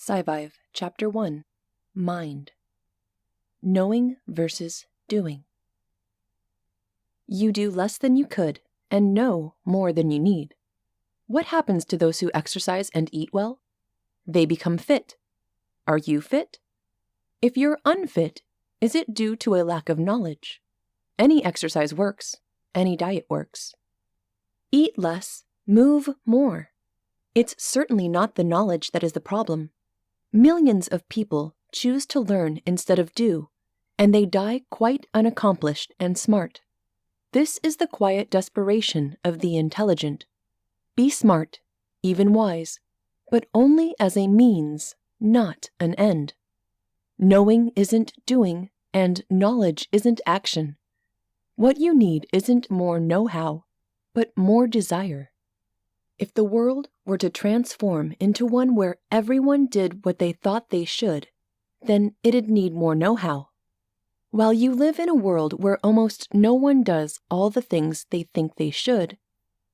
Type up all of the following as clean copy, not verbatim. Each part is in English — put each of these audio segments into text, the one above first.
SciVive, Chapter 1, Mind. Knowing versus doing. You do less than you could and know more than you need. What happens to those who exercise and eat well? They become fit. Are you fit? If you're unfit, is it due to a lack of knowledge? Any exercise works. Any diet works. Eat less, move more. It's certainly not the knowledge that is the problem. Millions of people choose to learn instead of do, and they die quite unaccomplished and smart. This is the quiet desperation of the intelligent. Be smart, even wise, but only as a means, not an end. Knowing isn't doing, and knowledge isn't action. What you need isn't more know-how, but more desire. If the world were to transform into one where everyone did what they thought they should, then it'd need more know-how. While you live in a world where almost no one does all the things they think they should,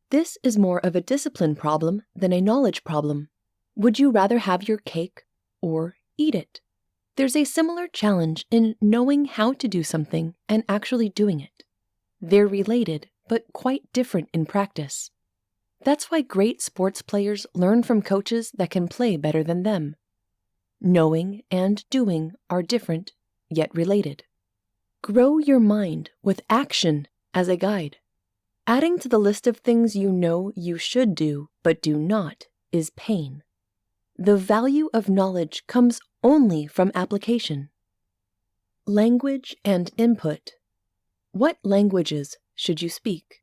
this is more of a discipline problem than a knowledge problem. Would you rather have your cake or eat it? There's a similar challenge in knowing how to do something and actually doing it. They're related, but quite different in practice. That's why great sports players learn from coaches that can play better than them. Knowing and doing are different, yet related. Grow your mind with action as a guide. Adding to the list of things you know you should do but do not is pain. The value of knowledge comes only from application. Language and input. What languages should you speak?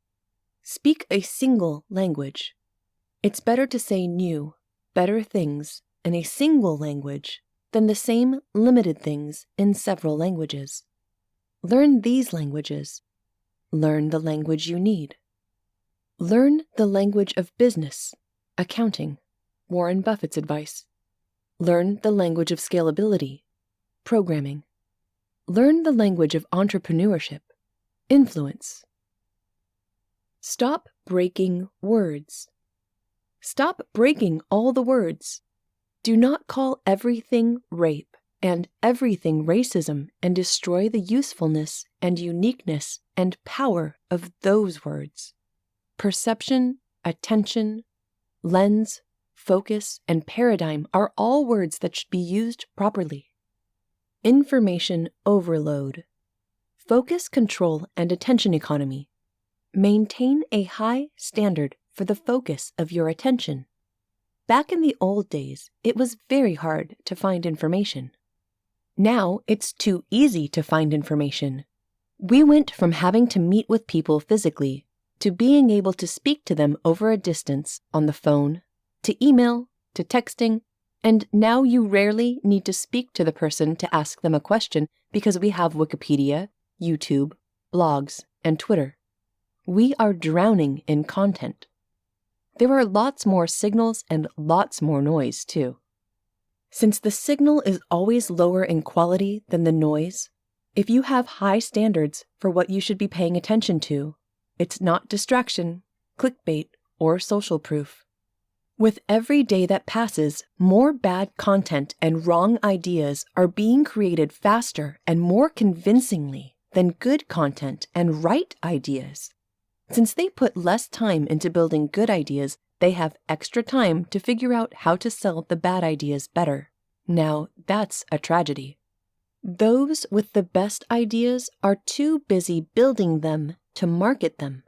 Speak a single language. It's better to say new, better things in a single language than the same limited things in several languages. Learn these languages. Learn the language you need. Learn the language of business, accounting, Warren Buffett's advice. Learn the language of scalability, programming. Learn the language of entrepreneurship, influence. Stop breaking words. Stop breaking all the words. Do not call everything rape and everything racism and destroy the usefulness and uniqueness and power of those words. Perception, attention, lens, focus, and paradigm are all words that should be used properly. Information overload. Focus, control, and attention economy. Maintain a high standard for the focus of your attention. Back in the old days, it was very hard to find information. Now it's too easy to find information. We went from having to meet with people physically to being able to speak to them over a distance on the phone, to email, to texting, and now you rarely need to speak to the person to ask them a question because we have Wikipedia, YouTube, blogs, and Twitter. We are drowning in content. There are lots more signals and lots more noise, too. Since the signal is always lower in quality than the noise, if you have high standards for what you should be paying attention to, it's not distraction, clickbait, or social proof. With every day that passes, more bad content and wrong ideas are being created faster and more convincingly than good content and right ideas. Since they put less time into building good ideas, they have extra time to figure out how to sell the bad ideas better. Now, that's a tragedy. Those with the best ideas are too busy building them to market them.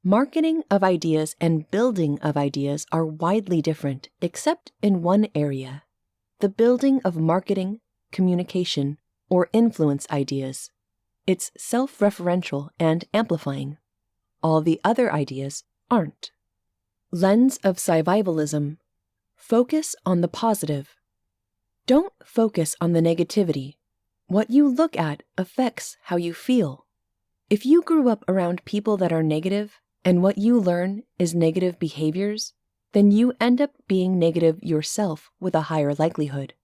Marketing of ideas and building of ideas are widely different, except in one area: the building of marketing, communication, or influence ideas. It's self-referential and amplifying. All the other ideas aren't. Lens of survivalism. Focus on the positive. Don't focus on the negativity. What you look at affects how you feel. If you grew up around people that are negative, and what you learn is negative behaviors, then you end up being negative yourself with a higher likelihood.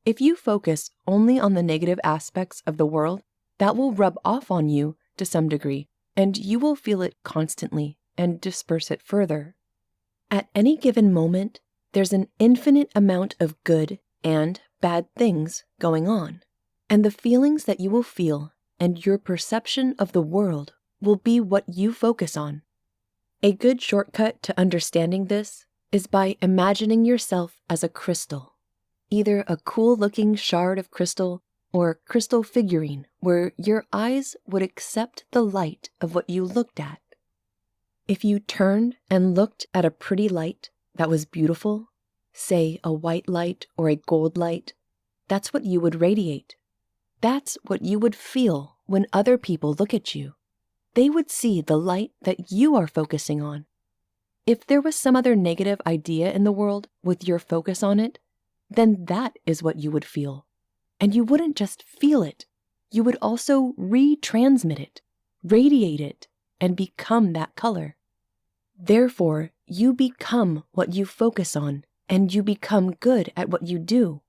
If you focus only on the negative aspects of the world, that will rub off on you to some degree, and you will feel it constantly and disperse it further. At any given moment, there's an infinite amount of good and bad things going on. And the feelings that you will feel and your perception of the world will be what you focus on. A good shortcut to understanding this is by imagining yourself as a crystal, either a cool-looking shard of crystal or a crystal figurine where your eyes would accept the light of what you looked at. If you turned and looked at a pretty light that was beautiful, say a white light or a gold light, that's what you would radiate. That's what you would feel when other people look at you. They would see the light that you are focusing on. If there was some other negative idea in the world with your focus on it, then that is what you would feel. And you wouldn't just feel it, you would also retransmit it, radiate it, and become that color. Therefore, you become what you focus on, and you become good at what you do.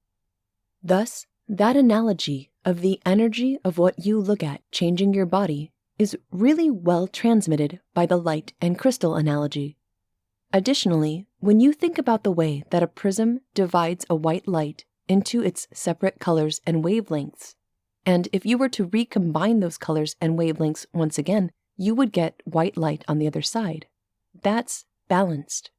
Thus, that analogy of the energy of what you look at changing your body is really well transmitted by the light and crystal analogy. Additionally, when you think about the way that a prism divides a white light into its separate colors and wavelengths, and if you were to recombine those colors and wavelengths once again, you would get white light on the other side. That's balanced.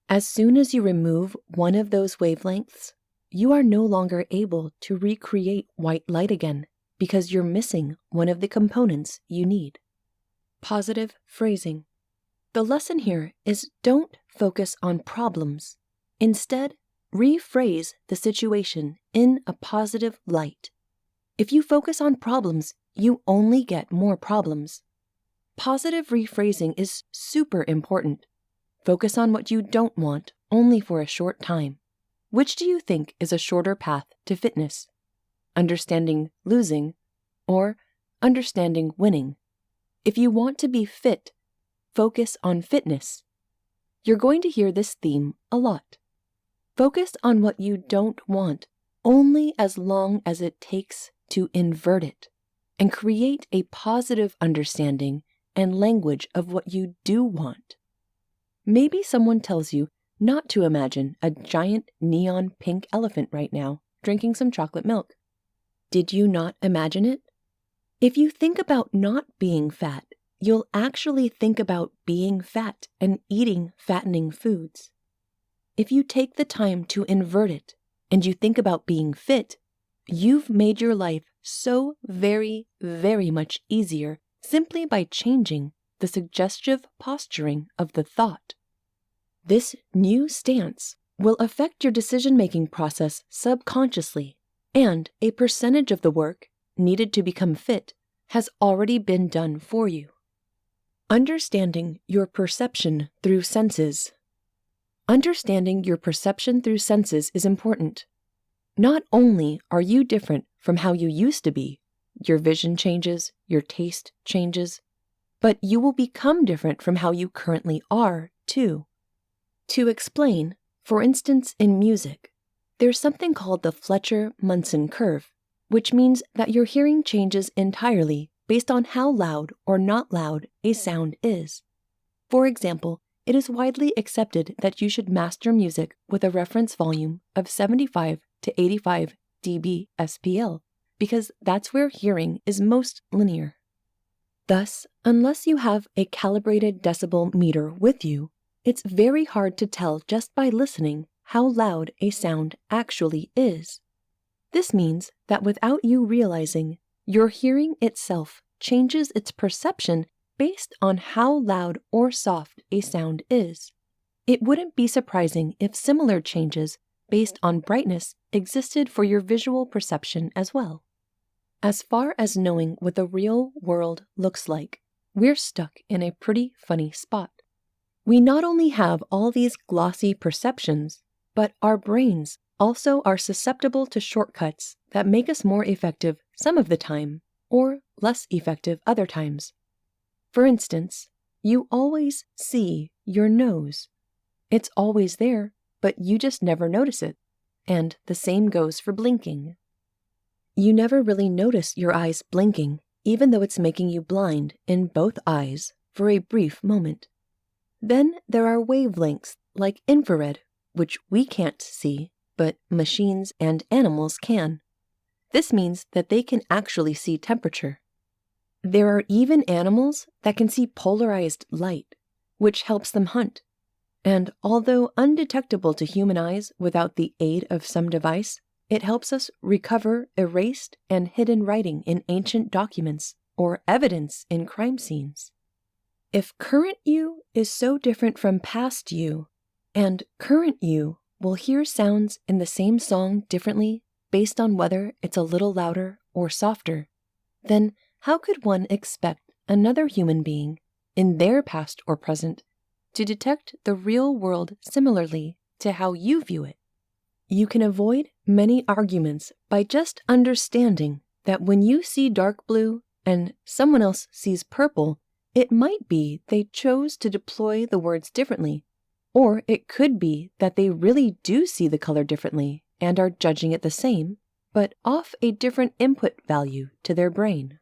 As soon as you remove one of those wavelengths, you are no longer able to recreate white light again because you're missing one of the components you need. Positive phrasing. The lesson here is don't focus on problems. Instead, rephrase the situation in a positive light. If you focus on problems, you only get more problems. Positive rephrasing is super important. Focus on what you don't want only for a short time. Which do you think is a shorter path to fitness? Understanding losing or understanding winning? If you want to be fit, focus on fitness. You're going to hear this theme a lot. Focus on what you don't want only as long as it takes to invert it and create a positive understanding and language of what you do want. Maybe someone tells you not to imagine a giant neon pink elephant right now drinking some chocolate milk. Did you not imagine it? If you think about not being fat, you'll actually think about being fat and eating fattening foods. If you take the time to invert it and you think about being fit, you've made your life so very, very much easier simply by changing the suggestive posturing of the thought. This new stance will affect your decision-making process subconsciously, and a percentage of the work needed to become fit has already been done for you. Understanding your perception through senses. Understanding your perception through senses is important. Not only are you different from how you used to be, your vision changes, your taste changes, but you will become different from how you currently are, too. To explain, for instance in music, there's something called the Fletcher-Munson curve, which means that your hearing changes entirely based on how loud or not loud a sound is. For example, it is widely accepted that you should master music with a reference volume of 75 to 85 dB SPL, because that's where hearing is most linear. Thus, unless you have a calibrated decibel meter with you, it's very hard to tell just by listening how loud a sound actually is. This means that without you realizing, your hearing itself changes its perception based on how loud or soft a sound is. It wouldn't be surprising if similar changes based on brightness existed for your visual perception as well. As far as knowing what the real world looks like, we're stuck in a pretty funny spot. We not only have all these glossy perceptions, but our brains also are susceptible to shortcuts that make us more effective some of the time, or less effective other times. For instance, you always see your nose. It's always there, but you just never notice it. And the same goes for blinking. You never really notice your eyes blinking, even though it's making you blind in both eyes for a brief moment. Then there are wavelengths like infrared, which we can't see, but machines and animals can. This means that they can actually see temperature. There are even animals that can see polarized light, which helps them hunt. And although undetectable to human eyes without the aid of some device, it helps us recover erased and hidden writing in ancient documents or evidence in crime scenes. If current you is so different from past you, and current you will hear sounds in the same song differently based on whether it's a little louder or softer, then how could one expect another human being, in their past or present, to detect the real world similarly to how you view it? You can avoid many arguments by just understanding that when you see dark blue and someone else sees purple, it might be they chose to deploy the words differently, or it could be that they really do see the color differently and are judging it the same, but off a different input value to their brain.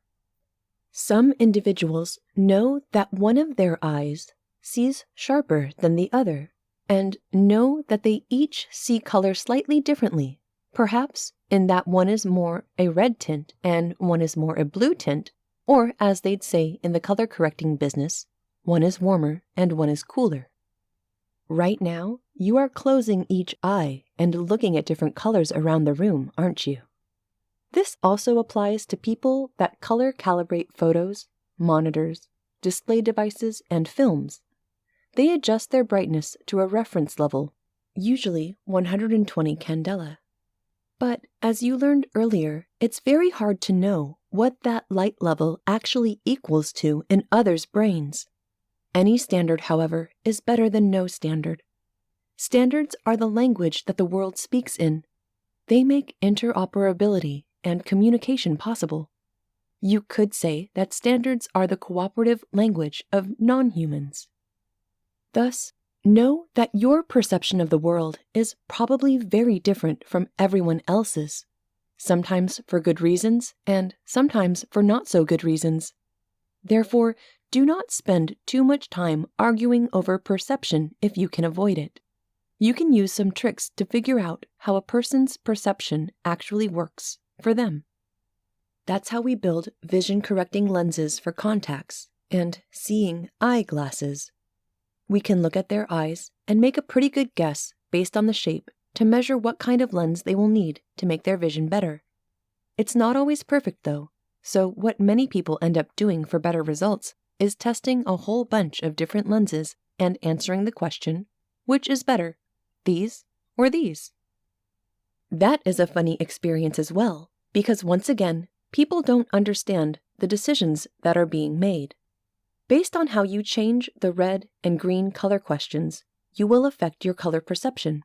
Some individuals know that one of their eyes sees sharper than the other, and know that they each see color slightly differently, perhaps in that one is more a red tint and one is more a blue tint, or as they'd say in the color correcting business, one is warmer and one is cooler. Right now, you are closing each eye and looking at different colors around the room, aren't you? This also applies to people that color calibrate photos, monitors, display devices, and films. They adjust their brightness to a reference level, usually 120 candela. But as you learned earlier, it's very hard to know what that light level actually equals to in others' brains. Any standard, however, is better than no standard. Standards are the language that the world speaks in. They make interoperability and communication possible. You could say that standards are the cooperative language of non-humans. Thus, know that your perception of the world is probably very different from everyone else's, sometimes for good reasons and sometimes for not so good reasons. Therefore, do not spend too much time arguing over perception if you can avoid it. You can use some tricks to figure out how a person's perception actually works for them. That's how we build vision-correcting lenses for contacts and seeing eyeglasses. We can look at their eyes and make a pretty good guess based on the shape to measure what kind of lens they will need to make their vision better. It's not always perfect though, so what many people end up doing for better results is testing a whole bunch of different lenses and answering the question, which is better, these or these? That is a funny experience as well, because once again, people don't understand the decisions that are being made. Based on how you change the red and green color questions, you will affect your color perception.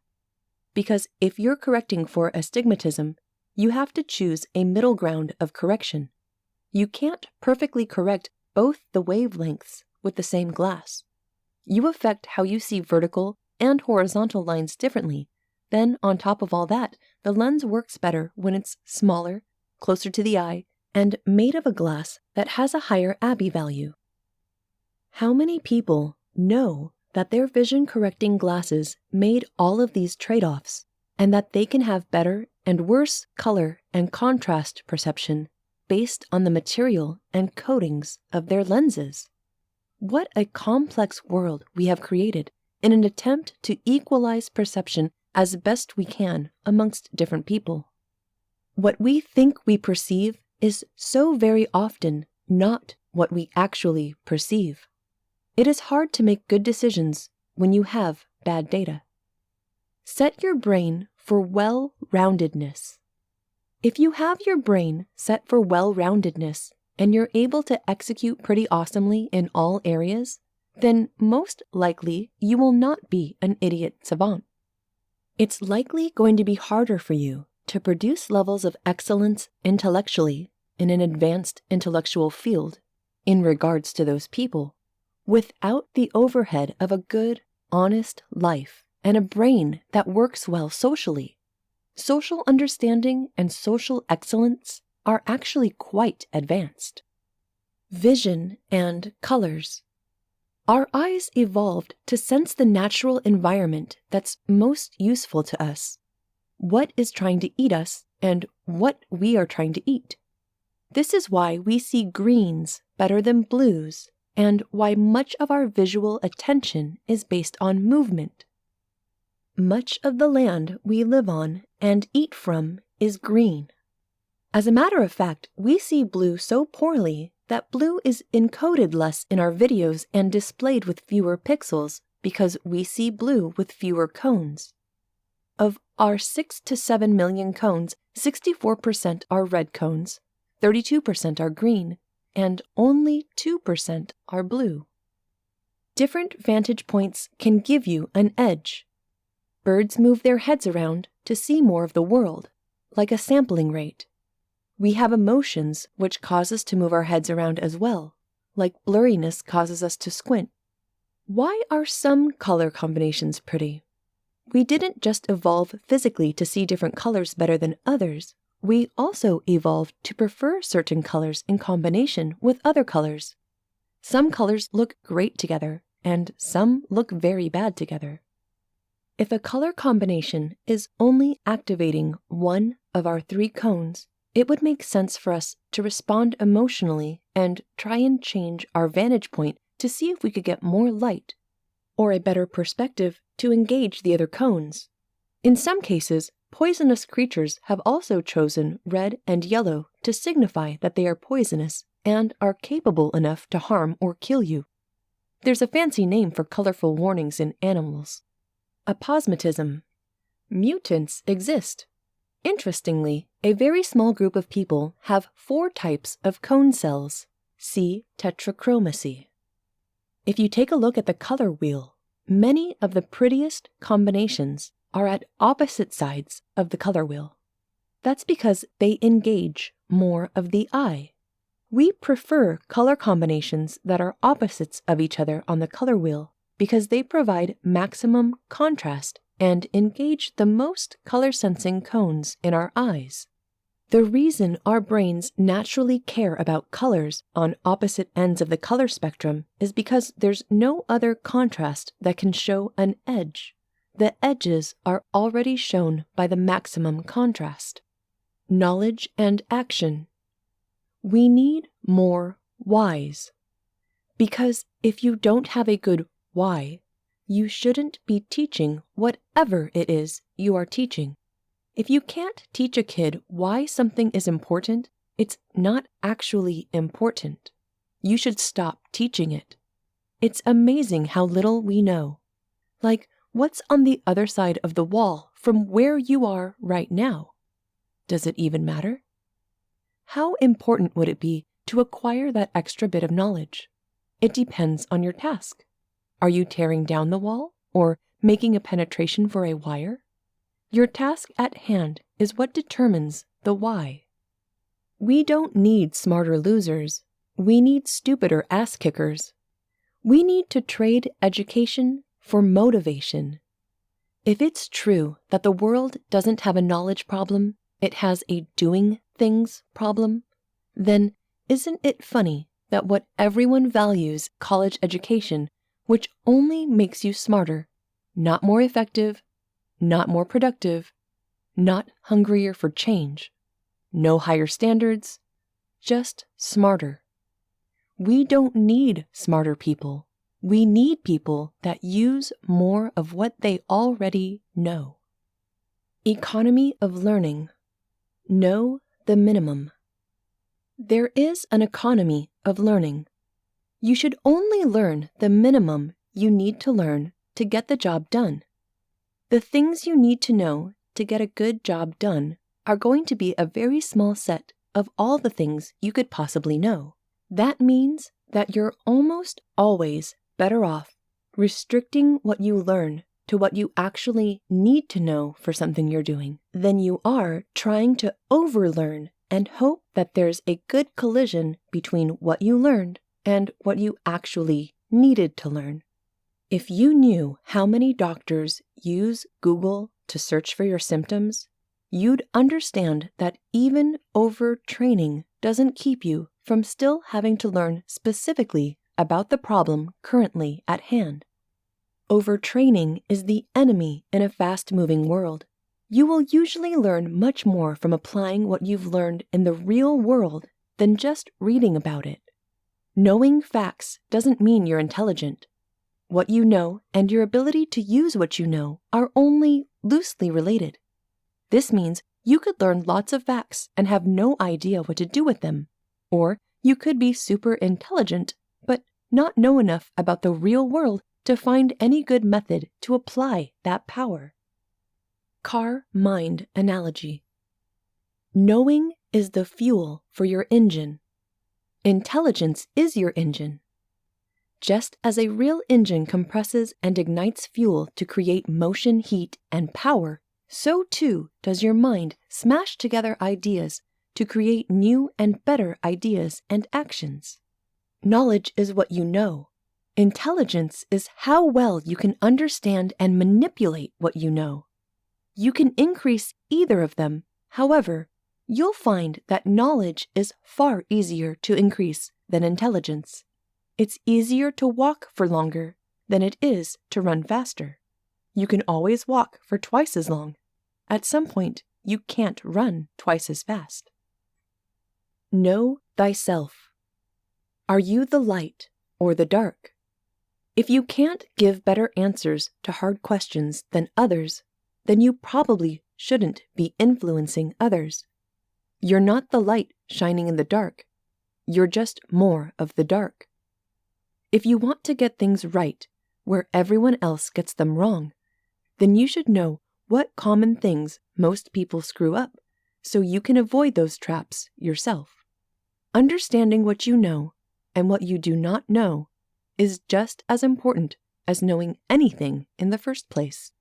Because if you're correcting for astigmatism, you have to choose a middle ground of correction. You can't perfectly correct both the wavelengths with the same glass. You affect how you see vertical and horizontal lines differently. Then, on top of all that, the lens works better when it's smaller, closer to the eye, and made of a glass that has a higher Abbe value. How many people know that their vision-correcting glasses made all of these trade-offs, and that they can have better and worse color and contrast perception based on the material and coatings of their lenses? What a complex world we have created in an attempt to equalize perception as best we can amongst different people. What we think we perceive is so very often not what we actually perceive. It is hard to make good decisions when you have bad data. Set your brain for well-roundedness. If you have your brain set for well-roundedness and you're able to execute pretty awesomely in all areas, then most likely you will not be an idiot savant. It's likely going to be harder for you to produce levels of excellence intellectually in an advanced intellectual field in regards to those people without the overhead of a good, honest life and a brain that works well socially. Social understanding and social excellence are actually quite advanced. Vision and colors. Our eyes evolved to sense the natural environment that's most useful to us. what is trying to eat us and what we are trying to eat. This is why we see greens better than blues, and why much of our visual attention is based on movement. Much of the land we live on and eat from is green. As a matter of fact, we see blue so poorly that blue is encoded less in our videos and displayed with fewer pixels because we see blue with fewer cones. Of our 6 to 7 million cones, 64% are red cones, 32% are green, and only 2% are blue. Different vantage points can give you an edge. Birds move their heads around to see more of the world, like a sampling rate. We have emotions which cause us to move our heads around as well, like blurriness causes us to squint. Why are some color combinations pretty? We didn't just evolve physically to see different colors better than others. We also evolved to prefer certain colors in combination with other colors. Some colors look great together, and some look very bad together. If a color combination is only activating one of our 3 cones, it would make sense for us to respond emotionally and try and change our vantage point to see if we could get more light or a better perspective to engage the other cones. In some cases, poisonous creatures have also chosen red and yellow to signify that they are poisonous and are capable enough to harm or kill you. There's a fancy name for colorful warnings in animals: aposematism. Mutants exist. Interestingly, a very small group of people have 4 types of cone cells. See tetrachromacy. If you take a look at the color wheel, many of the prettiest combinations are at opposite sides of the color wheel. That's because they engage more of the eye. We prefer color combinations that are opposites of each other on the color wheel because they provide maximum contrast and engage the most color-sensing cones in our eyes. The reason our brains naturally care about colors on opposite ends of the color spectrum is because there's no other contrast that can show an edge. The edges are already shown by the maximum contrast. Knowledge and action. We need more whys. Because if you don't have a good why, you shouldn't be teaching whatever it is you are teaching. If you can't teach a kid why something is important, it's not actually important. You should stop teaching it. It's amazing how little we know. Like, what's on the other side of the wall from where you are right now? Does it even matter? How important would it be to acquire that extra bit of knowledge? It depends on your task. Are you tearing down the wall or making a penetration for a wire? Your task at hand is what determines the why. We don't need smarter losers. We need stupider ass kickers. We need to trade education for motivation. If it's true that the world doesn't have a knowledge problem, it has a doing things problem, then isn't it funny that what everyone values college education, which only makes you smarter, not more effective, not more productive, not hungrier for change, no higher standards, just smarter. We don't need smarter people. We need people that use more of what they already know. Economy of learning. Know the minimum. There is an economy of learning. You should only learn the minimum you need to learn to get the job done. The things you need to know to get a good job done are going to be a very small set of all the things you could possibly know. That means that you're almost always better off restricting what you learn to what you actually need to know for something you're doing than you are trying to overlearn and hope that there's a good collision between what you learned and what you actually needed to learn. If you knew how many doctors use Google to search for your symptoms, you'd understand that even overtraining doesn't keep you from still having to learn specifically about the problem currently at hand. Overtraining is the enemy in a fast-moving world. You will usually learn much more from applying what you've learned in the real world than just reading about it. Knowing facts doesn't mean you're intelligent. What you know and your ability to use what you know are only loosely related. This means you could learn lots of facts and have no idea what to do with them, or you could be super intelligent but not know enough about the real world to find any good method to apply that power. Car-mind analogy. Knowing is the fuel for your engine. Intelligence is your engine. Just as a real engine compresses and ignites fuel to create motion, heat, and power, so too does your mind smash together ideas to create new and better ideas and actions. Knowledge is what you know. Intelligence is how well you can understand and manipulate what you know. You can increase either of them. However, you'll find that knowledge is far easier to increase than intelligence. It's easier to walk for longer than it is to run faster. You can always walk for twice as long. At some point, you can't run twice as fast. Know thyself. Are you the light or the dark? If you can't give better answers to hard questions than others, then you probably shouldn't be influencing others. You're not the light shining in the dark. You're just more of the dark. If you want to get things right where everyone else gets them wrong, then you should know what common things most people screw up so you can avoid those traps yourself. Understanding what you know and what you do not know is just as important as knowing anything in the first place.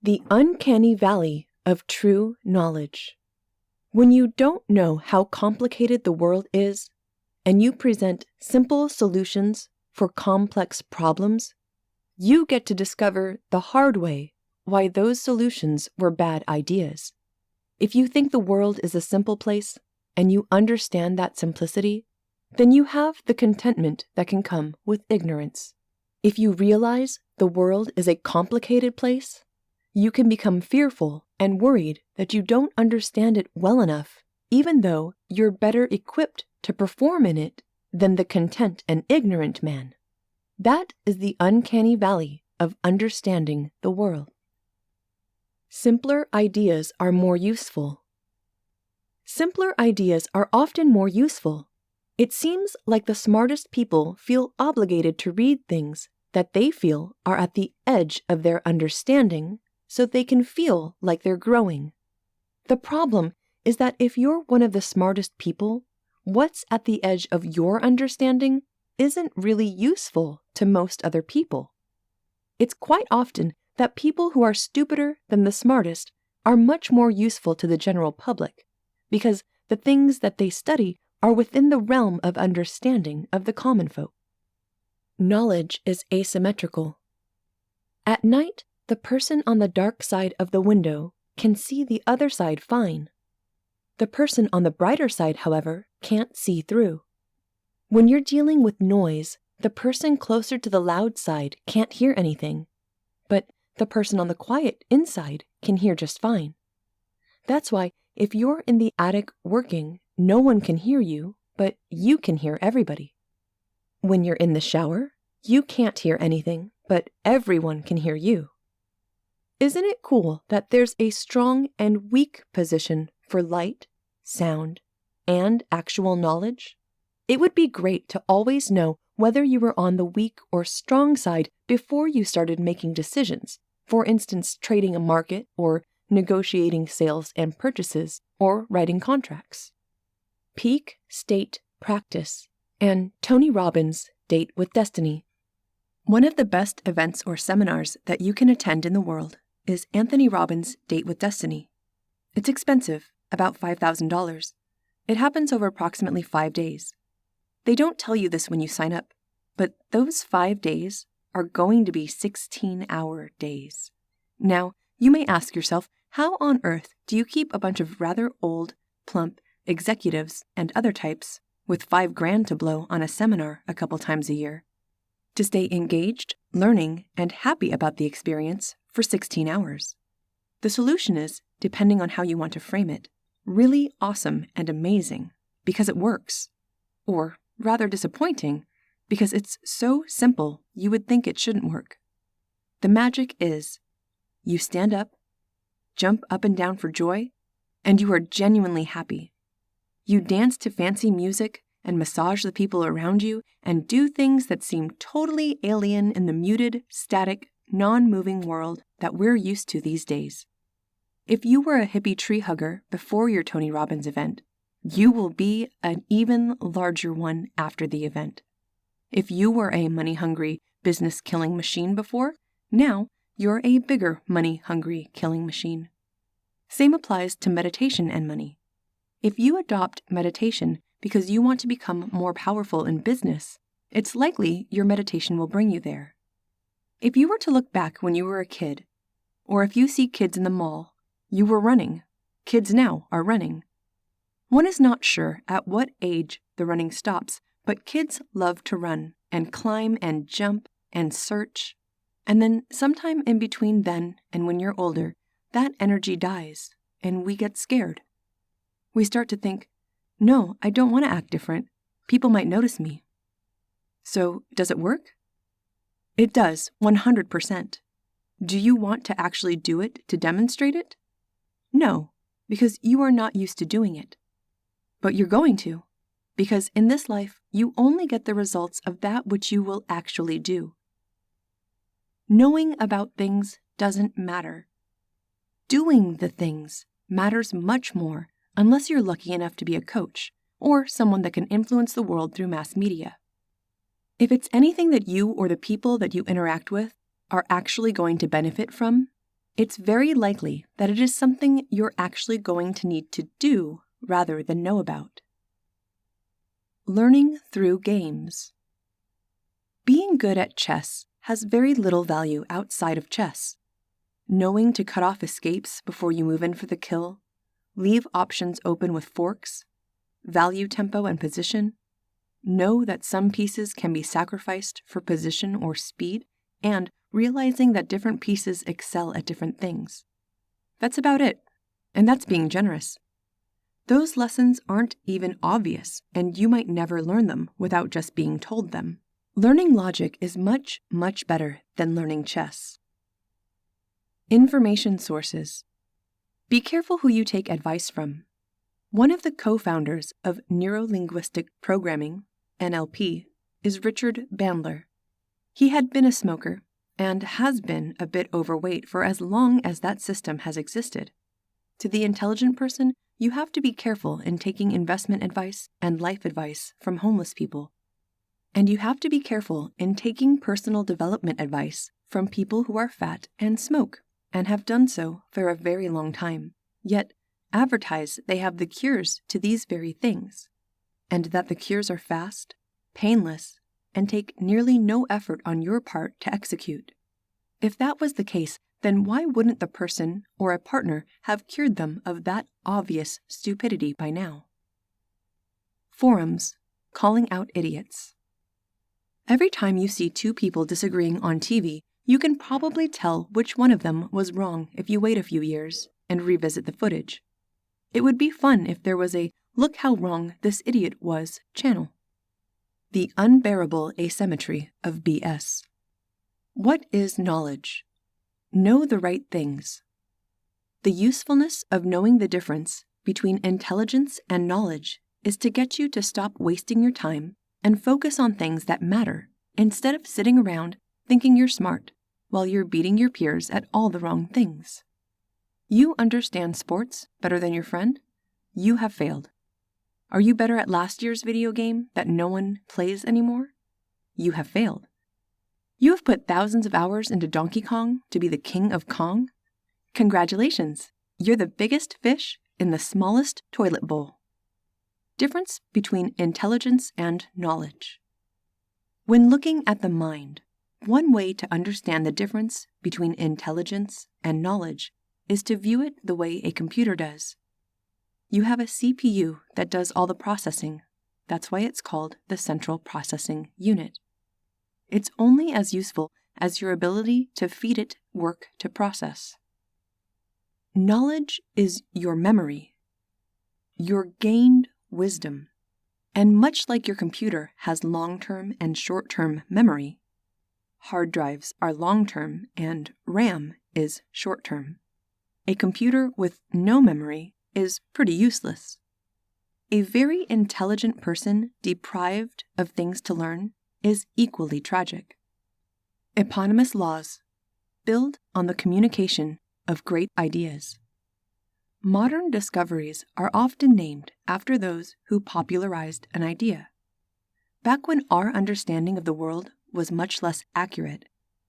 The uncanny valley of true knowledge. When you don't know how complicated the world is, and you present simple solutions for complex problems, you get to discover the hard way why those solutions were bad ideas. If you think the world is a simple place, and you understand that simplicity, then you have the contentment that can come with ignorance. If you realize the world is a complicated place, you can become fearful and worried that you don't understand it well enough, even though you're better equipped to perform in it than the content and ignorant man. That is the uncanny valley of understanding the world. Simpler ideas are more useful. Simpler ideas are often more useful. It seems like the smartest people feel obligated to read things that they feel are at the edge of their understanding so they can feel like they're growing. The problem is that if you're one of the smartest people, what's at the edge of your understanding isn't really useful to most other people. It's quite often that people who are stupider than the smartest are much more useful to the general public, because the things that they study are within the realm of understanding of the common folk. Knowledge is asymmetrical. At night, the person on the dark side of the window can see the other side fine. The person on the brighter side, however, can't see through. When you're dealing with noise, the person closer to the loud side can't hear anything, but the person on the quiet inside can hear just fine. That's why if you're in the attic working, no one can hear you, but you can hear everybody. When you're in the shower, you can't hear anything, but everyone can hear you. Isn't it cool that there's a strong and weak position for light, sound, and actual knowledge? It would be great to always know whether you were on the weak or strong side before you started making decisions, for instance, trading a market or negotiating sales and purchases or writing contracts. Peak State Practice and Tony Robbins' Date with Destiny. One of the best events or seminars that you can attend in the world is Anthony Robbins' Date with Destiny. It's expensive, about $5,000. It happens over approximately 5 days. They don't tell you this when you sign up, but those 5 days are going to be 16-hour days. Now, you may ask yourself, how on earth do you keep a bunch of rather old, plump executives and other types with $5,000 to blow on a seminar a couple times a year to stay engaged, learning, and happy about the experience for 16 hours? The solution is, depending on how you want to frame it, really awesome and amazing because it works, or rather disappointing because it's so simple you would think it shouldn't work. The magic is, you stand up, jump up and down for joy, and you are genuinely happy. You dance to fancy music and massage the people around you and do things that seem totally alien in the muted, static, non-moving world that we're used to these days. If you were a hippie tree hugger before your Tony Robbins event, you will be an even larger one after the event. If you were a money-hungry, business-killing machine before, now you're a bigger money-hungry killing machine. Same applies to meditation and money. If you adopt meditation because you want to become more powerful in business, it's likely your meditation will bring you there. If you were to look back when you were a kid, or if you see kids in the mall, you were running. Kids now are running. One is not sure at what age the running stops, but kids love to run and climb and jump and search. And then sometime in between then and when you're older, that energy dies and we get scared. We start to think, no, I don't want to act different. People might notice me. So, does it work? It does, 100%. Do you want to actually do it to demonstrate it? No, because you are not used to doing it. But you're going to, because in this life, you only get the results of that which you will actually do. Knowing about things doesn't matter. Doing the things matters much more, unless you're lucky enough to be a coach or someone that can influence the world through mass media. If it's anything that you or the people that you interact with are actually going to benefit from, it's very likely that it is something you're actually going to need to do rather than know about. Learning through games. Being good at chess has very little value outside of chess. Knowing to cut off escapes before you move in for the kill, leave options open with forks, value tempo and position, know that some pieces can be sacrificed for position or speed, and realizing that different pieces excel at different things. That's about it, and that's being generous. Those lessons aren't even obvious, and you might never learn them without just being told them. Learning logic is much, much better than learning chess. Information sources. Be careful who you take advice from. One of the co-founders of Neuro-Linguistic Programming, NLP, is Richard Bandler. He had been a smoker and has been a bit overweight for as long as that system has existed. To the intelligent person, you have to be careful in taking investment advice and life advice from homeless people. And you have to be careful in taking personal development advice from people who are fat and smoke and have done so for a very long time, yet advertise they have the cures to these very things, and that the cures are fast, painless, and take nearly no effort on your part to execute. If that was the case, then why wouldn't the person or a partner have cured them of that obvious stupidity by now? Forums, calling out idiots. Every time you see two people disagreeing on TV, you can probably tell which one of them was wrong if you wait a few years and revisit the footage. It would be fun if there was a "look how wrong this idiot was" channel. The unbearable asymmetry of BS. What is knowledge? Know the right things. The usefulness of knowing the difference between intelligence and knowledge is to get you to stop wasting your time and focus on things that matter instead of sitting around thinking you're smart while you're beating your peers at all the wrong things. You understand sports better than your friend? You have failed. Are you better at last year's video game that no one plays anymore? You have failed. You have put thousands of hours into Donkey Kong to be the king of Kong? Congratulations, you're the biggest fish in the smallest toilet bowl. Difference between intelligence and knowledge. When looking at the mind, one way to understand the difference between intelligence and knowledge is to view it the way a computer does. You have a CPU that does all the processing. That's why it's called the Central Processing Unit. It's only as useful as your ability to feed it work to process. Knowledge is your memory, your gained wisdom. And much like your computer has long-term and short-term memory, hard drives are long-term and RAM is short-term. A computer with no memory is pretty useless. A very intelligent person deprived of things to learn is equally tragic. Eponymous laws build on the communication of great ideas. Modern discoveries are often named after those who popularized an idea. Back when our understanding of the world was much less accurate,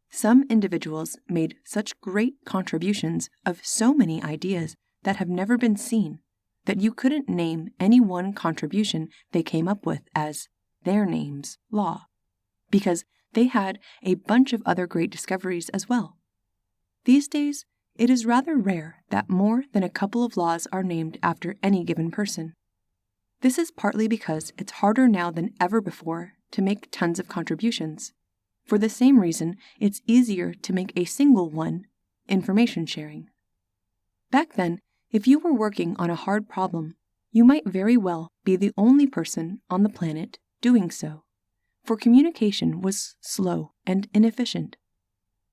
some individuals made such great contributions of so many ideas that have never been seen that you couldn't name any one contribution they came up with as their name's law, because they had a bunch of other great discoveries as well. These days, it is rather rare that more than a couple of laws are named after any given person. This is partly because it's harder now than ever before to make tons of contributions. For the same reason, it's easier to make a single one, information sharing. Back then, if you were working on a hard problem, you might very well be the only person on the planet doing so, for communication was slow and inefficient.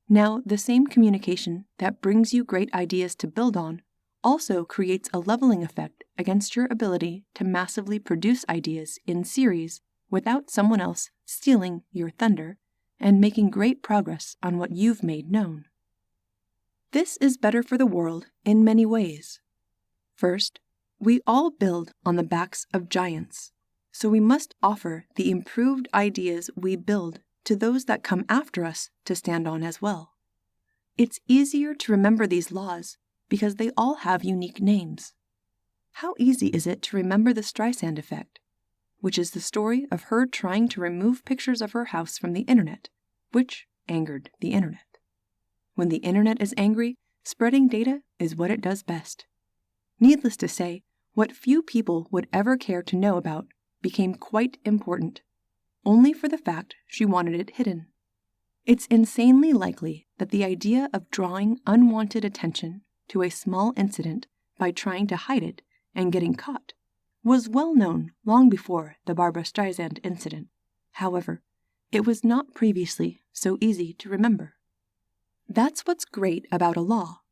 Now, the same communication that brings you great ideas to build on also creates a leveling effect against your ability to massively produce ideas in series without someone else stealing your thunder and making great progress on what you've made known. This is better for the world in many ways. First, we all build on the backs of giants, so we must offer the improved ideas we build to those that come after us to stand on as well. It's easier to remember these laws because they all have unique names. How easy is it to remember the Streisand effect, which is the story of her trying to remove pictures of her house from the internet, which angered the internet. When the internet is angry, spreading data is what it does best. Needless to say, what few people would ever care to know about became quite important, only for the fact she wanted it hidden. It's insanely likely that the idea of drawing unwanted attention to a small incident by trying to hide it and getting caught was well known long before the Barbra Streisand incident. However, it was not previously so easy to remember. That's what's great about a law.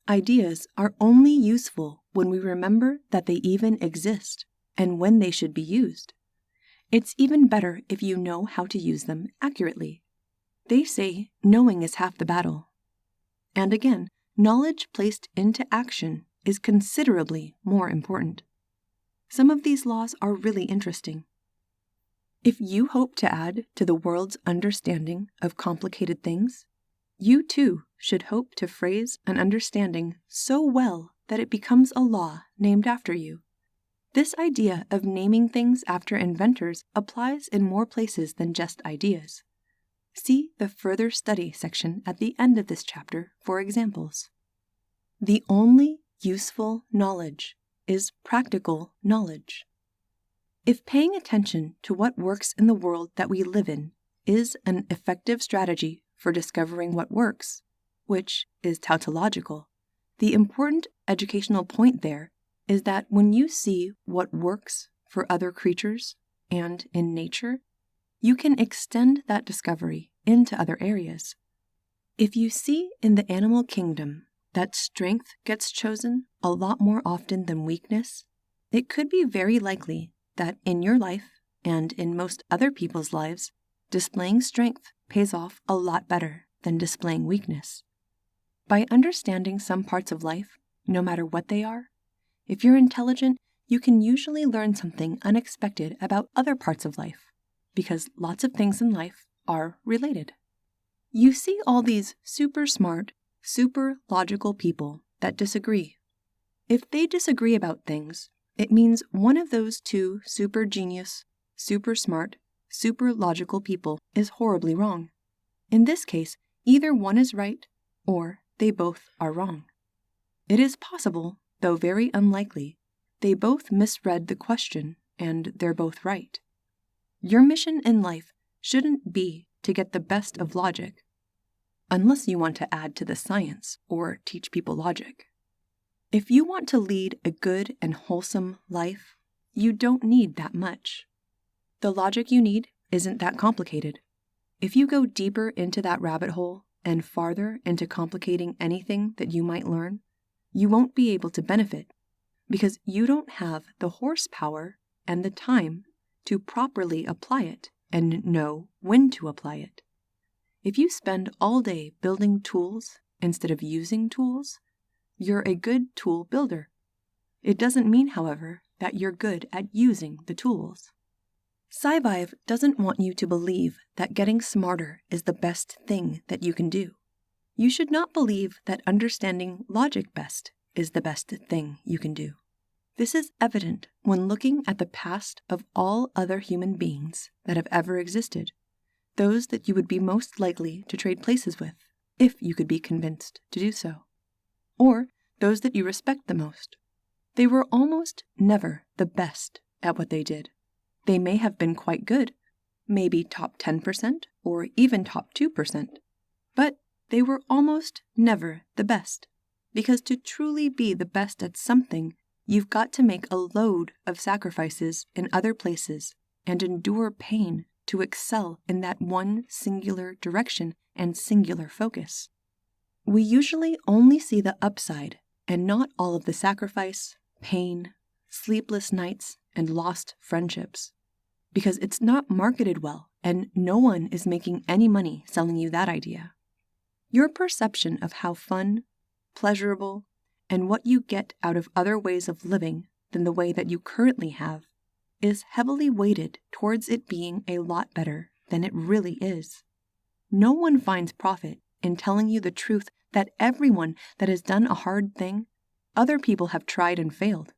Ideas are only useful when we remember that they even exist and when they should be used. It's even better if you know how to use them accurately. They say knowing is half the battle. And again, knowledge placed into action is considerably more important. Some of these laws are really interesting. If you hope to add to the world's understanding of complicated things, you too should hope to phrase an understanding so well that it becomes a law named after you. This idea of naming things after inventors applies in more places than just ideas. See the further study section at the end of this chapter for examples. The only useful knowledge is practical knowledge. If paying attention to what works in the world that we live in is an effective strategy for discovering what works, which is tautological, the important educational point there is that when you see what works for other creatures and in nature, you can extend that discovery into other areas. If you see in the animal kingdom that strength gets chosen a lot more often than weakness, it could be very likely that in your life and in most other people's lives, displaying strength pays off a lot better than displaying weakness. By understanding some parts of life, no matter what they are, if you're intelligent, you can usually learn something unexpected about other parts of life, because lots of things in life are related. You see all these super smart, super logical people that disagree. If they disagree about things, it means one of those two super genius, super smart, super logical people is horribly wrong. In this case, either one is right or they both are wrong. It is possible, though very unlikely, they both misread the question and they're both right. Your mission in life shouldn't be to get the best of logic, unless you want to add to the science or teach people logic. If you want to lead a good and wholesome life, you don't need that much. The logic you need isn't that complicated. If you go deeper into that rabbit hole and farther into complicating anything that you might learn, you won't be able to benefit because you don't have the horsepower and the time to properly apply it and know when to apply it. If you spend all day building tools instead of using tools, you're a good tool builder. It doesn't mean, however, that you're good at using the tools. SciVive doesn't want you to believe that getting smarter is the best thing that you can do. You should not believe that understanding logic best is the best thing you can do. This is evident when looking at the past of all other human beings that have ever existed, those that you would be most likely to trade places with, if you could be convinced to do so, or those that you respect the most. They were almost never the best at what they did. They may have been quite good, maybe top 10% or even top 2%, but they were almost never the best, because to truly be the best at something, you've got to make a load of sacrifices in other places and endure pain to excel in that one singular direction and singular focus. We usually only see the upside and not all of the sacrifice, pain, sleepless nights, and lost friendships, because it's not marketed well and no one is making any money selling you that idea. Your perception of how fun, pleasurable, and what you get out of other ways of living than the way that you currently have is heavily weighted towards it being a lot better than it really is. No one finds profit in telling you the truth that everyone that has done a hard thing, other people have tried and failed.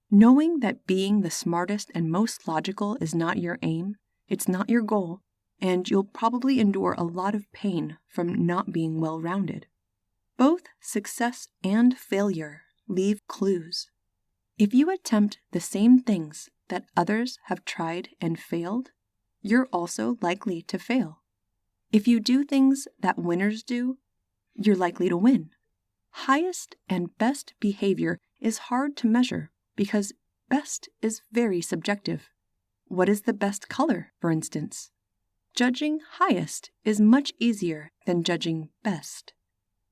Knowing that being the smartest and most logical is not your aim, it's not your goal, and you'll probably endure a lot of pain from not being well-rounded. Both success and failure leave clues. If you attempt the same things that others have tried and failed, you're also likely to fail. If you do things that winners do, you're likely to win. Highest and best behavior is hard to measure because best is very subjective. What is the best color, for instance? Judging highest is much easier than judging best.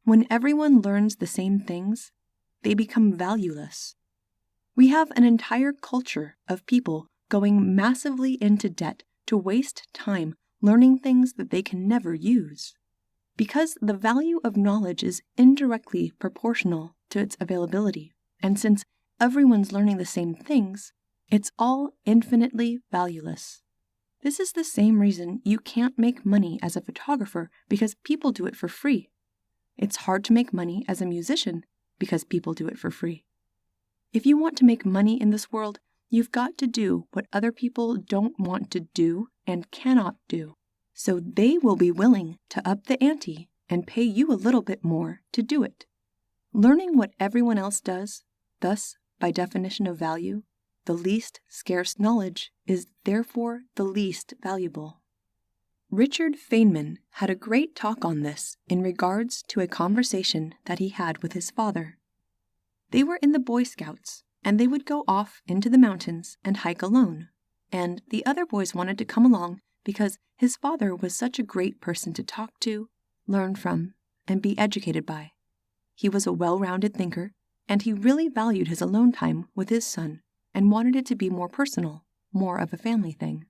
When everyone learns the same things, they become valueless. We have an entire culture of people going massively into debt to waste time learning things that they can never use. Because the value of knowledge is indirectly proportional to its availability, and since everyone's learning the same things, it's all infinitely valueless. This is the same reason you can't make money as a photographer because people do it for free. It's hard to make money as a musician because people do it for free. If you want to make money in this world, you've got to do what other people don't want to do and cannot do. So they will be willing to up the ante and pay you a little bit more to do it. Learning what everyone else does, thus, by definition of value, the least scarce knowledge is therefore the least valuable. Richard Feynman had a great talk on this in regards to a conversation that he had with his father. They were in the Boy Scouts, and they would go off into the mountains and hike alone, and the other boys wanted to come along because his father was such a great person to talk to, learn from, and be educated by. He was a well-rounded thinker, and he really valued his alone time with his son and wanted it to be more personal, more of a family thing.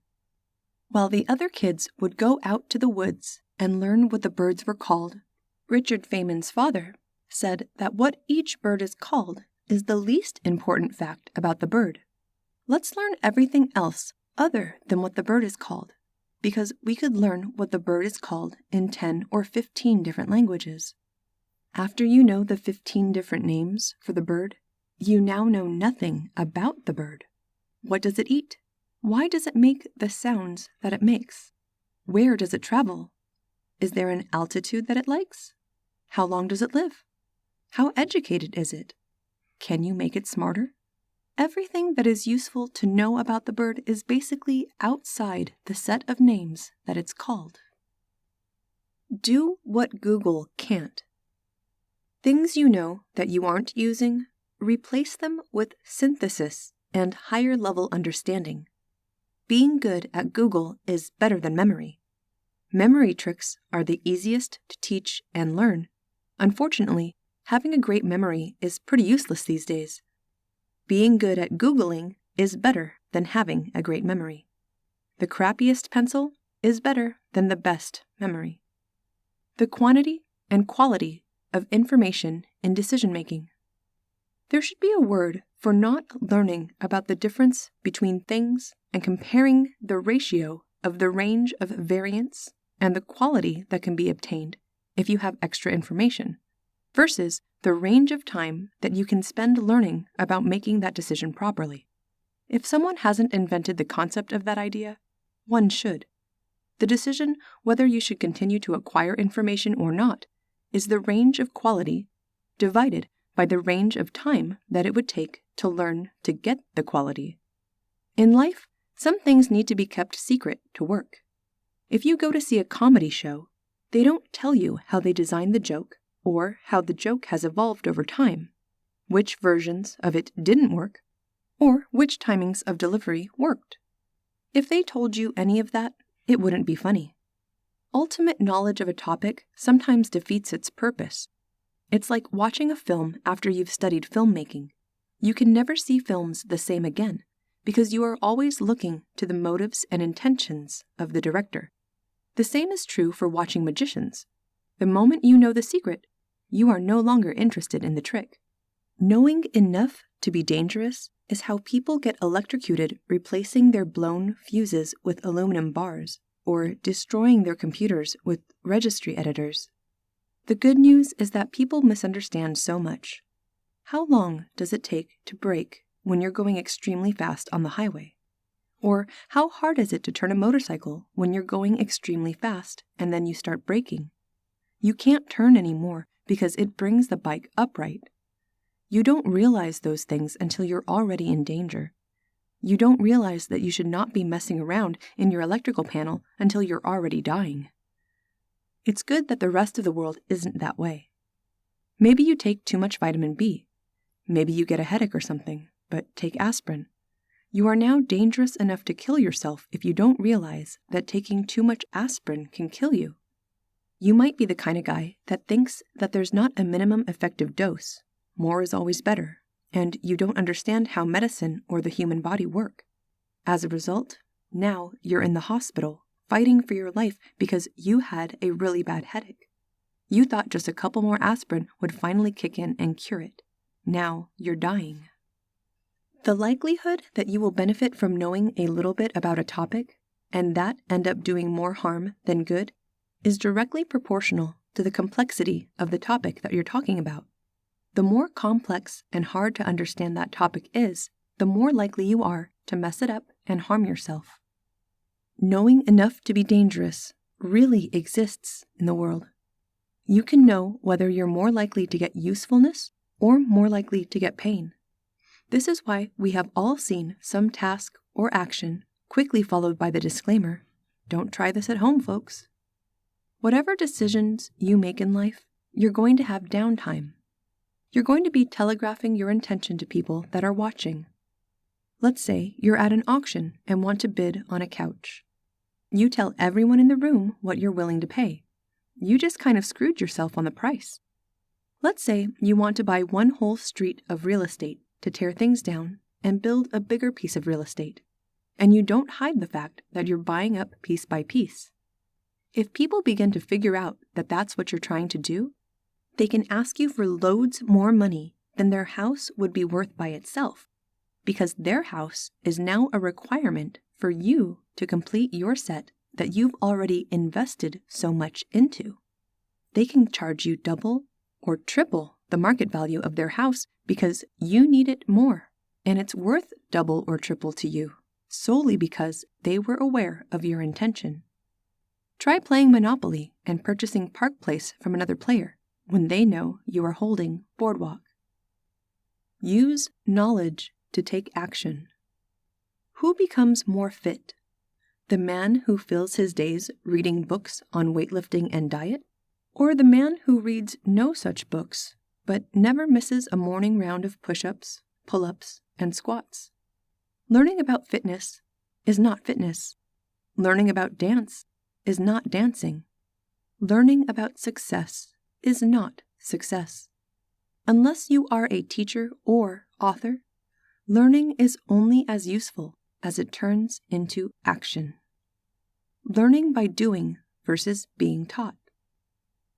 While the other kids would go out to the woods and learn what the birds were called, Richard Feynman's father said that what each bird is called is the least important fact about the bird. Let's learn everything else other than what the bird is called, because we could learn what the bird is called in 10 or 15 different languages. After you know the 15 different names for the bird, you now know nothing about the bird. What does it eat? Why does it make the sounds that it makes? Where does it travel? Is there an altitude that it likes? How long does it live? How educated is it? Can you make it smarter? Everything that is useful to know about the bird is basically outside the set of names that it's called. Do what Google can't. Things you know that you aren't using replace them with synthesis and higher-level understanding. Being good at Google is better than memory. Memory tricks are the easiest to teach and learn. Unfortunately, having a great memory is pretty useless these days. Being good at Googling is better than having a great memory. The crappiest pencil is better than the best memory. The quantity and quality of information in decision-making. There should be a word for not learning about the difference between things and comparing the ratio of the range of variance and the quality that can be obtained if you have extra information, versus the range of time that you can spend learning about making that decision properly. If someone hasn't invented the concept of that idea, one should. The decision whether you should continue to acquire information or not is the range of quality divided by the range of time that it would take to learn to get the quality. In life, some things need to be kept secret to work. If you go to see a comedy show, they don't tell you how they designed the joke or how the joke has evolved over time, which versions of it didn't work, or which timings of delivery worked. If they told you any of that, it wouldn't be funny. Ultimate knowledge of a topic sometimes defeats its purpose. It's like watching a film after you've studied filmmaking. You can never see films the same again because you are always looking to the motives and intentions of the director. The same is true for watching magicians. The moment you know the secret, you are no longer interested in the trick. Knowing enough to be dangerous is how people get electrocuted replacing their blown fuses with aluminum bars or destroying their computers with registry editors. The good news is that people misunderstand so much. How long does it take to brake when you're going extremely fast on the highway? Or how hard is it to turn a motorcycle when you're going extremely fast and then you start braking? You can't turn anymore because it brings the bike upright. You don't realize those things until you're already in danger. You don't realize that you should not be messing around in your electrical panel until you're already dying. It's good that the rest of the world isn't that way. Maybe you take too much vitamin B. Maybe you get a headache or something, but take aspirin. You are now dangerous enough to kill yourself if you don't realize that taking too much aspirin can kill you. You might be the kind of guy that thinks that there's not a minimum effective dose. More is always better, and you don't understand how medicine or the human body work. As a result, now you're in the hospital fighting for your life because you had a really bad headache. You thought just a couple more aspirin would finally kick in and cure it. Now you're dying. The likelihood that you will benefit from knowing a little bit about a topic, and that end up doing more harm than good, is directly proportional to the complexity of the topic that you're talking about. The more complex and hard to understand that topic is, the more likely you are to mess it up and harm yourself. Knowing enough to be dangerous really exists in the world. You can know whether you're more likely to get usefulness or more likely to get pain. This is why we have all seen some task or action quickly followed by the disclaimer, "Don't try this at home, folks." Whatever decisions you make in life, you're going to have downtime. You're going to be telegraphing your intention to people that are watching. Let's say you're at an auction and want to bid on a couch. You tell everyone in the room what you're willing to pay. You just kind of screwed yourself on the price. Let's say you want to buy one whole street of real estate to tear things down and build a bigger piece of real estate, and you don't hide the fact that you're buying up piece by piece. If people begin to figure out that that's what you're trying to do, they can ask you for loads more money than their house would be worth by itself, because their house is now a requirement for you to complete your set that you've already invested so much into. They can charge you double or triple the market value of their house because you need it more, and it's worth double or triple to you, solely because they were aware of your intention. Try playing Monopoly and purchasing Park Place from another player when they know you are holding Boardwalk. Use knowledge to take action. Who becomes more fit? The man who fills his days reading books on weightlifting and diet, or the man who reads no such books but never misses a morning round of push-ups, pull-ups, and squats. Learning about fitness is not fitness. Learning about dance is not dancing. Learning about success is not success. Unless you are a teacher or author, learning is only as useful as it turns into action. Learning by doing versus being taught.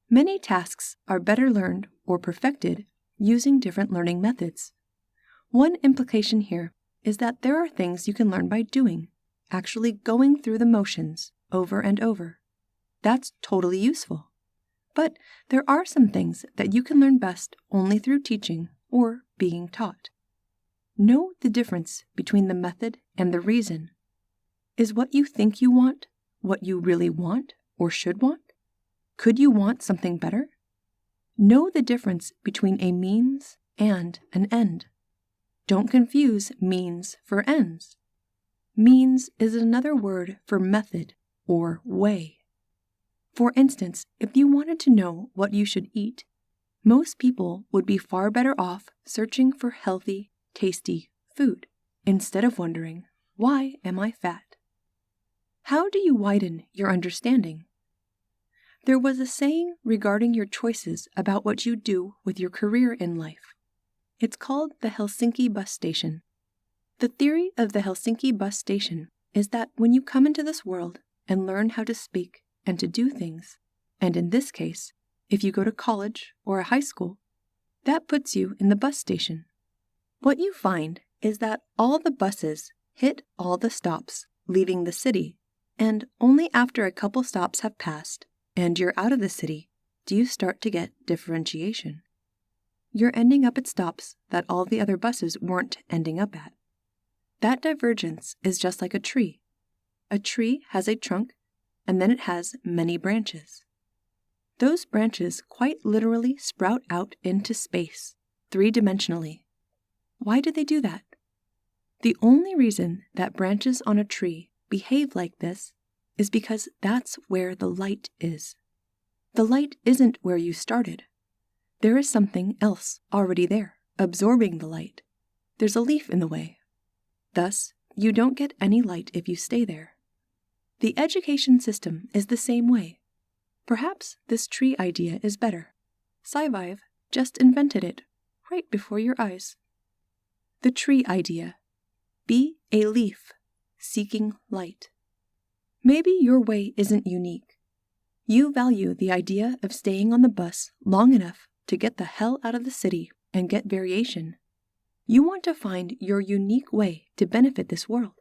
Many tasks are better learned or perfected using different learning methods. One implication here is that there are things you can learn by doing, actually going through the motions over and over. That's totally useful. But there are some things that you can learn best only through teaching or being taught. Know the difference between the method and the reason. Is what you think you want what you really want or should want? Could you want something better? Know the difference between a means and an end. Don't confuse means for ends. Means is another word for method or way. For instance, if you wanted to know what you should eat, most people would be far better off searching for healthy, tasty food instead of wondering, why am I fat? How do you widen your understanding? There was a saying regarding your choices about what you do with your career in life. It's called the Helsinki bus station. The theory of the Helsinki bus station is that when you come into this world and learn how to speak and to do things, and in this case, if you go to college or a high school, that puts you in the bus station. What you find is that all the buses hit all the stops leaving the city, and only after a couple stops have passed and you're out of the city do you start to get differentiation. You're ending up at stops that all the other buses weren't ending up at. That divergence is just like a tree. A tree has a trunk, and then it has many branches. Those branches quite literally sprout out into space, three-dimensionally. Why do they do that? The only reason that branches on a tree behave like this is because that's where the light is. The light isn't where you started. There is something else already there, absorbing the light. There's a leaf in the way. Thus, you don't get any light if you stay there. The education system is the same way. Perhaps this tree idea is better. SciVive just invented it right before your eyes. The tree idea. Be a leaf, seeking light. Maybe your way isn't unique. You value the idea of staying on the bus long enough to get the hell out of the city and get variation. You want to find your unique way to benefit this world.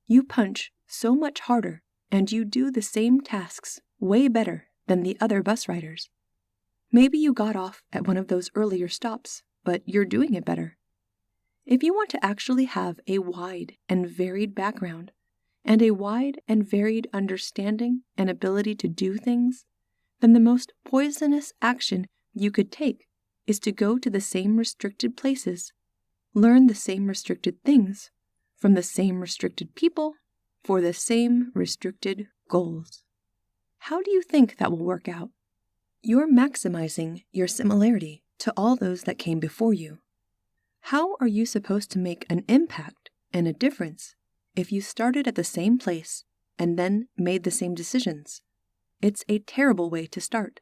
You punch so much harder and you do the same tasks way better than the other bus riders. Maybe you got off at one of those earlier stops, but you're doing it better. If you want to actually have a wide and varied background, and a wide and varied understanding and ability to do things, then the most poisonous action you could take is to go to the same restricted places, learn the same restricted things, from the same restricted people, for the same restricted goals. How do you think that will work out? You're maximizing your similarity to all those that came before you. How are you supposed to make an impact and a difference if you started at the same place and then made the same decisions? It's a terrible way to start.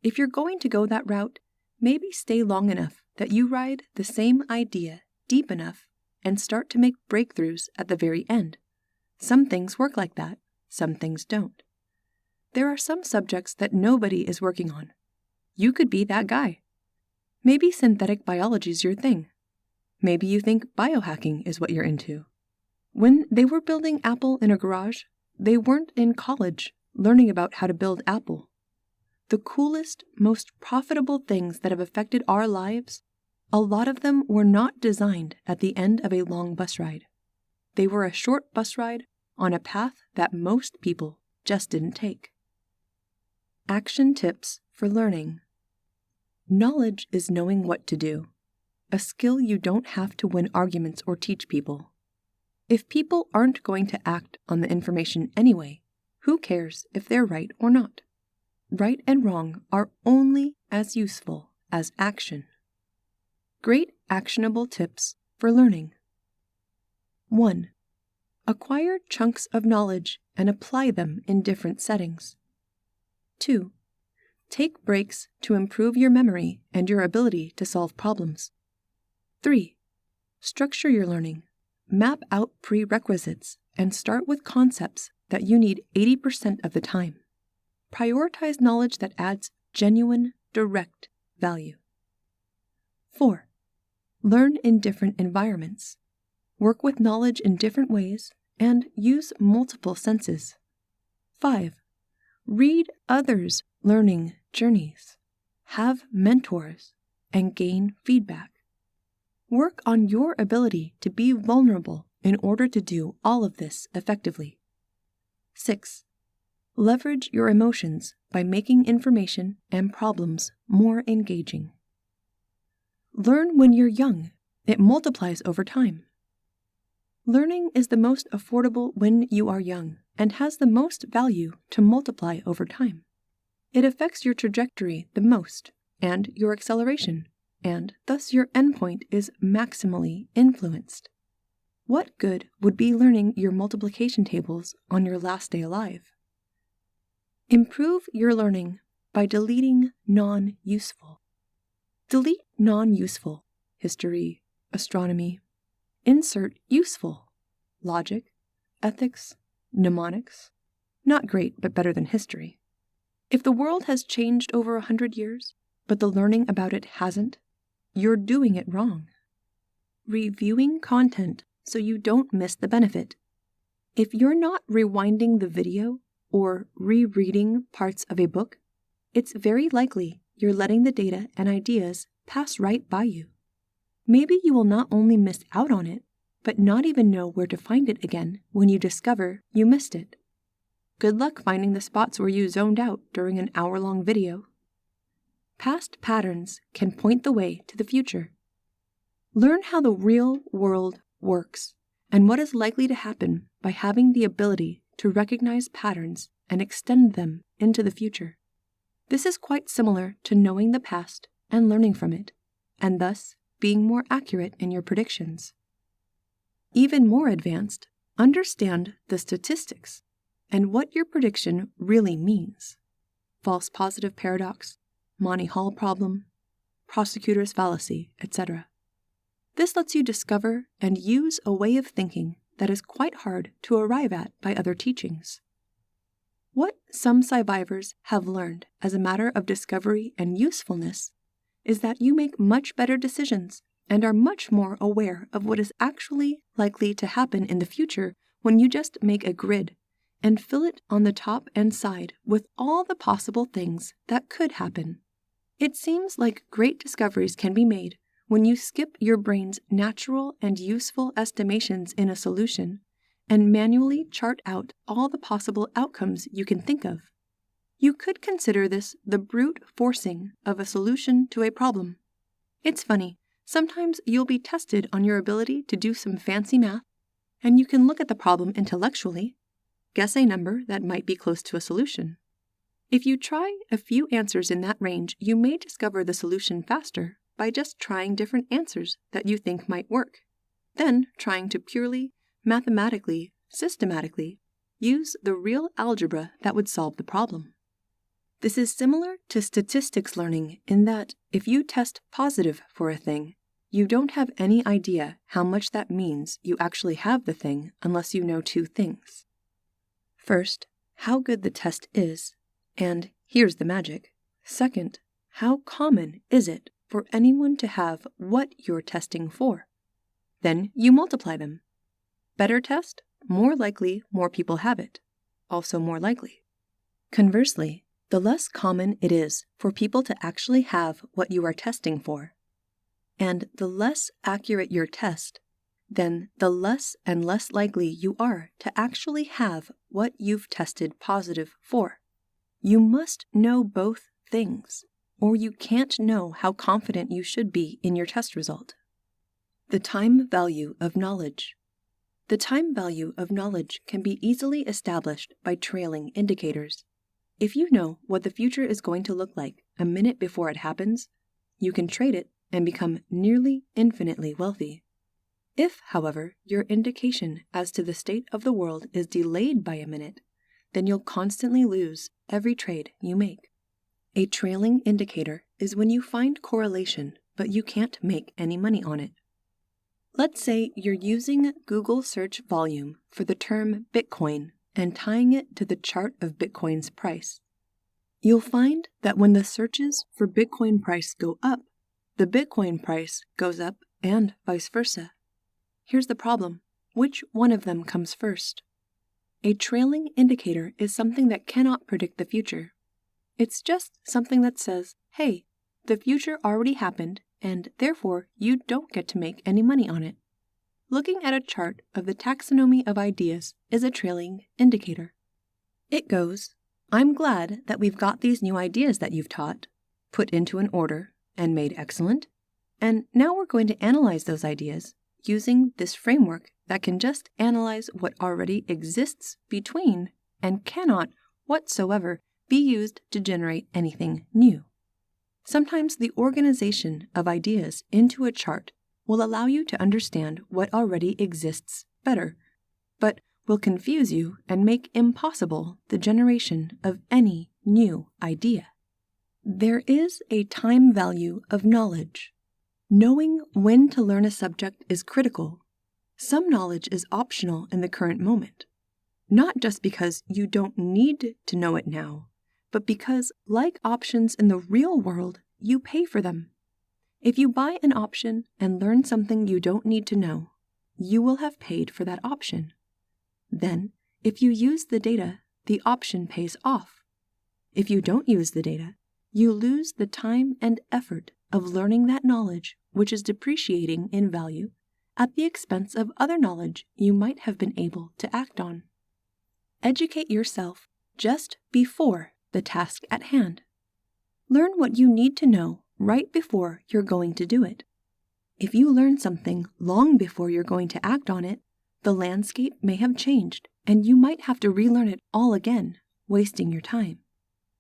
If you're going to go that route, maybe stay long enough that you ride the same idea deep enough and start to make breakthroughs at the very end. Some things work like that, some things don't. There are some subjects that nobody is working on. You could be that guy. Maybe synthetic biology is your thing. Maybe you think biohacking is what you're into. When they were building Apple in a garage, they weren't in college learning about how to build Apple. The coolest, most profitable things that have affected our lives, a lot of them were not designed at the end of a long bus ride. They were a short bus ride on a path that most people just didn't take. Action tips for learning. Knowledge is knowing what to do, a skill you don't have to win arguments or teach people. If people aren't going to act on the information anyway, who cares if they're right or not? Right and wrong are only as useful as action. Great actionable tips for learning. 1. Acquire chunks of knowledge and apply them in different settings. 2. Take breaks to improve your memory and your ability to solve problems. 3. Structure your learning. Map out prerequisites and start with concepts that you need 80% of the time. Prioritize knowledge that adds genuine, direct value. 4. Learn in different environments. Work with knowledge in different ways and use multiple senses. 5. Read others' learning journeys. Have mentors and gain feedback. Work on your ability to be vulnerable in order to do all of this effectively. 6. Leverage your emotions by making information and problems more engaging. Learn when you're young. It multiplies over time. Learning is the most affordable when you are young and has the most value to multiply over time. It affects your trajectory the most and your acceleration, and thus your endpoint is maximally influenced. What good would be learning your multiplication tables on your last day alive? Improve your learning by deleting non-useful. Delete non-useful, history, astronomy. Insert useful, logic, ethics, mnemonics. Not great, but better than history. If the world has changed over 100 years, but the learning about it hasn't, you're doing it wrong. Reviewing content so you don't miss the benefit. If you're not rewinding the video or rereading parts of a book, it's very likely you're letting the data and ideas pass right by you. Maybe you will not only miss out on it, but not even know where to find it again when you discover you missed it. Good luck finding the spots where you zoned out during an hour-long video. Past patterns can point the way to the future. Learn how the real world works and what is likely to happen by having the ability to recognize patterns and extend them into the future. This is quite similar to knowing the past and learning from it, and thus being more accurate in your predictions. Even more advanced, understand the statistics and what your prediction really means. False positive paradox, Monty Hall problem, prosecutor's fallacy, etc. This lets you discover and use a way of thinking that is quite hard to arrive at by other teachings. What some SciVivers have learned as a matter of discovery and usefulness is that you make much better decisions and are much more aware of what is actually likely to happen in the future when you just make a grid and fill it on the top and side with all the possible things that could happen. It seems like great discoveries can be made when you skip your brain's natural and useful estimations in a solution and manually chart out all the possible outcomes you can think of. You could consider this the brute forcing of a solution to a problem. It's funny, sometimes you'll be tested on your ability to do some fancy math, and you can look at the problem intellectually, guess a number that might be close to a solution. If you try a few answers in that range, you may discover the solution faster by just trying different answers that you think might work, then trying to purely, mathematically, systematically use the real algebra that would solve the problem. This is similar to statistics learning in that if you test positive for a thing, you don't have any idea how much that means you actually have the thing unless you know two things. First, how good the test is, and here's the magic. Second, how common is it for anyone to have what you're testing for? Then you multiply them. Better test, more likely more people have it, also more likely. Conversely, the less common it is for people to actually have what you are testing for, and the less accurate your test, then the less and less likely you are to actually have what you've tested positive for. You must know both things, or you can't know how confident you should be in your test result. The time value of knowledge. The time value of knowledge can be easily established by trailing indicators. If you know what the future is going to look like a minute before it happens, you can trade it and become nearly infinitely wealthy. If, however, your indication as to the state of the world is delayed by a minute, then you'll constantly lose every trade you make. A trailing indicator is when you find correlation, but you can't make any money on it. Let's say you're using Google search volume for the term Bitcoin and tying it to the chart of Bitcoin's price. You'll find that when the searches for Bitcoin price go up, the Bitcoin price goes up and vice versa. Here's the problem. Which one of them comes first? A trailing indicator is something that cannot predict the future. It's just something that says, hey, the future already happened, and therefore you don't get to make any money on it. Looking at a chart of the taxonomy of ideas is a trailing indicator. It goes, I'm glad that we've got these new ideas that you've taught, put into an order, and made excellent, and now we're going to analyze those ideas using this framework that can just analyze what already exists between and cannot whatsoever be used to generate anything new. Sometimes the organization of ideas into a chart will allow you to understand what already exists better, but will confuse you and make impossible the generation of any new idea. There is a time value of knowledge. Knowing when to learn a subject is critical. Some knowledge is optional in the current moment, not just because you don't need to know it now, but because, like options in the real world, you pay for them. If you buy an option and learn something you don't need to know, you will have paid for that option. Then, if you use the data, the option pays off. If you don't use the data, you lose the time and effort of learning that knowledge, which is depreciating in value, at the expense of other knowledge you might have been able to act on. Educate yourself just before the task at hand. Learn what you need to know right before you're going to do it. If you learn something long before you're going to act on it, the landscape may have changed, and you might have to relearn it all again, wasting your time.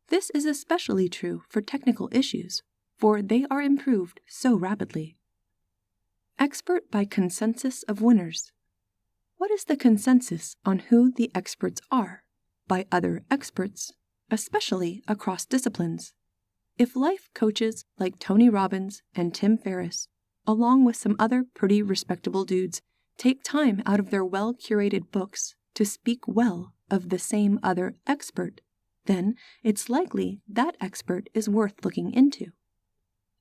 This is especially true for technical issues, for they are improved so rapidly. Expert by consensus of winners. What is the consensus on who the experts are? By other experts, especially across disciplines. If life coaches like Tony Robbins and Tim Ferriss, along with some other pretty respectable dudes, take time out of their well-curated books to speak well of the same other expert, then it's likely that expert is worth looking into.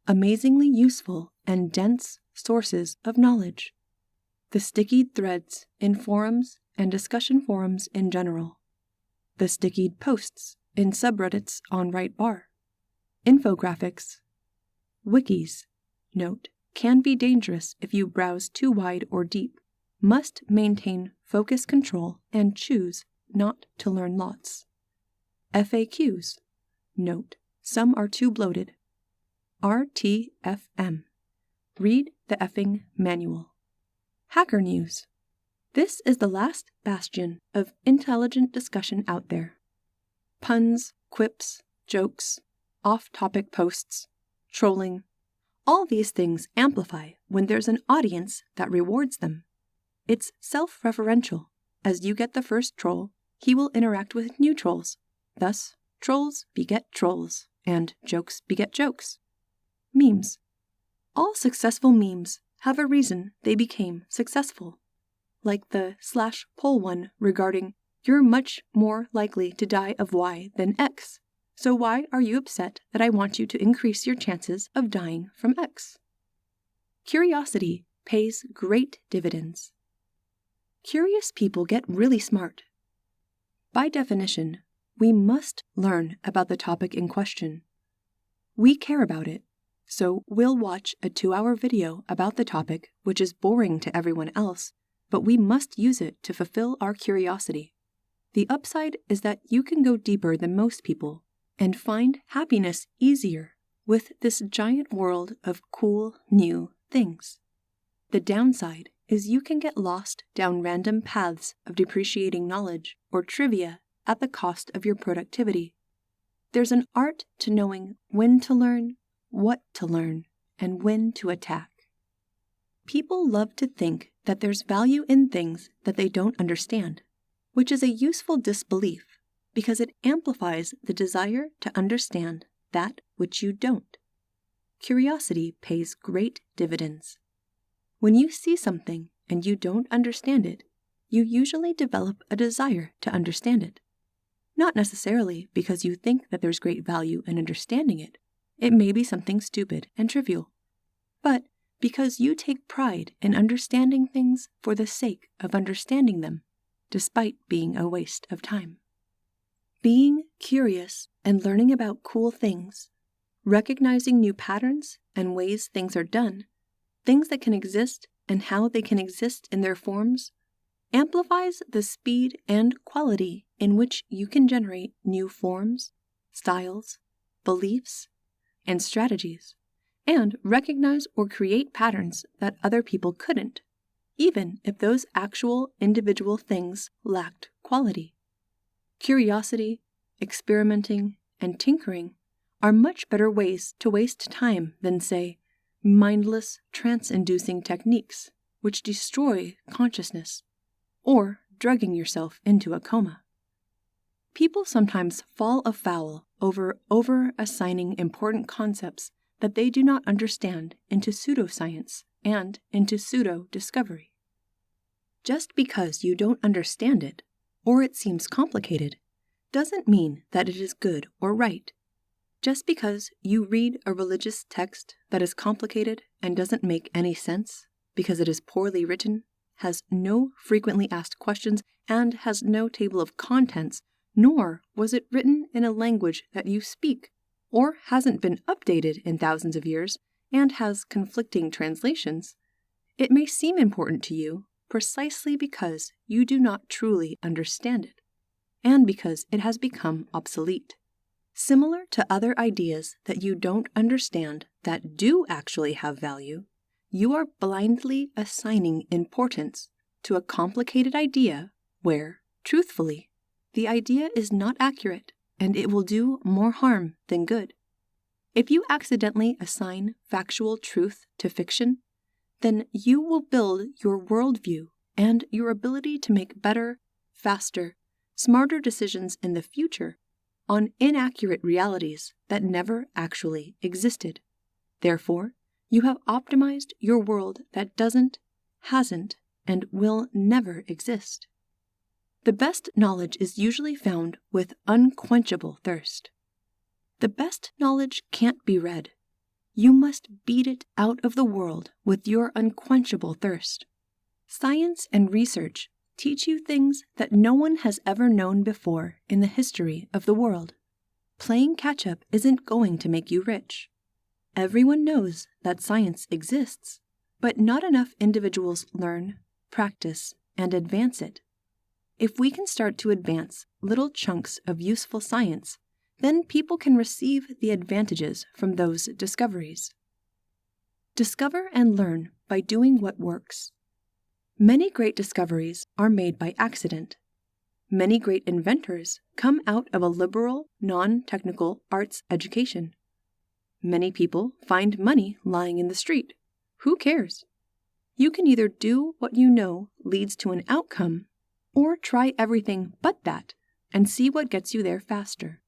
Amazingly useful and dense sources of knowledge. The stickied threads in forums and discussion forums in general. The stickied posts in subreddits on Right_bar. Infographics. Wikis. Note, can be dangerous if you browse too wide or deep. Must maintain focus control and choose not to learn lots. FAQs. Note, some are too bloated. RTFM. Read the effing manual. Hacker News. This is the last bastion of intelligent discussion out there. Puns, quips, jokes, off-topic posts, trolling. All these things amplify when there's an audience that rewards them. It's self-referential. As you get the first troll, he will interact with new trolls. Thus, trolls beget trolls, and jokes beget jokes. Memes. All successful memes have a reason they became successful. Like the /poll one regarding, you're much more likely to die of Y than X. So why are you upset that I want you to increase your chances of dying from X? Curiosity pays great dividends. Curious people get really smart. By definition, we must learn about the topic in question. We care about it, so we'll watch a 2-hour video about the topic, which is boring to everyone else, but we must use it to fulfill our curiosity. The upside is that you can go deeper than most people and find happiness easier with this giant world of cool, new things. The downside is you can get lost down random paths of depreciating knowledge or trivia at the cost of your productivity. There's an art to knowing when to learn, what to learn, and when to attack. People love to think that there's value in things that they don't understand, which is a useful disbelief because it amplifies the desire to understand that which you don't. Curiosity pays great dividends. When you see something and you don't understand it, you usually develop a desire to understand it. Not necessarily because you think that there's great value in understanding it. It may be something stupid and trivial. But because you take pride in understanding things for the sake of understanding them, despite being a waste of time. Being curious and learning about cool things, recognizing new patterns and ways things are done, things that can exist and how they can exist in their forms, amplifies the speed and quality in which you can generate new forms, styles, beliefs, and strategies, and recognize or create patterns that other people couldn't, even if those actual individual things lacked quality. Curiosity, experimenting, and tinkering are much better ways to waste time than, say, mindless, trance-inducing techniques which destroy consciousness, or drugging yourself into a coma. People sometimes fall afoul over assigning important concepts that they do not understand into pseudoscience and into pseudo-discovery. Just because you don't understand it, or it seems complicated, doesn't mean that it is good or right. Just because you read a religious text that is complicated and doesn't make any sense because it is poorly written, has no frequently asked questions, and has no table of contents, nor was it written in a language that you speak, or hasn't been updated in thousands of years and has conflicting translations, it may seem important to you precisely because you do not truly understand it, and because it has become obsolete. Similar to other ideas that you don't understand that do actually have value, you are blindly assigning importance to a complicated idea where, truthfully, the idea is not accurate and it will do more harm than good. If you accidentally assign factual truth to fiction, then you will build your worldview and your ability to make better, faster, smarter decisions in the future on inaccurate realities that never actually existed. Therefore, you have optimized your world that doesn't, hasn't, and will never exist. The best knowledge is usually found with unquenchable thirst. The best knowledge can't be read. You must beat it out of the world with your unquenchable thirst. Science and research teach you things that no one has ever known before in the history of the world. Playing catch-up isn't going to make you rich. Everyone knows that science exists, but not enough individuals learn, practice, and advance it. If we can start to advance little chunks of useful science, then people can receive the advantages from those discoveries. Discover and learn by doing what works. Many great discoveries are made by accident. Many great inventors come out of a liberal, non-technical arts education. Many people find money lying in the street. Who cares? You can either do what you know leads to an outcome, or try everything but that and see what gets you there faster.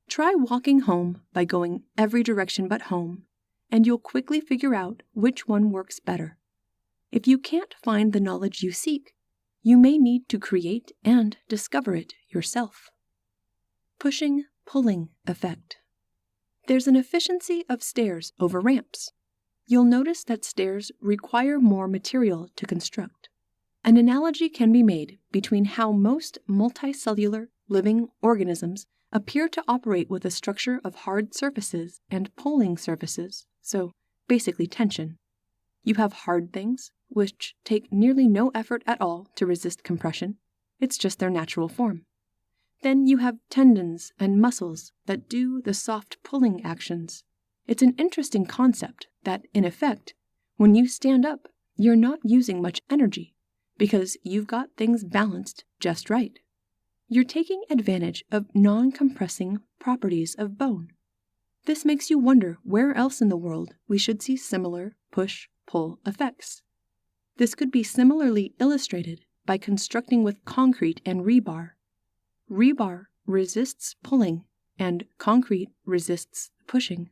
Try walking home by going every direction but home, and you'll quickly figure out which one works better. If you can't find the knowledge you seek, you may need to create and discover it yourself. Pushing-pulling effect. There's an efficiency of stairs over ramps. You'll notice that stairs require more material to construct. An analogy can be made between how most multicellular living organisms appear to operate with a structure of hard surfaces and pulling surfaces, so basically tension. You have hard things, which take nearly no effort at all to resist compression. It's just their natural form. Then you have tendons and muscles that do the soft pulling actions. It's an interesting concept that, in effect, when you stand up, you're not using much energy because you've got things balanced just right. You're taking advantage of non-compressing properties of bone. This makes you wonder where else in the world we should see similar push-pull effects. This could be similarly illustrated by constructing with concrete and rebar. Rebar resists pulling, and concrete resists pushing.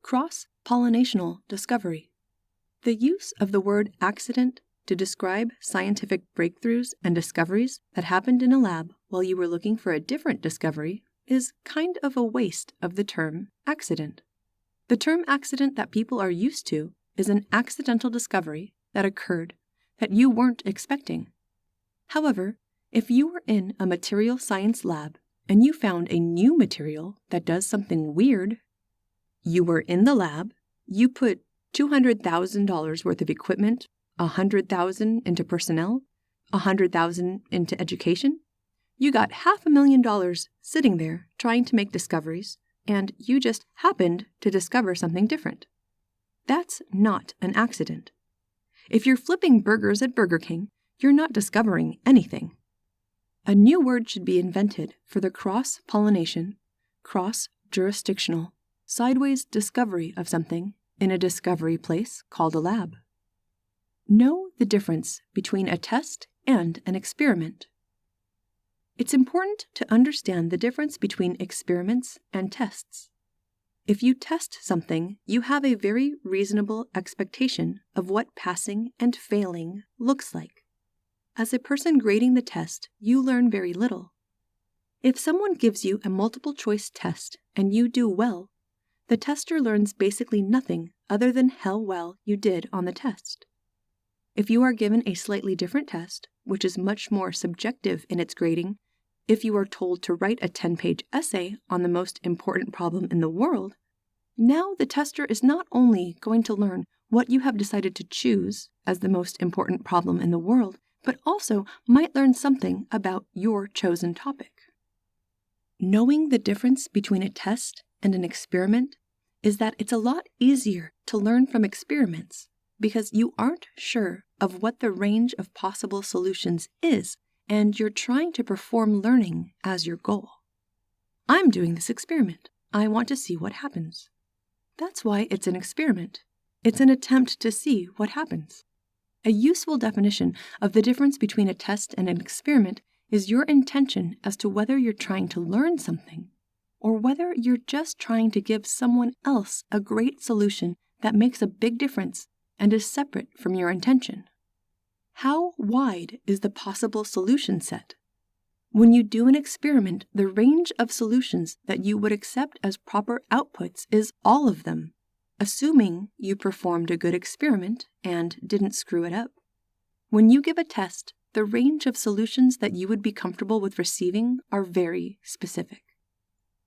Cross-pollinational discovery. The use of the word accident to describe scientific breakthroughs and discoveries that happened in a lab while you were looking for a different discovery is kind of a waste of the term accident. The term accident that people are used to is an accidental discovery that occurred that you weren't expecting. However, if you were in a material science lab and you found a new material that does something weird, you were in the lab, you put $200,000 worth of equipment, $100,000 into personnel, $100,000 into education. You got $500,000 sitting there trying to make discoveries, and you just happened to discover something different. That's not an accident. If you're flipping burgers at Burger King, you're not discovering anything. A new word should be invented for the cross-pollination, cross-jurisdictional, sideways discovery of something in a discovery place called a lab. Know the difference between a test and an experiment. It's important to understand the difference between experiments and tests. If you test something, you have a very reasonable expectation of what passing and failing looks like. As a person grading the test, you learn very little. If someone gives you a multiple-choice test and you do well, the tester learns basically nothing other than how well you did on the test. If you are given a slightly different test, which is much more subjective in its grading, if you are told to write a 10-page essay on the most important problem in the world, now the tester is not only going to learn what you have decided to choose as the most important problem in the world, but also might learn something about your chosen topic. Knowing the difference between a test and an experiment is that it's a lot easier to learn from experiments because you aren't sure of what the range of possible solutions is, and you're trying to perform learning as your goal. I'm doing this experiment. I want to see what happens. That's why it's an experiment. It's an attempt to see what happens. A useful definition of the difference between a test and an experiment is your intention as to whether you're trying to learn something or whether you're just trying to give someone else a great solution that makes a big difference and is separate from your intention. How wide is the possible solution set? When you do an experiment, the range of solutions that you would accept as proper outputs is all of them, assuming you performed a good experiment and didn't screw it up. When you give a test, the range of solutions that you would be comfortable with receiving are very specific.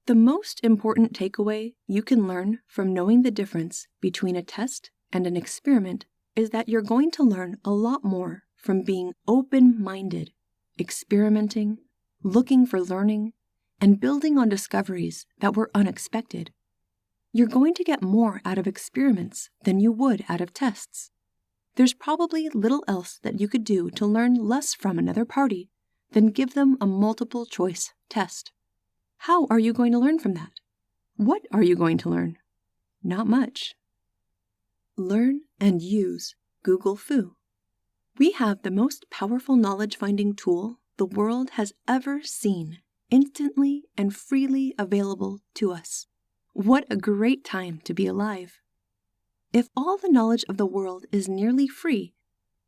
The most important takeaway you can learn from knowing the difference between a test and an experiment is that you're going to learn a lot more from being open-minded, experimenting, looking for learning, and building on discoveries that were unexpected. You're going to get more out of experiments than you would out of tests. There's probably little else that you could do to learn less from another party than give them a multiple-choice test. How are you going to learn from that? What are you going to learn? Not much. Learn and use Google Foo. We have the most powerful knowledge-finding tool the world has ever seen, instantly and freely available to us. What a great time to be alive. If all the knowledge of the world is nearly free,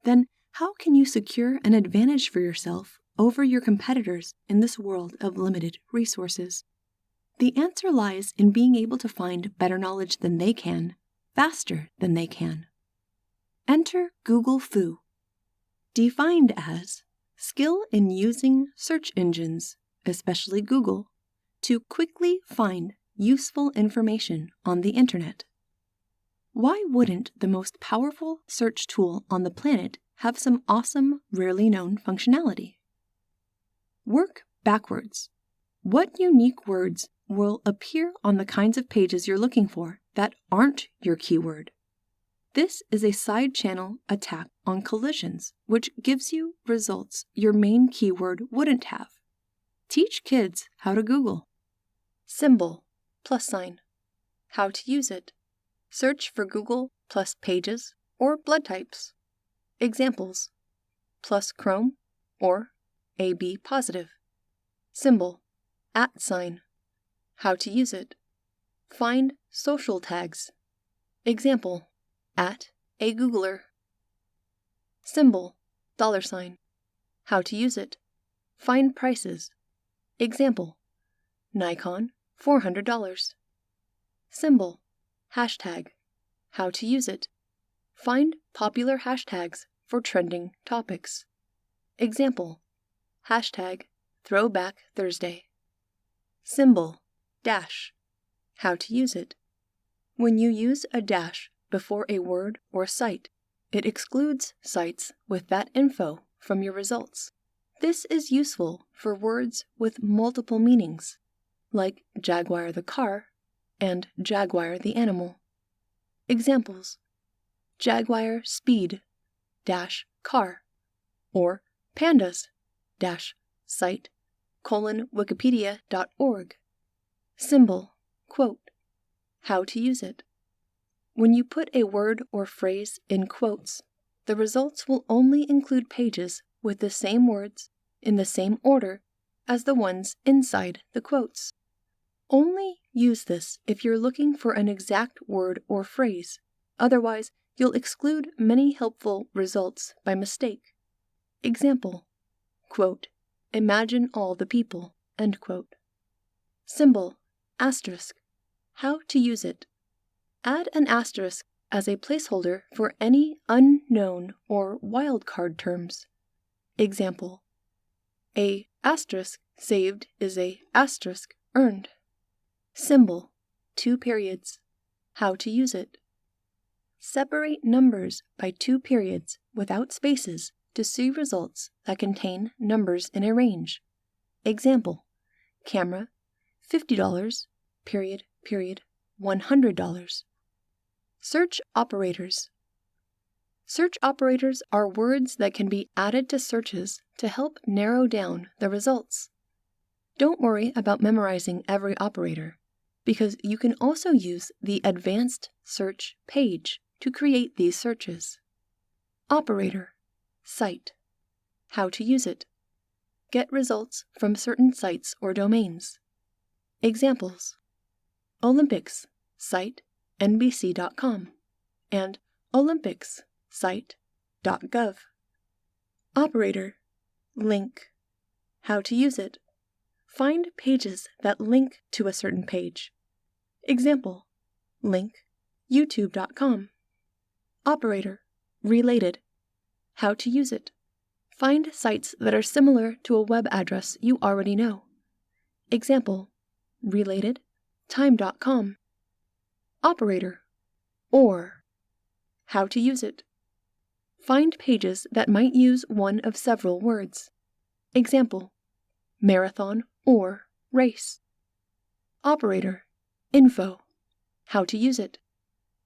then how can you secure an advantage for yourself over your competitors in this world of limited resources? The answer lies in being able to find better knowledge than they can, faster than they can. Enter Google Foo. Defined as skill in using search engines, especially Google, to quickly find useful information on the internet. Why wouldn't the most powerful search tool on the planet have some awesome, rarely known functionality? Work backwards. What unique words will appear on the kinds of pages you're looking for that aren't your keyword? This is a side channel attack on collisions, which gives you results your main keyword wouldn't have. Teach kids how to Google. Symbol, +sign. How to use it. Search for Google plus Pages or blood types. Examples: plus Chrome or AB positive. Symbol: @sign. How to use it. Find social tags. Example: @a Googler. Symbol: $. How to use it. Find prices. Example: Nikon, $400. Symbol: hashtag. How to use it. Find popular hashtags for trending topics. Example: hashtag Throwback Thursday. Symbol: dash. How to use it. When you use a dash before a word or site, it excludes sites with that info from your results. This is useful for words with multiple meanings, like Jaguar the car and Jaguar the animal. Examples: Jaguar speed dash car, or pandas dash site :wikipedia.org. Symbol: quote. How to use it. When you put a word or phrase in quotes, the results will only include pages with the same words in the same order as the ones inside the quotes. Only use this if you're looking for an exact word or phrase. Otherwise, you'll exclude many helpful results by mistake. Example: quote, imagine all the people, end quote. Symbol: asterisk. How to use it. Add an asterisk as a placeholder for any unknown or wildcard terms. Example: a asterisk saved is a asterisk earned. Symbol: 2 periods. How to use it. Separate numbers by 2 periods without spaces to see results that contain numbers in a range. Example: camera, $50, period, $100. Search operators. Search operators are words that can be added to searches to help narrow down the results. Don't worry about memorizing every operator, because you can also use the Advanced Search page to create these searches. Operator. Site. How to use it. Get results from certain sites or domains. Examples: Olympics, site nbc.com, and Olympics, site.gov. Operator. Link. How to use it. Find pages that link to a certain page. Example: link youtube.com. Operator. Related. How to use it. Find sites that are similar to a web address you already know. Example: related time.com. Operator. Or. How to use it. Find pages that might use one of several words. Example: marathon or race. Operator. Info. How to use it.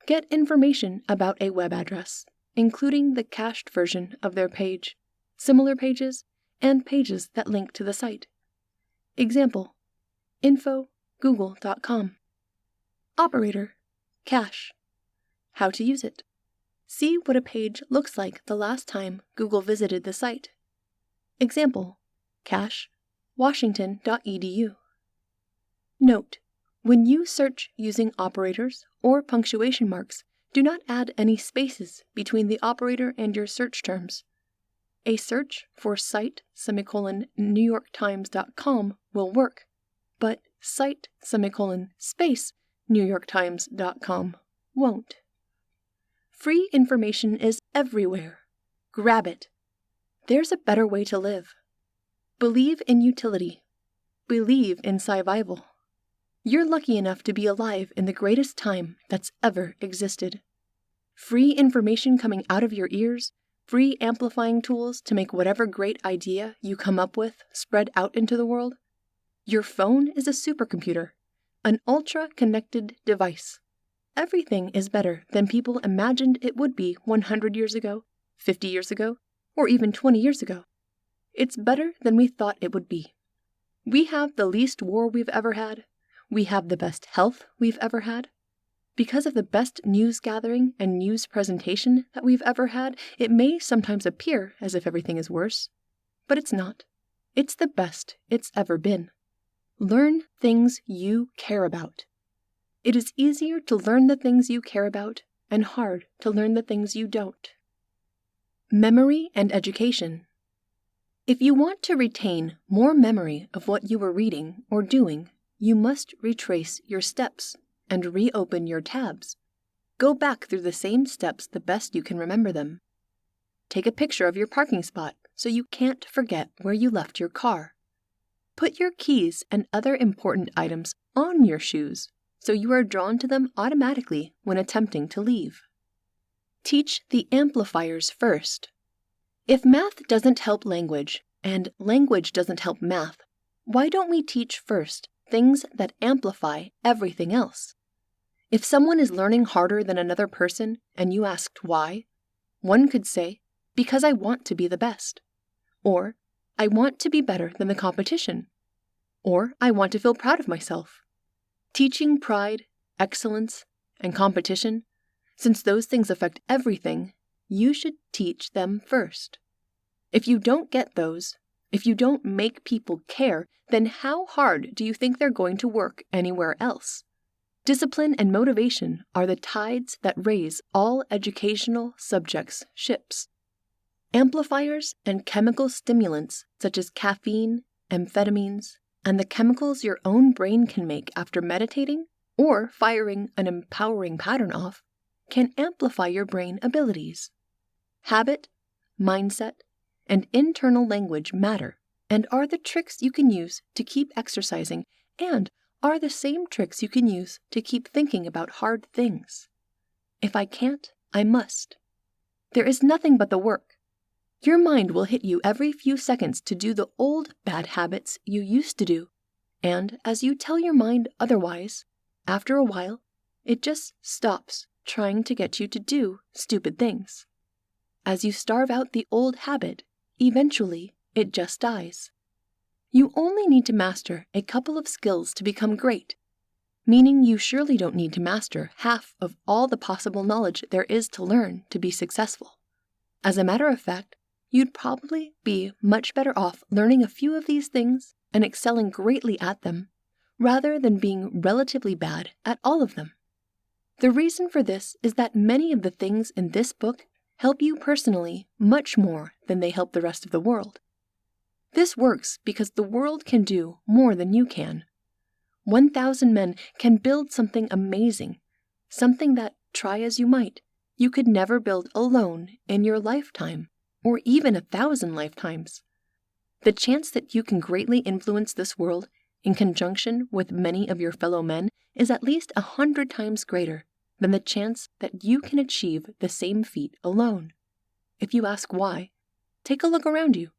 Get information about a web address, including the cached version of their page, similar pages, and pages that link to the site. Example: info google.com. Operator. Cache. How to use it. See what a page looks like the last time Google visited the site. Example: cache washington.edu. Note: when you search using operators or punctuation marks, do not add any spaces between the operator and your search terms. A search for site ;newyorktimes.com will work, but site ;space newyorktimes.com won't. Free information is everywhere. Grab it. There's a better way to live. Believe in utility. Believe in SciVive. You're lucky enough to be alive in the greatest time that's ever existed. Free information coming out of your ears, free amplifying tools to make whatever great idea you come up with spread out into the world. Your phone is a supercomputer, an ultra-connected device. Everything is better than people imagined it would be 100 years ago, 50 years ago, or even 20 years ago. It's better than we thought it would be. We have the least war we've ever had. We have the best health we've ever had. Because of the best news gathering and news presentation that we've ever had, it may sometimes appear as if everything is worse, but it's not. It's the best it's ever been. Learn things you care about. It is easier to learn the things you care about and hard to learn the things you don't. Memory and education. If you want to retain more memory of what you were reading or doing, you must retrace your steps and reopen your tabs. Go back through the same steps the best you can remember them. Take a picture of your parking spot so you can't forget where you left your car. Put your keys and other important items on your shoes so you are drawn to them automatically when attempting to leave. Teach the amplifiers first. If math doesn't help language, and language doesn't help math, why don't we teach first things that amplify everything else? If someone is learning harder than another person and you asked why, one could say, because I want to be the best. Or, I want to be better than the competition. Or, I want to feel proud of myself. Teaching pride, excellence, and competition, since those things affect everything, you should teach them first. If you don't get those, if you don't make people care, then how hard do you think they're going to work anywhere else? Discipline and motivation are the tides that raise all educational subjects' ships. Amplifiers and chemical stimulants such as caffeine, amphetamines, and the chemicals your own brain can make after meditating or firing an empowering pattern off can amplify your brain abilities. Habit, mindset, and internal language matter and are the tricks you can use to keep exercising and are the same tricks you can use to keep thinking about hard things. If I can't, I must. There is nothing but the work. Your mind will hit you every few seconds to do the old bad habits you used to do, and as you tell your mind otherwise, after a while, it just stops trying to get you to do stupid things. As you starve out the old habit, eventually it just dies. You only need to master a couple of skills to become great, meaning you surely don't need to master half of all the possible knowledge there is to learn to be successful. As a matter of fact, you'd probably be much better off learning a few of these things and excelling greatly at them, rather than being relatively bad at all of them. The reason for this is that many of the things in this book help you personally much more than they help the rest of the world. This works because the world can do more than you can. 1,000 men can build something amazing, something that, try as you might, you could never build alone in your lifetime, or even 1,000 lifetimes. The chance that you can greatly influence this world in conjunction with many of your fellow men is at least 100 times greater than the chance that you can achieve the same feat alone. If you ask why, take a look around you.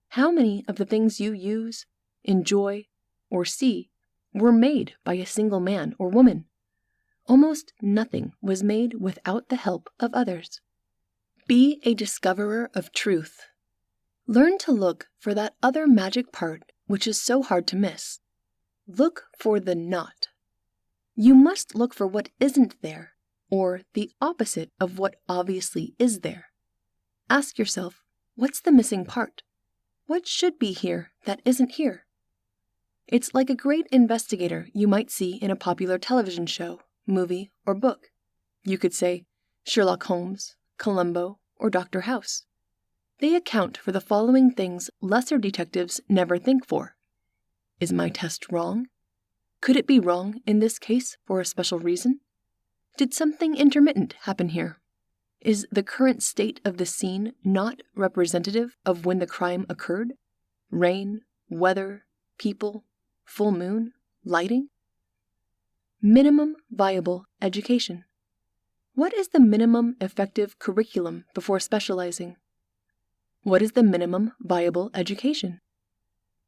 How many of the things you use, enjoy, or see were made by a single man or woman? Almost nothing was made without the help of others. Be a discoverer of truth. Learn to look for that other magic part which is so hard to miss. Look for the not. You must look for what isn't there, or the opposite of what obviously is there. Ask yourself, what's the missing part? What should be here that isn't here? It's like a great investigator you might see in a popular television show, movie, or book. You could say Sherlock Holmes, Columbo, or Dr. House. They account for the following things lesser detectives never think for. Is my test wrong? Could it be wrong in this case for a special reason? Did something intermittent happen here? Is the current state of the scene not representative of when the crime occurred? Rain, weather, people, full moon, lighting? Minimum viable education. What is the minimum effective curriculum before specializing? What is the minimum viable education?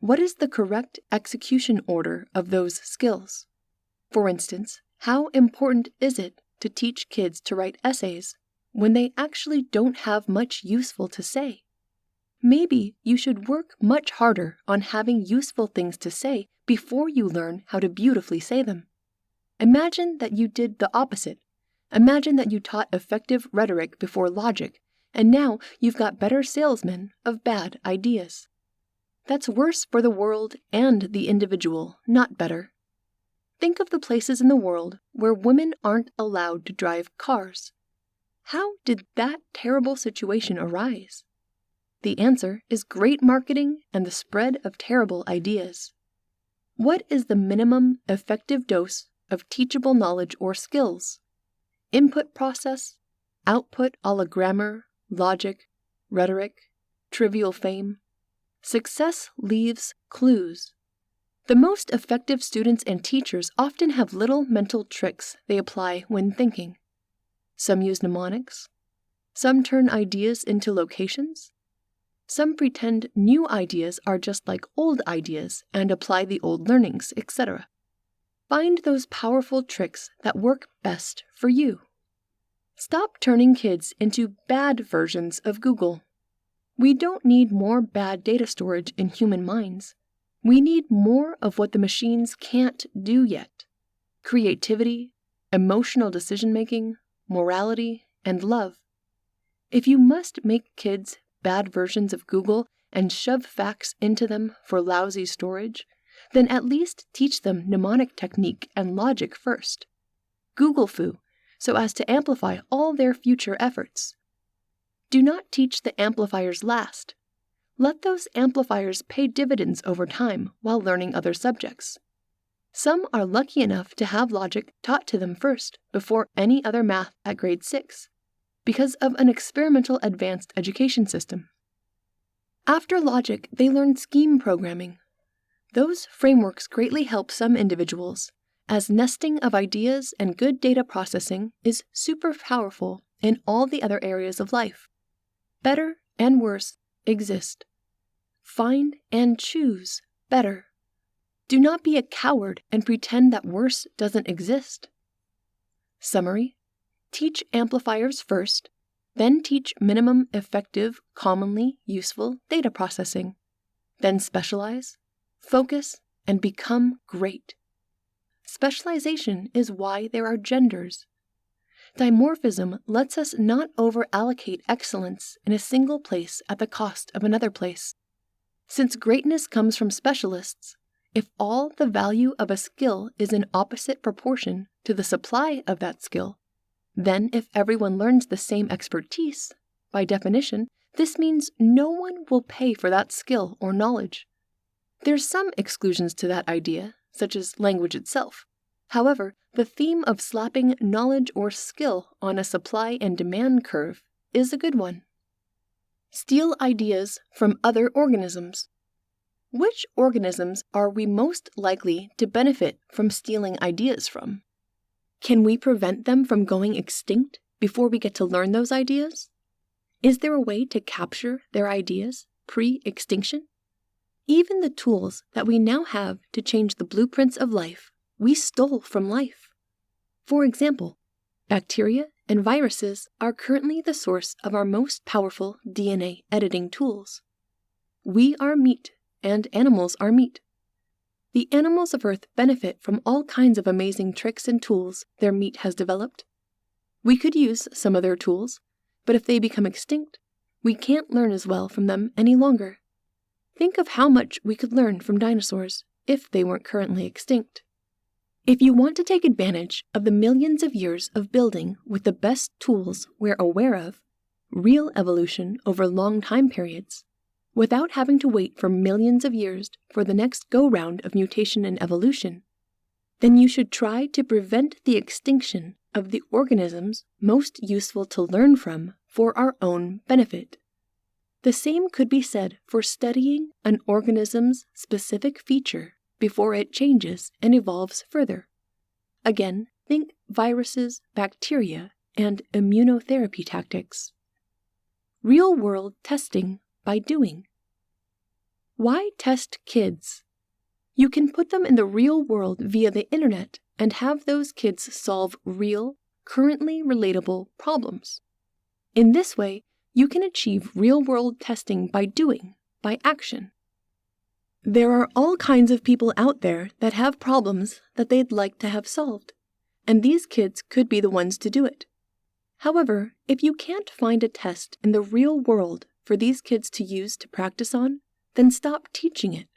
What is the correct execution order of those skills? For instance, how important is it to teach kids to write essays when they actually don't have much useful to say? Maybe you should work much harder on having useful things to say before you learn how to beautifully say them. Imagine that you did the opposite Imagine that you taught effective rhetoric before logic, and now you've got better salesmen of bad ideas. That's worse for the world and the individual, not better. Think of the places in the world where women aren't allowed to drive cars. How did that terrible situation arise? The answer is great marketing and the spread of terrible ideas. What is the minimum effective dose of teachable knowledge or skills? Input process, output a la grammar, logic, rhetoric, trivial fame. Success leaves clues. The most effective students and teachers often have little mental tricks they apply when thinking. Some use mnemonics. Some turn ideas into locations. Some pretend new ideas are just like old ideas and apply the old learnings, etc. Find those powerful tricks that work best for you. Stop turning kids into bad versions of Google. We don't need more bad data storage in human minds. We need more of what the machines can't do yet: creativity, emotional decision-making, morality, and love. If you must make kids bad versions of Google and shove facts into them for lousy storage, then at least teach them mnemonic technique and logic first. Google-foo, so as to amplify all their future efforts. Do not teach the amplifiers last. Let those amplifiers pay dividends over time while learning other subjects. Some are lucky enough to have logic taught to them first before any other math at grade 6, because of an experimental advanced education system. After logic, they learn scheme programming. Those frameworks greatly help some individuals, as nesting of ideas and good data processing is super powerful in all the other areas of life. Better and worse exist. Find and choose better. Do not be a coward and pretend that worse doesn't exist. Summary: teach amplifiers first, then teach minimum effective, commonly useful data processing. Then specialize, focus, and become great. Specialization is why there are genders. Dimorphism lets us not over-allocate excellence in a single place at the cost of another place. Since greatness comes from specialists, if all the value of a skill is in opposite proportion to the supply of that skill, then if everyone learns the same expertise, by definition, this means no one will pay for that skill or knowledge. There's some exclusions to that idea, such as language itself. However, the theme of slapping knowledge or skill on a supply and demand curve is a good one. Steal ideas from other organisms. Which organisms are we most likely to benefit from stealing ideas from? Can we prevent them from going extinct before we get to learn those ideas? Is there a way to capture their ideas pre-extinction? Even the tools that we now have to change the blueprints of life, we stole from life. For example, bacteria and viruses are currently the source of our most powerful DNA editing tools. We are meat, and animals are meat. The animals of Earth benefit from all kinds of amazing tricks and tools their meat has developed. We could use some of their tools, but if they become extinct, we can't learn as well from them any longer. Think of how much we could learn from dinosaurs if they weren't currently extinct. If you want to take advantage of the millions of years of building with the best tools we're aware of, real evolution over long time periods, without having to wait for millions of years for the next go-round of mutation and evolution, then you should try to prevent the extinction of the organisms most useful to learn from for our own benefit. The same could be said for studying an organism's specific feature before it changes and evolves further. Again, think viruses, bacteria, and immunotherapy tactics. Real-world testing by doing. Why test kids? You can put them in the real world via the internet and have those kids solve real, currently relatable problems. In this way, you can achieve real-world testing by doing, by action. There are all kinds of people out there that have problems that they'd like to have solved. and these kids could be the ones to do it. However, if you can't find a test in the real world for these kids to use to practice on, then stop teaching it.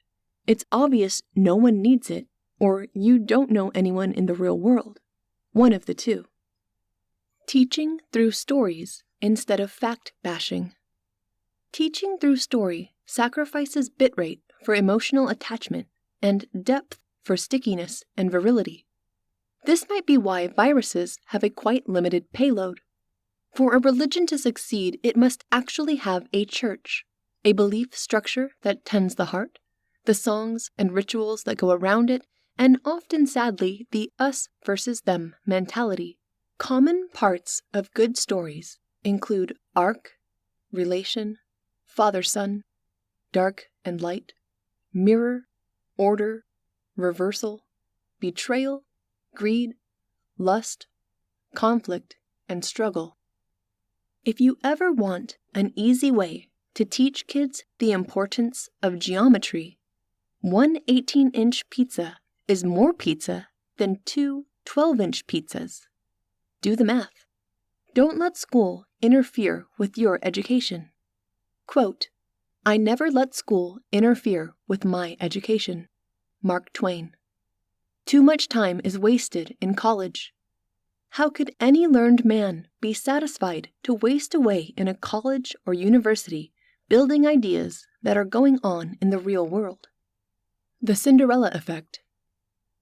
It's obvious no one needs it, or you don't know anyone in the real world. One of the two. Teaching through stories instead of fact bashing. Teaching through story sacrifices bitrate for emotional attachment and depth for stickiness and virility. This might be why viruses have a quite limited payload. For a religion to succeed, it must actually have a church, a belief structure that tends the heart, the songs and rituals that go around it, and often, sadly, the us versus them mentality. Common parts of good stories include arc, relation, father-son, dark and light, mirror, order, reversal, betrayal, greed, lust, conflict, and struggle. If you ever want an easy way to teach kids the importance of geometry, one 18-inch pizza is more pizza than two 12-inch pizzas. Do the math. Don't let school interfere with your education. Quote, "I never let school interfere with my education." Mark Twain. Too much time is wasted in college. How could any learned man be satisfied to waste away in a college or university building ideas that are going on in the real world? The Cinderella Effect.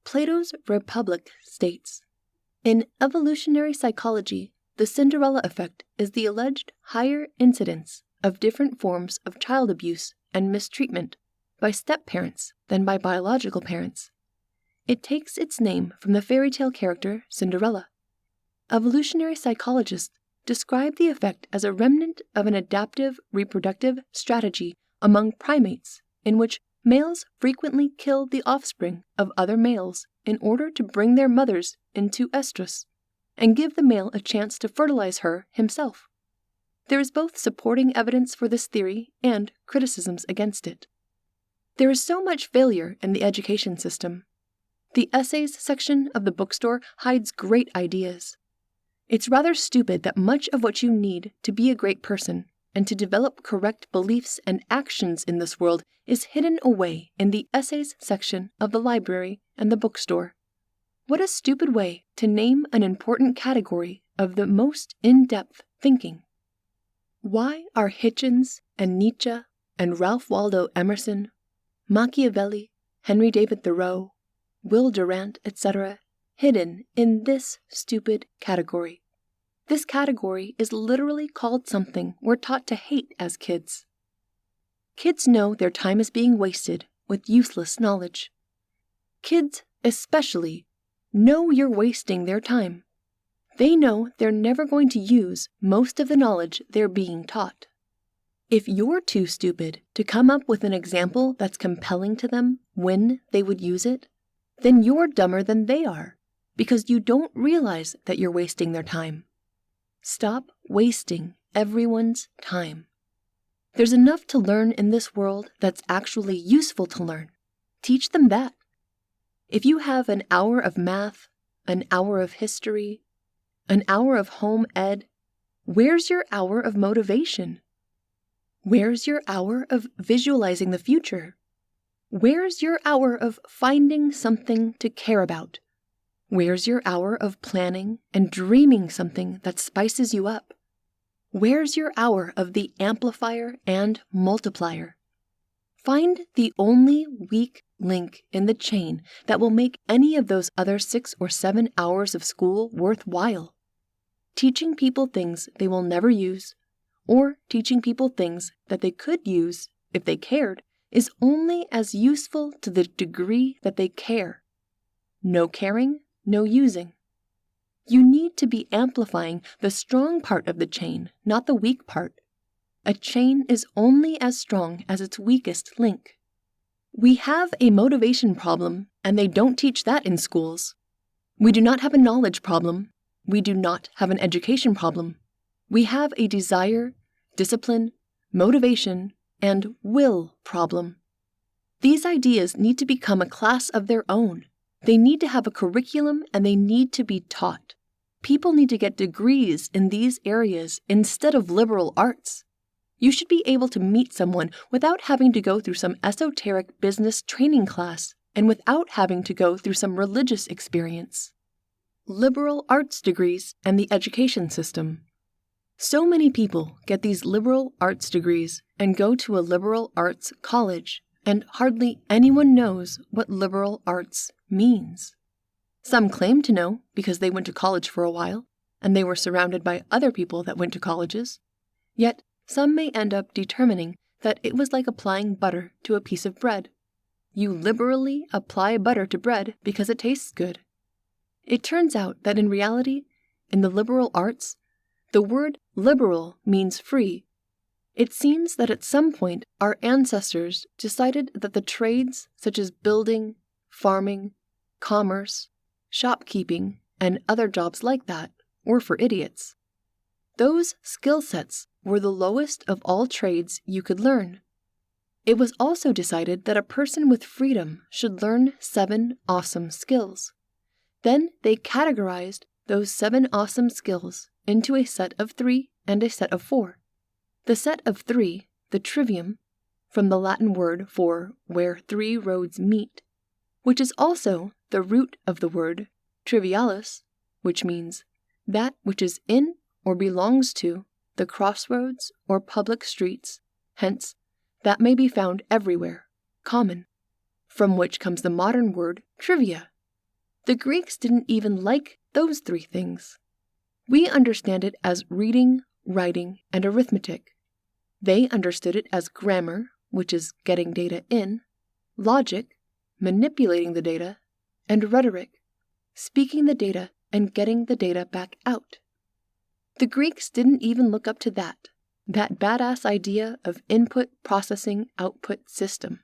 Plato's Republic states, "In evolutionary psychology, the Cinderella effect is the alleged higher incidence of different forms of child abuse and mistreatment by step-parents than by biological parents. It takes its name from the fairy tale character Cinderella. Evolutionary psychologists describe the effect as a remnant of an adaptive reproductive strategy among primates in which males frequently kill the offspring of other males in order to bring their mothers into estrus and give the male a chance to fertilize her himself. There is both supporting evidence for this theory and criticisms against it. There is so much failure in the education system. The essays section of the bookstore hides great ideas. It's rather stupid that much of what you need to be a great person and to develop correct beliefs and actions in this world is hidden away in the essays section of the library and the bookstore. What a stupid way to name an important category of the most in-depth thinking. Why are Hitchens and Nietzsche and Ralph Waldo Emerson, Machiavelli, Henry David Thoreau, Will Durant, etc., hidden in this stupid category? This category is literally called something we're taught to hate as kids. Kids know their time is being wasted with useless knowledge. Kids, especially, know you're wasting their time. They know they're never going to use most of the knowledge they're being taught. If you're too stupid to come up with an example that's compelling to them when they would use it, then you're dumber than they are, because you don't realize that you're wasting their time. Stop wasting everyone's time. There's enough to learn in this world that's actually useful to learn. Teach them that. If you have an hour of math, an hour of history, an hour of home ed, where's your hour of motivation? Where's your hour of visualizing the future? Where's your hour of finding something to care about? Where's your hour of planning and dreaming something that spices you up? Where's your hour of the amplifier and multiplier? Find the only weak link in the chain that will make any of those other 6 or 7 hours of school worthwhile. Teaching people things they will never use, or teaching people things that they could use if they cared, is only as useful to the degree that they care. No caring, no using. You need to be amplifying the strong part of the chain, not the weak part. A chain is only as strong as its weakest link. We have a motivation problem, and they don't teach that in schools. We do not have a knowledge problem. We do not have an education problem. We have a desire, discipline, motivation, and will problem. These ideas need to become a class of their own. They need to have a curriculum and they need to be taught. People need to get degrees in these areas instead of liberal arts. You should be able to meet someone without having to go through some esoteric business training class and without having to go through some religious experience. Liberal arts degrees and the education system. So many people get these liberal arts degrees and go to a liberal arts college, and hardly anyone knows what liberal arts means. Some claim to know because they went to college for a while, and they were surrounded by other people that went to colleges. Yet, some may end up determining that it was like applying butter to a piece of bread. You liberally apply butter to bread because it tastes good. It turns out that in reality, in the liberal arts, the word liberal means free. It seems that at some point our ancestors decided that the trades such as building, farming, commerce, shopkeeping, and other jobs like that were for idiots. Those skill sets were the lowest of all trades you could learn. It was also decided that a person with freedom should learn 7 awesome skills. Then they categorized those 7 awesome skills into a set of 3 and a set of 4. The set of 3, the trivium, from the Latin word for where 3 roads meet, which is also the root of the word trivialis, which means that which is in or belongs to the crossroads or public streets, hence, that may be found everywhere, common, from which comes the modern word trivia. The Greeks didn't even like those 3 things. We understand it as reading, writing, and arithmetic. They understood it as grammar, which is getting data in, logic, manipulating the data, and rhetoric, speaking the data and getting the data back out. The Greeks didn't even look up to that badass idea of input, processing, output system.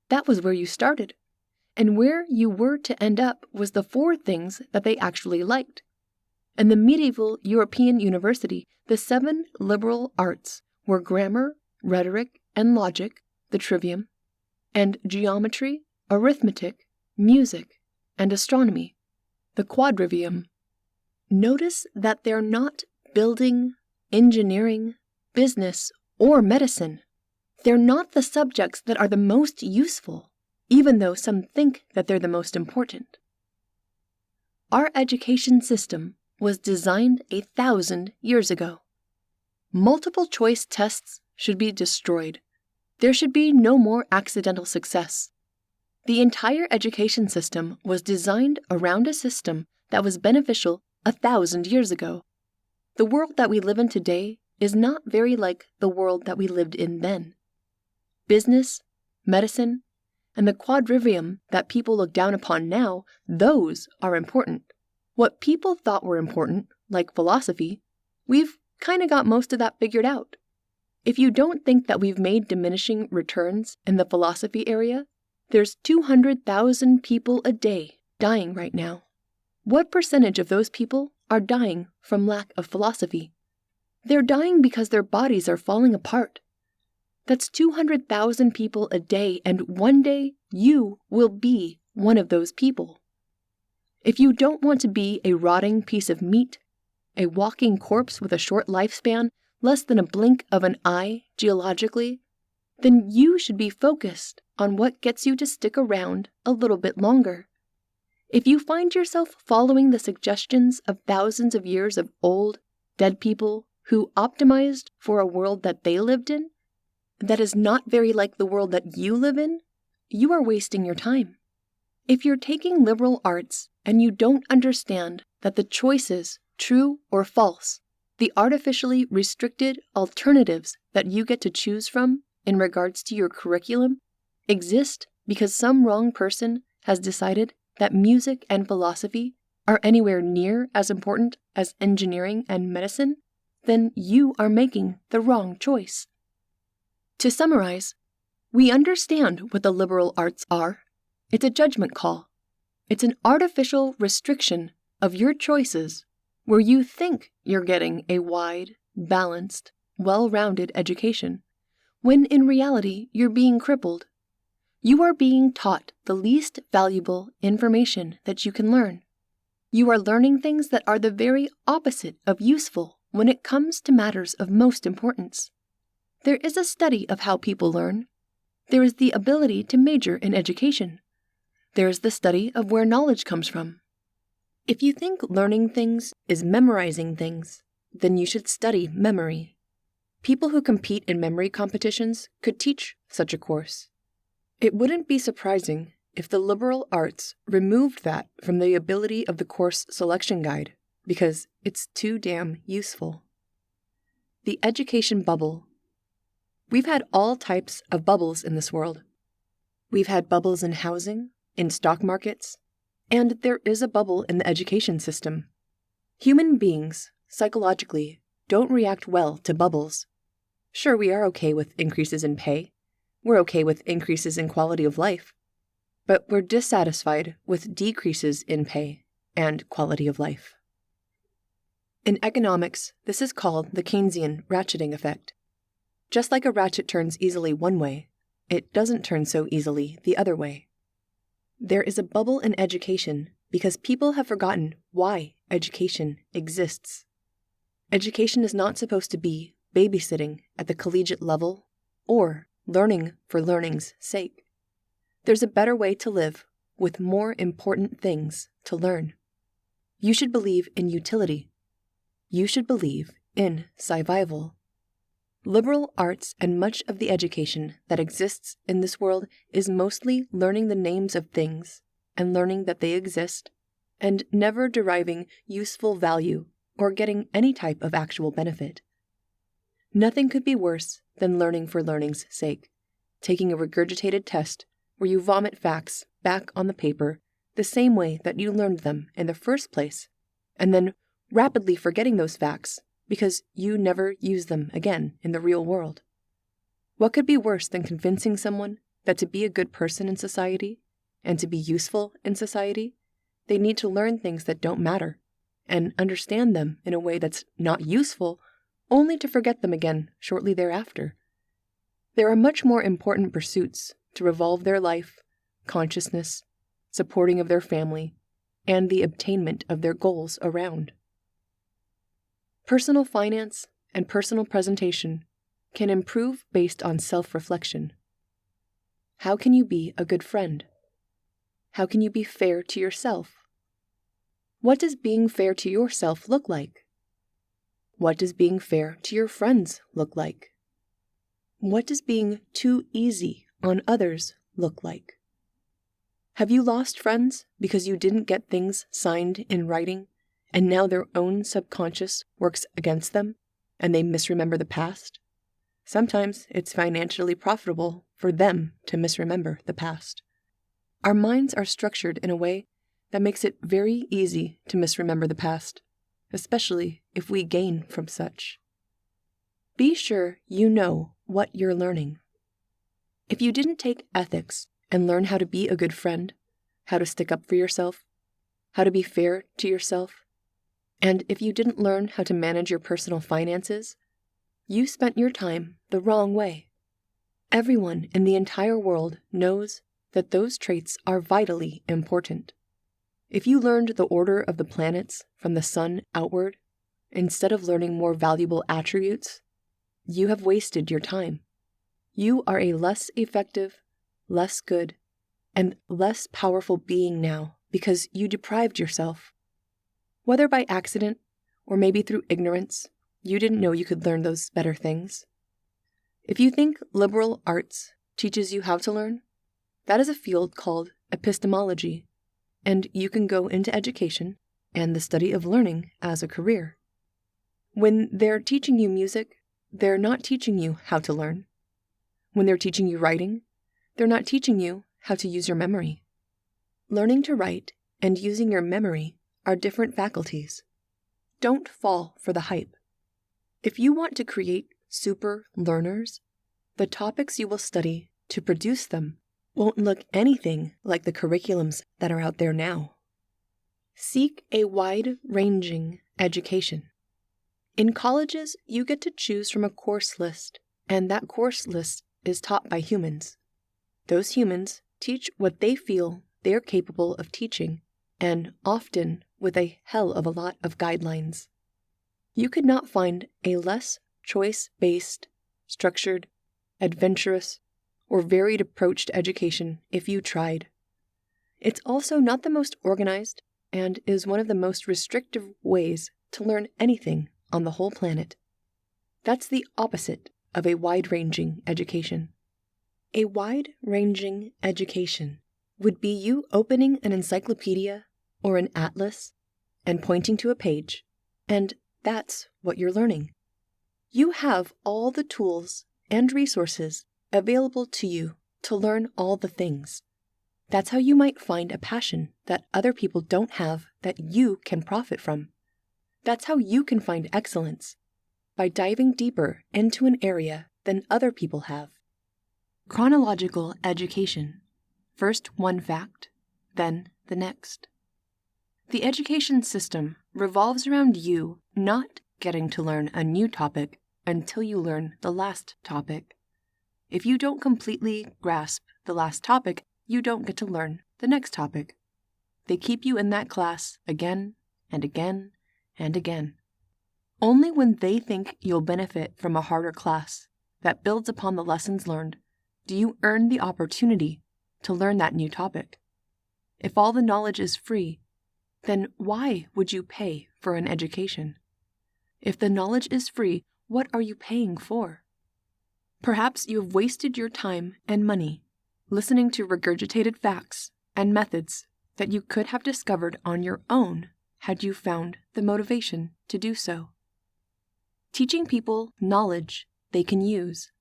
That was where you started. And where you were to end up was the 4 things that they actually liked. In the medieval European university, the 7 liberal arts were grammar, rhetoric, and logic, the trivium, and geometry, arithmetic, music, and astronomy, the quadrivium. Notice that they're not building, engineering, business, or medicine. They're not the subjects that are the most useful, even though some think that they're the most important. Our education system was designed 1,000 years ago. Multiple choice tests should be destroyed. There should be no more accidental success. The entire education system was designed around a system that was beneficial 1,000 years ago. The world that we live in today is not very like the world that we lived in then. Business, medicine, and the quadrivium that people look down upon now, those are important. What people thought were important, like philosophy, we've kind of got most of that figured out. If you don't think that we've made diminishing returns in the philosophy area, there's 200,000 people a day dying right now. What percentage of those people are dying from lack of philosophy? They're dying because their bodies are falling apart. That's 200,000 people a day, and one day you will be one of those people. If you don't want to be a rotting piece of meat, a walking corpse with a short lifespan, less than a blink of an eye geologically, then you should be focused on what gets you to stick around a little bit longer. If you find yourself following the suggestions of thousands of years of old, dead people who optimized for a world that they lived in, that is not very like the world that you live in, you are wasting your time. If you're taking liberal arts and you don't understand that the choices, true or false, the artificially restricted alternatives that you get to choose from in regards to your curriculum, exist because some wrong person has decided that music and philosophy are anywhere near as important as engineering and medicine, then you are making the wrong choice. To summarize, we understand what the liberal arts are. It's a judgment call. It's an artificial restriction of your choices where you think you're getting a wide, balanced, well-rounded education, when in reality you're being crippled. You are being taught the least valuable information that you can learn. You are learning things that are the very opposite of useful when it comes to matters of most importance. There is a study of how people learn. There is the ability to major in education. There is the study of where knowledge comes from. If you think learning things is memorizing things, then you should study memory. People who compete in memory competitions could teach such a course. It wouldn't be surprising if the liberal arts removed that from the ability of the course selection guide, because it's too damn useful. The education bubble. We've had all types of bubbles in this world. We've had bubbles in housing, in stock markets, and there is a bubble in the education system. Human beings, psychologically, don't react well to bubbles. Sure, we are okay with increases in pay. We're okay with increases in quality of life. But we're dissatisfied with decreases in pay and quality of life. In economics, this is called the Keynesian ratcheting effect. Just like a ratchet turns easily one way, it doesn't turn so easily the other way. There is a bubble in education because people have forgotten why education exists. Education is not supposed to be babysitting at the collegiate level or learning for learning's sake. There's a better way to live with more important things to learn. You should believe in utility. You should believe in SciVive. Liberal arts and much of the education that exists in this world is mostly learning the names of things and learning that they exist, and never deriving useful value or getting any type of actual benefit. Nothing could be worse than learning for learning's sake, taking a regurgitated test where you vomit facts back on the paper the same way that you learned them in the first place, and then rapidly forgetting those facts because you never use them again in the real world. What could be worse than convincing someone that to be a good person in society and to be useful in society, they need to learn things that don't matter and understand them in a way that's not useful, only to forget them again shortly thereafter? There are much more important pursuits to revolve their life, consciousness, supporting of their family, and the obtainment of their goals around. Personal finance and personal presentation can improve based on self-reflection. How can you be a good friend? How can you be fair to yourself? What does being fair to yourself look like? What does being fair to your friends look like? What does being too easy on others look like? Have you lost friends because you didn't get things signed in writing, and now their own subconscious works against them, and they misremember the past? Sometimes it's financially profitable for them to misremember the past. Our minds are structured in a way that makes it very easy to misremember the past, especially if we gain from such. Be sure you know what you're learning. If you didn't take ethics and learn how to be a good friend, how to stick up for yourself, how to be fair to yourself, and if you didn't learn how to manage your personal finances, you spent your time the wrong way. Everyone in the entire world knows that those traits are vitally important. If you learned the order of the planets from the sun outward, instead of learning more valuable attributes, you have wasted your time. You are a less effective, less good, and less powerful being now because you deprived yourself. Whether by accident or maybe through ignorance, you didn't know you could learn those better things. If you think liberal arts teaches you how to learn, that is a field called epistemology, and you can go into education and the study of learning as a career. When they're teaching you music, they're not teaching you how to learn. When they're teaching you writing, they're not teaching you how to use your memory. Learning to write and using your memory are different faculties. Don't fall for the hype. If you want to create super learners, the topics you will study to produce them won't look anything like the curriculums that are out there now. Seek a wide-ranging education. In colleges, you get to choose from a course list, and that course list is taught by humans. Those humans teach what they feel they're capable of teaching, and often with a hell of a lot of guidelines. You could not find a less choice-based, structured, adventurous, or varied approach to education if you tried. It's also not the most organized and is one of the most restrictive ways to learn anything on the whole planet. That's the opposite of a wide-ranging education. A wide-ranging education would be you opening an encyclopedia or an atlas and pointing to a page, and that's what you're learning. You have all the tools and resources available to you to learn all the things. That's how you might find a passion that other people don't have that you can profit from. That's how you can find excellence, by diving deeper into an area than other people have. Chronological education. First one fact, then the next. The education system revolves around you not getting to learn a new topic until you learn the last topic. If you don't completely grasp the last topic, you don't get to learn the next topic. They keep you in that class again and again and again. Only when they think you'll benefit from a harder class that builds upon the lessons learned do you earn the opportunity to learn that new topic. If all the knowledge is free, then why would you pay for an education? If the knowledge is free, what are you paying for? Perhaps you have wasted your time and money listening to regurgitated facts and methods that you could have discovered on your own had you found the motivation to do so. Teaching people knowledge they can use.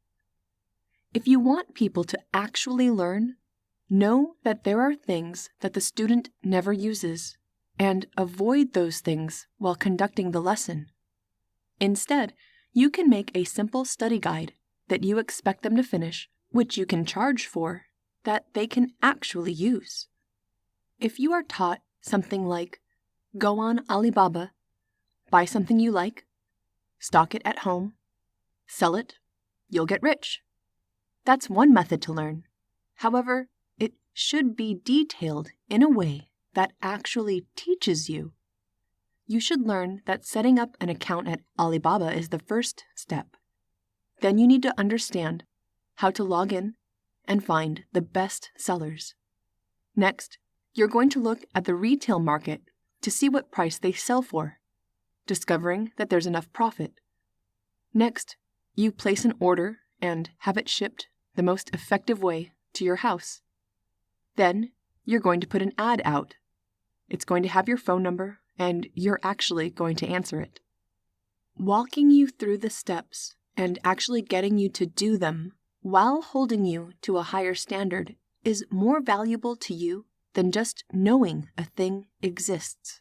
If you want people to actually learn, know that there are things that the student never uses, and avoid those things while conducting the lesson. Instead, you can make a simple study guide that you expect them to finish, which you can charge for, that they can actually use. If you are taught something like, go on Alibaba, buy something you like, stock it at home, sell it, you'll get rich. That's one method to learn. However, it should be detailed in a way that actually teaches you. You should learn that setting up an account at Alibaba is the first step. Then you need to understand how to log in and find the best sellers. Next, you're going to look at the retail market to see what price they sell for, discovering that there's enough profit. Next, you place an order and have it shipped the most effective way to your house. Then, you're going to put an ad out. It's going to have your phone number, and you're actually going to answer it. Walking you through the steps and actually getting you to do them while holding you to a higher standard is more valuable to you than just knowing a thing exists.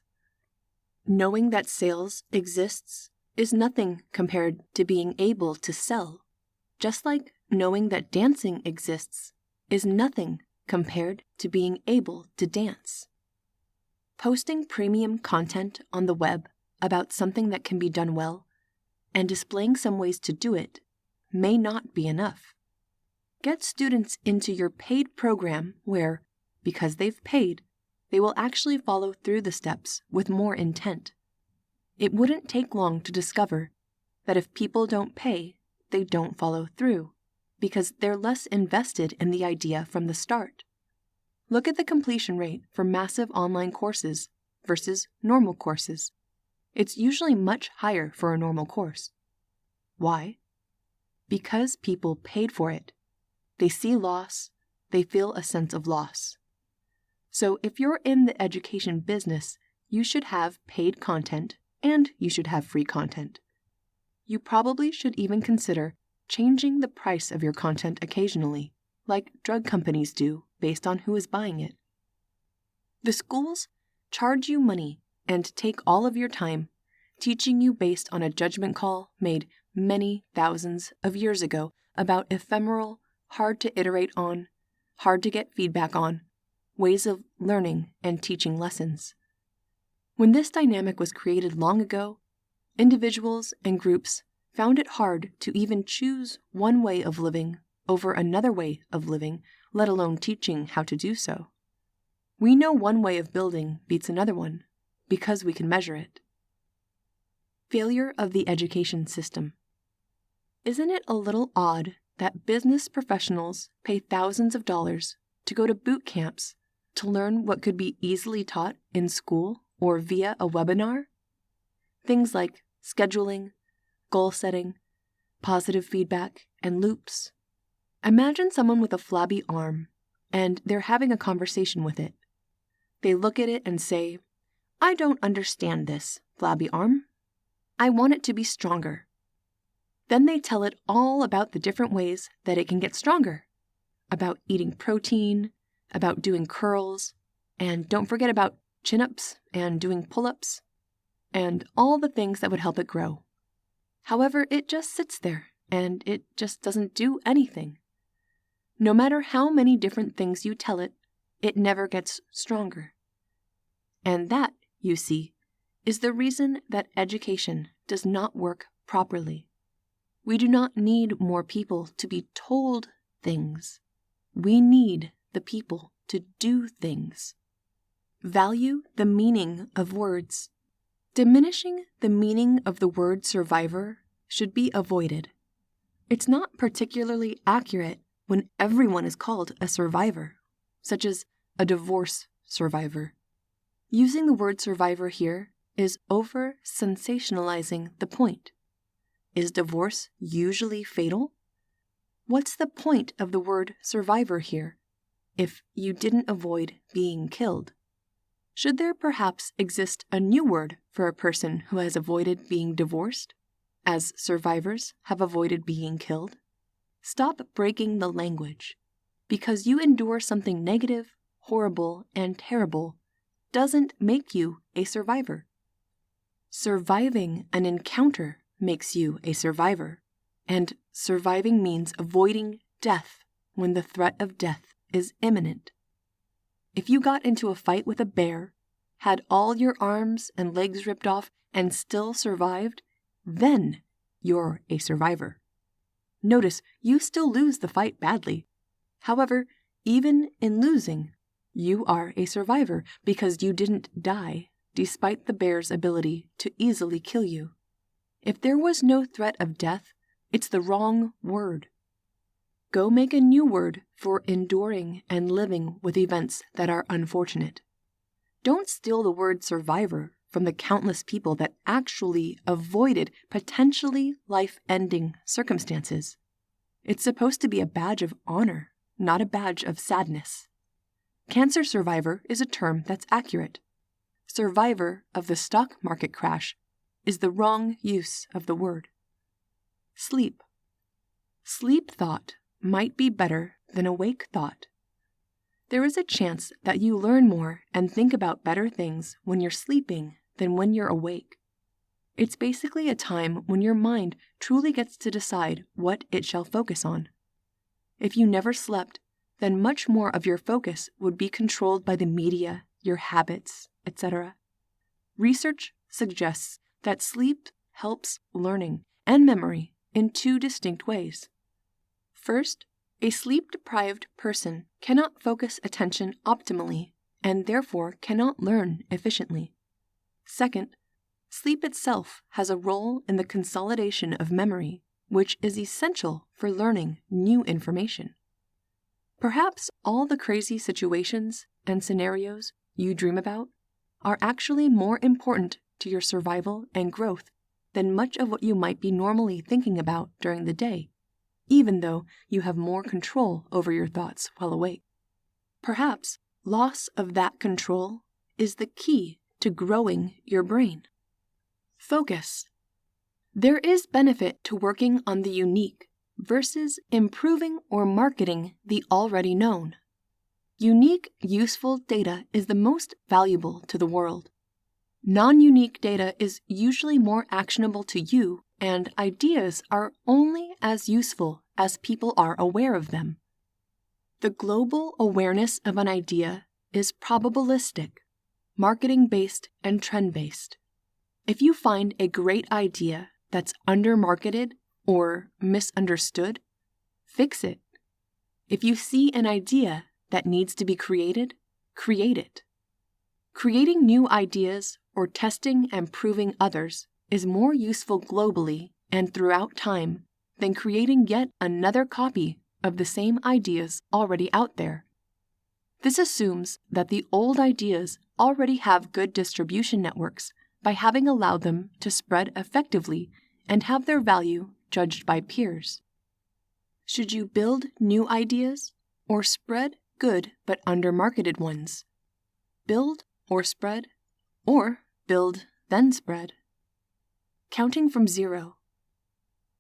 Knowing that sales exists is nothing compared to being able to sell, just like knowing that dancing exists is nothing compared to being able to dance. Posting premium content on the web about something that can be done well and displaying some ways to do it may not be enough. Get students into your paid program where, because they've paid, they will actually follow through the steps with more intent. It wouldn't take long to discover that if people don't pay, they don't follow through, because they're less invested in the idea from the start. Look at the completion rate for massive online courses versus normal courses. It's usually much higher for a normal course. Why? Because people paid for it. They see loss, they feel a sense of loss. So if you're in the education business, you should have paid content and you should have free content. You probably should even consider changing the price of your content occasionally, like drug companies do based on who is buying it. The schools charge you money and take all of your time teaching you based on a judgment call made many thousands of years ago about ephemeral, hard to iterate on, hard to get feedback on, ways of learning and teaching lessons. When this dynamic was created long ago, individuals and groups found it hard to even choose one way of living over another way of living let alone teaching how to do so. We know one way of building beats another one, because we can measure it. Failure of the education system. Isn't it a little odd that business professionals pay thousands of dollars to go to boot camps to learn what could be easily taught in school or via a webinar? Things like scheduling, goal setting, positive feedback, and loops. Imagine someone with a flabby arm, and they're having a conversation with it. They look at it and say, "I don't understand this, flabby arm. I want it to be stronger." Then they tell it all about the different ways that it can get stronger, about eating protein, about doing curls, and don't forget about chin-ups and doing pull-ups, and all the things that would help it grow. However, it just sits there, and it just doesn't do anything. No matter how many different things you tell it, it never gets stronger. And that, you see, is the reason that education does not work properly. We do not need more people to be told things. We need the people to do things. Value the meaning of words. Diminishing the meaning of the word survivor should be avoided. It's not particularly accurate when everyone is called a survivor, such as a divorce survivor. Using the word survivor here is over-sensationalizing the point. Is divorce usually fatal? What's the point of the word survivor here if you didn't avoid being killed? Should there perhaps exist a new word for a person who has avoided being divorced, as survivors have avoided being killed? Stop breaking the language. Because you endure something negative, horrible, and terrible doesn't make you a survivor. Surviving an encounter makes you a survivor, and surviving means avoiding death when the threat of death is imminent. If you got into a fight with a bear, had all your arms and legs ripped off, and still survived, then you're a survivor. Notice, you still lose the fight badly. However, even in losing, you are a survivor because you didn't die, despite the bear's ability to easily kill you. If there was no threat of death, it's the wrong word. Go make a new word for enduring and living with events that are unfortunate. Don't steal the word survivor from the countless people that actually avoided potentially life-ending circumstances. It's supposed to be a badge of honor, not a badge of sadness. Cancer survivor is a term that's accurate. Survivor of the stock market crash is the wrong use of the word. Sleep. Sleep thought might be better than awake thought. There is a chance that you learn more and think about better things when you're sleeping than when you're awake. It's basically a time when your mind truly gets to decide what it shall focus on. If you never slept, then much more of your focus would be controlled by the media, your habits, etc. Research suggests that sleep helps learning and memory in two distinct ways. First, a sleep-deprived person cannot focus attention optimally and therefore cannot learn efficiently. Second, sleep itself has a role in the consolidation of memory, which is essential for learning new information. Perhaps all the crazy situations and scenarios you dream about are actually more important to your survival and growth than much of what you might be normally thinking about during the day, even though you have more control over your thoughts while awake. Perhaps loss of that control is the key to growing your brain. Focus. There is benefit to working on the unique versus improving or marketing the already known. Unique, useful data is the most valuable to the world. Non-unique data is usually more actionable to you, and ideas are only as useful as people are aware of them. The global awareness of an idea is probabilistic, marketing-based, and trend-based. If you find a great idea that's under-marketed or misunderstood, fix it. If you see an idea that needs to be created, create it. Creating new ideas or testing and proving others is more useful globally and throughout time than creating yet another copy of the same ideas already out there. This assumes that the old ideas already have good distribution networks by having allowed them to spread effectively and have their value judged by peers. Should you build new ideas or spread good but undermarketed ones? Build or spread, or build then spread? Counting from zero.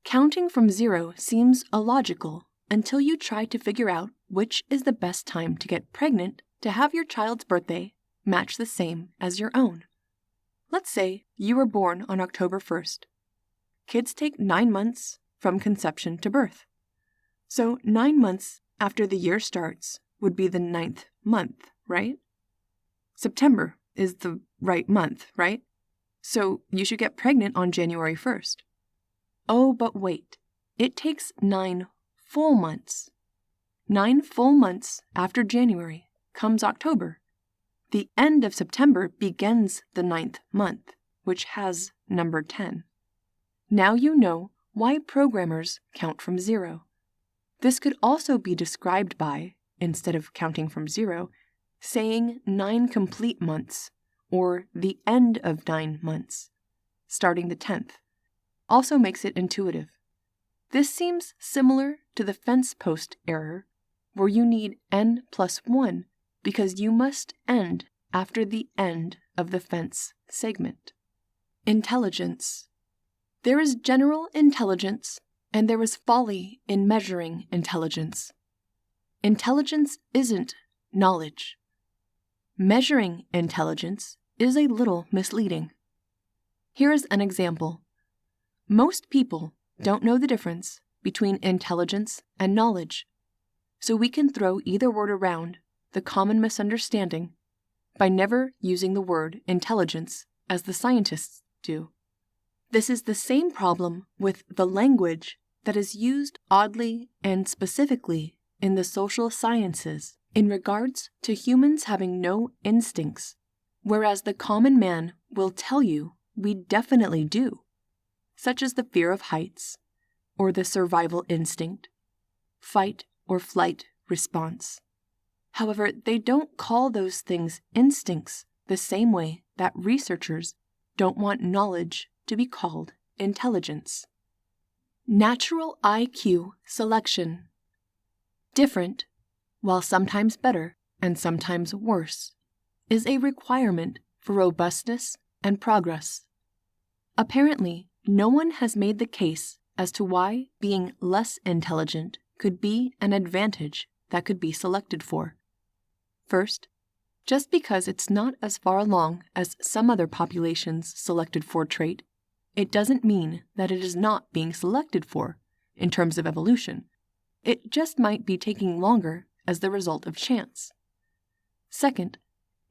Counting from zero seems illogical until you try to figure out which is the best time to get pregnant to have your child's birthday match the same as your own. Let's say you were born on October 1st. Kids take 9 months from conception to birth. So 9 months after the year starts would be the 9th month, right? September is the right month, right? So you should get pregnant on January 1st. Oh, but wait, it takes 9 full months. 9 full months after January comes October. The end of September begins the 9th month, which has number 10. Now you know why programmers count from zero. This could also be described by, instead of counting from zero, saying 9 complete months, or the end of 9 months, starting the 10th. Also makes it intuitive. This seems similar to the fence post error, where you need n plus 1 because you must end after the end of the fence segment. Intelligence. There is general intelligence, and there is folly in measuring intelligence. Intelligence isn't knowledge. Measuring intelligence is a little misleading. Here is an example. Most people don't know the difference between intelligence and knowledge, so we can throw either word around, the common misunderstanding, by never using the word intelligence as the scientists do. This is the same problem with the language that is used oddly and specifically in the social sciences in regards to humans having no instincts, whereas the common man will tell you we definitely do, such as the fear of heights, or the survival instinct, fight or flight response. However, they don't call those things instincts the same way that researchers don't want knowledge to be called intelligence. Natural IQ selection. Different, while sometimes better and sometimes worse, is a requirement for robustness and progress. Apparently, no one has made the case as to why being less intelligent could be an advantage that could be selected for. First, just because it's not as far along as some other populations selected for trait, it doesn't mean that it is not being selected for in terms of evolution. It just might be taking longer as the result of chance. Second,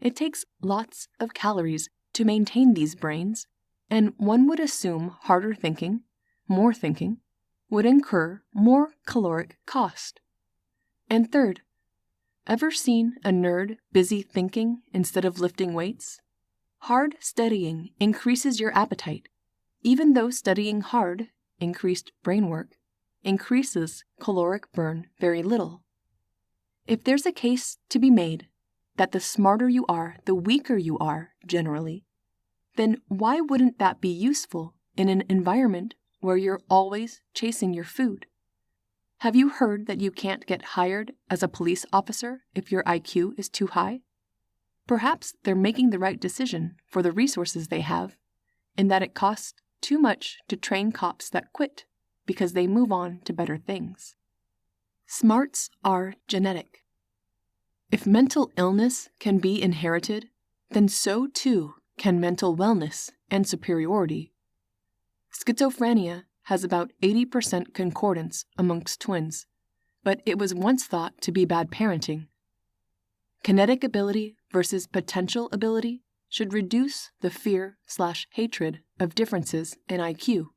it takes lots of calories to maintain these brains, and one would assume harder thinking, more thinking, would incur more caloric cost. And third, ever seen a nerd busy thinking instead of lifting weights? Hard studying increases your appetite, even though studying hard, increased brain work, increases caloric burn very little. If there's a case to be made that the smarter you are, the weaker you are, generally, then why wouldn't that be useful in an environment where you're always chasing your food? Have you heard that you can't get hired as a police officer if your IQ is too high? Perhaps they're making the right decision for the resources they have, in that it costs too much to train cops that quit because they move on to better things. Smarts are genetic. If mental illness can be inherited, then so too can mental wellness and superiority. Schizophrenia has about 80% concordance amongst twins, but it was once thought to be bad parenting. Kinetic ability versus potential ability should reduce the fear/hatred of differences in IQ.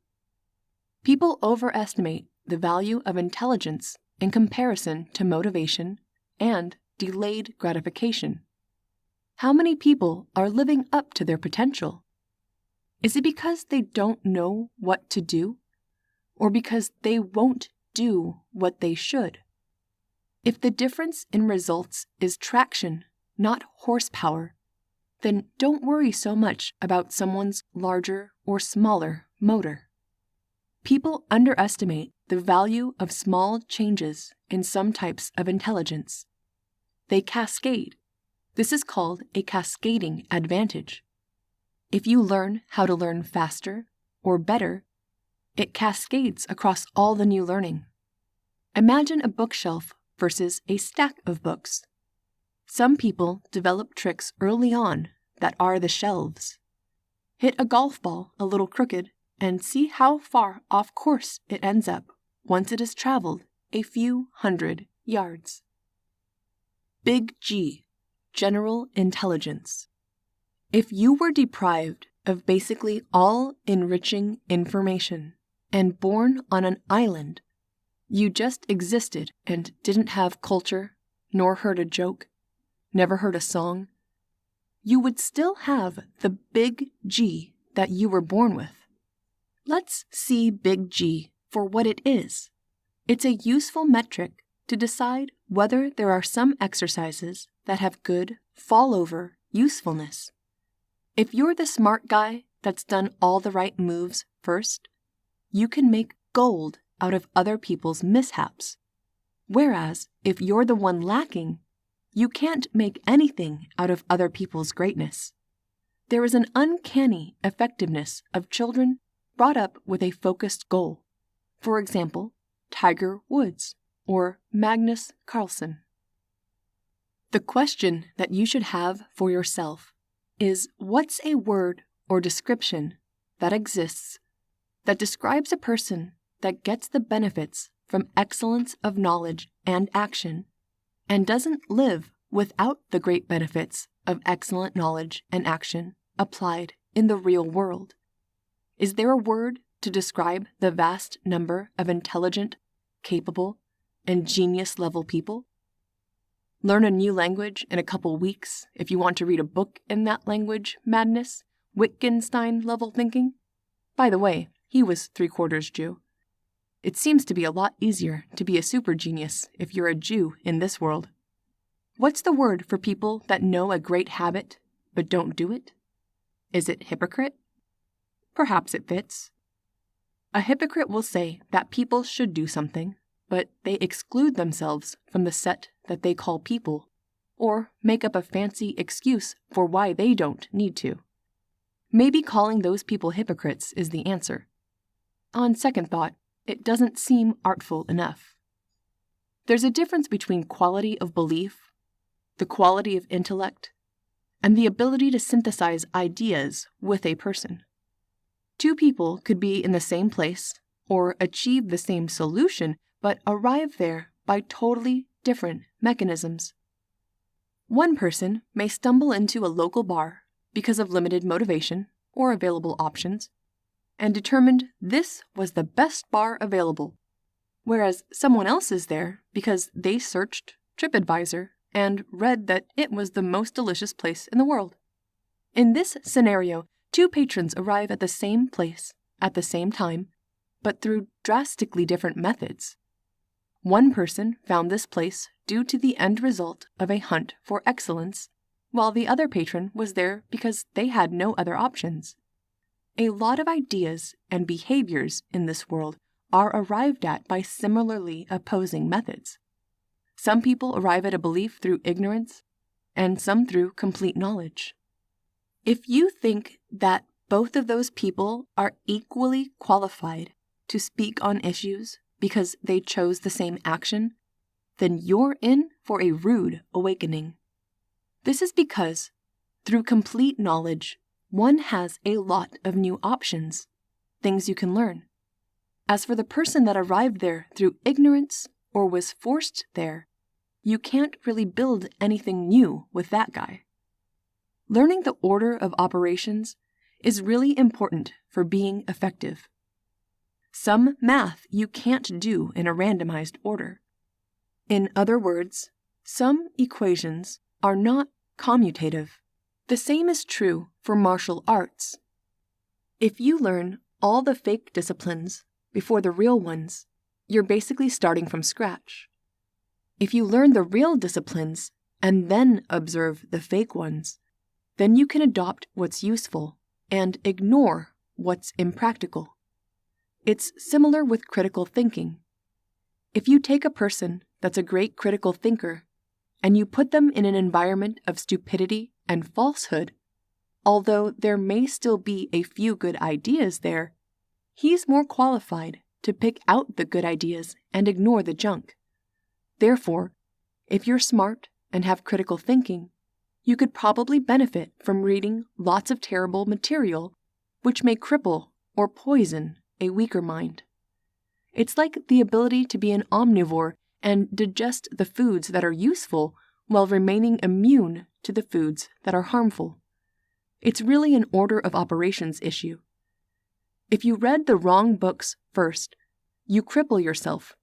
People overestimate the value of intelligence in comparison to motivation and delayed gratification? How many people are living up to their potential? Is it because they don't know what to do, or because they won't do what they should? If the difference in results is traction, not horsepower, then don't worry so much about someone's larger or smaller motor. People underestimate the value of small changes in some types of intelligence. They cascade. This is called a cascading advantage. If you learn how to learn faster or better, it cascades across all the new learning. Imagine a bookshelf versus a stack of books. Some people develop tricks early on that are the shelves. Hit a golf ball a little crooked and see how far off course it ends up once it has traveled a few hundred yards. Big G, general intelligence. If you were deprived of basically all enriching information and born on an island, you just existed and didn't have culture, nor heard a joke, never heard a song, you would still have the big G that you were born with. Let's see big G for what it is. It's a useful metric to decide whether there are some exercises that have good fall-over usefulness. If you're the smart guy that's done all the right moves first, you can make gold out of other people's mishaps. Whereas if you're the one lacking, you can't make anything out of other people's greatness. There is an uncanny effectiveness of children brought up with a focused goal. For example, Tiger Woods or Magnus Carlsen. The question that you should have for yourself is, what's a word or description that exists that describes a person that gets the benefits from excellence of knowledge and action and doesn't live without the great benefits of excellent knowledge and action applied in the real world? Is there a word to describe the vast number of intelligent, capable, and genius-level people? Learn a new language in a couple weeks if you want to read a book in that language madness, Wittgenstein-level thinking? By the way, he was 3/4 Jew. It seems to be a lot easier to be a super genius if you're a Jew in this world. What's the word for people that know a great habit but don't do it? Is it hypocrite? Perhaps it fits. A hypocrite will say that people should do something, but they exclude themselves from the set that they call people, or make up a fancy excuse for why they don't need to. Maybe calling those people hypocrites is the answer. On second thought, it doesn't seem artful enough. There's a difference between quality of belief, the quality of intellect, and the ability to synthesize ideas with a person. Two people could be in the same place or achieve the same solution, but arrive there by totally different mechanisms. One person may stumble into a local bar because of limited motivation or available options, and determined this was the best bar available, whereas someone else is there because they searched TripAdvisor and read that it was the most delicious place in the world. In this scenario, two patrons arrive at the same place at the same time, but through drastically different methods. One person found this place due to the end result of a hunt for excellence, while the other patron was there because they had no other options. A lot of ideas and behaviors in this world are arrived at by similarly opposing methods. Some people arrive at a belief through ignorance, and some through complete knowledge. If you think that both of those people are equally qualified to speak on issues because they chose the same action, then you're in for a rude awakening. This is because, through complete knowledge, one has a lot of new options, things you can learn. As for the person that arrived there through ignorance or was forced there, you can't really build anything new with that guy. Learning the order of operations is really important for being effective. Some math you can't do in a randomized order, In other words, some equations are not commutative. The same is true for martial arts. If you learn all the fake disciplines before the real ones, you're basically starting from scratch. If you learn the real disciplines and then observe the fake ones, then you can adopt what's useful and ignore what's impractical. It's similar with critical thinking. If you take a person that's a great critical thinker and you put them in an environment of stupidity and falsehood, although there may still be a few good ideas there, he's more qualified to pick out the good ideas and ignore the junk. Therefore, if you're smart and have critical thinking, you could probably benefit from reading lots of terrible material which may cripple or poison a weaker mind. It's like the ability to be an omnivore and digest the foods that are useful while remaining immune to the foods that are harmful. It's really an order of operations issue. If you read the wrong books first, you cripple yourself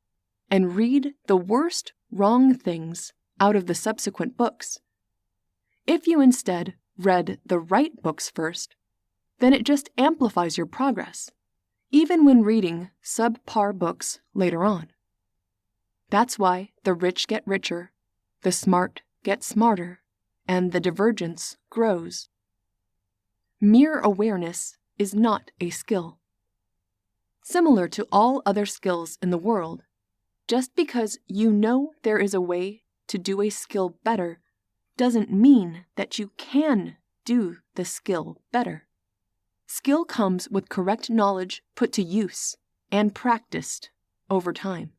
and read the worst wrong things out of the subsequent books. If you instead read the right books first, then it just amplifies your progress, even when reading subpar books later on. That's why the rich get richer, the smart get smarter, and the divergence grows. Mere awareness is not a skill. Similar to all other skills in the world, just because you know there is a way to do a skill better doesn't mean that you can do the skill better. Skill comes with correct knowledge put to use and practiced over time.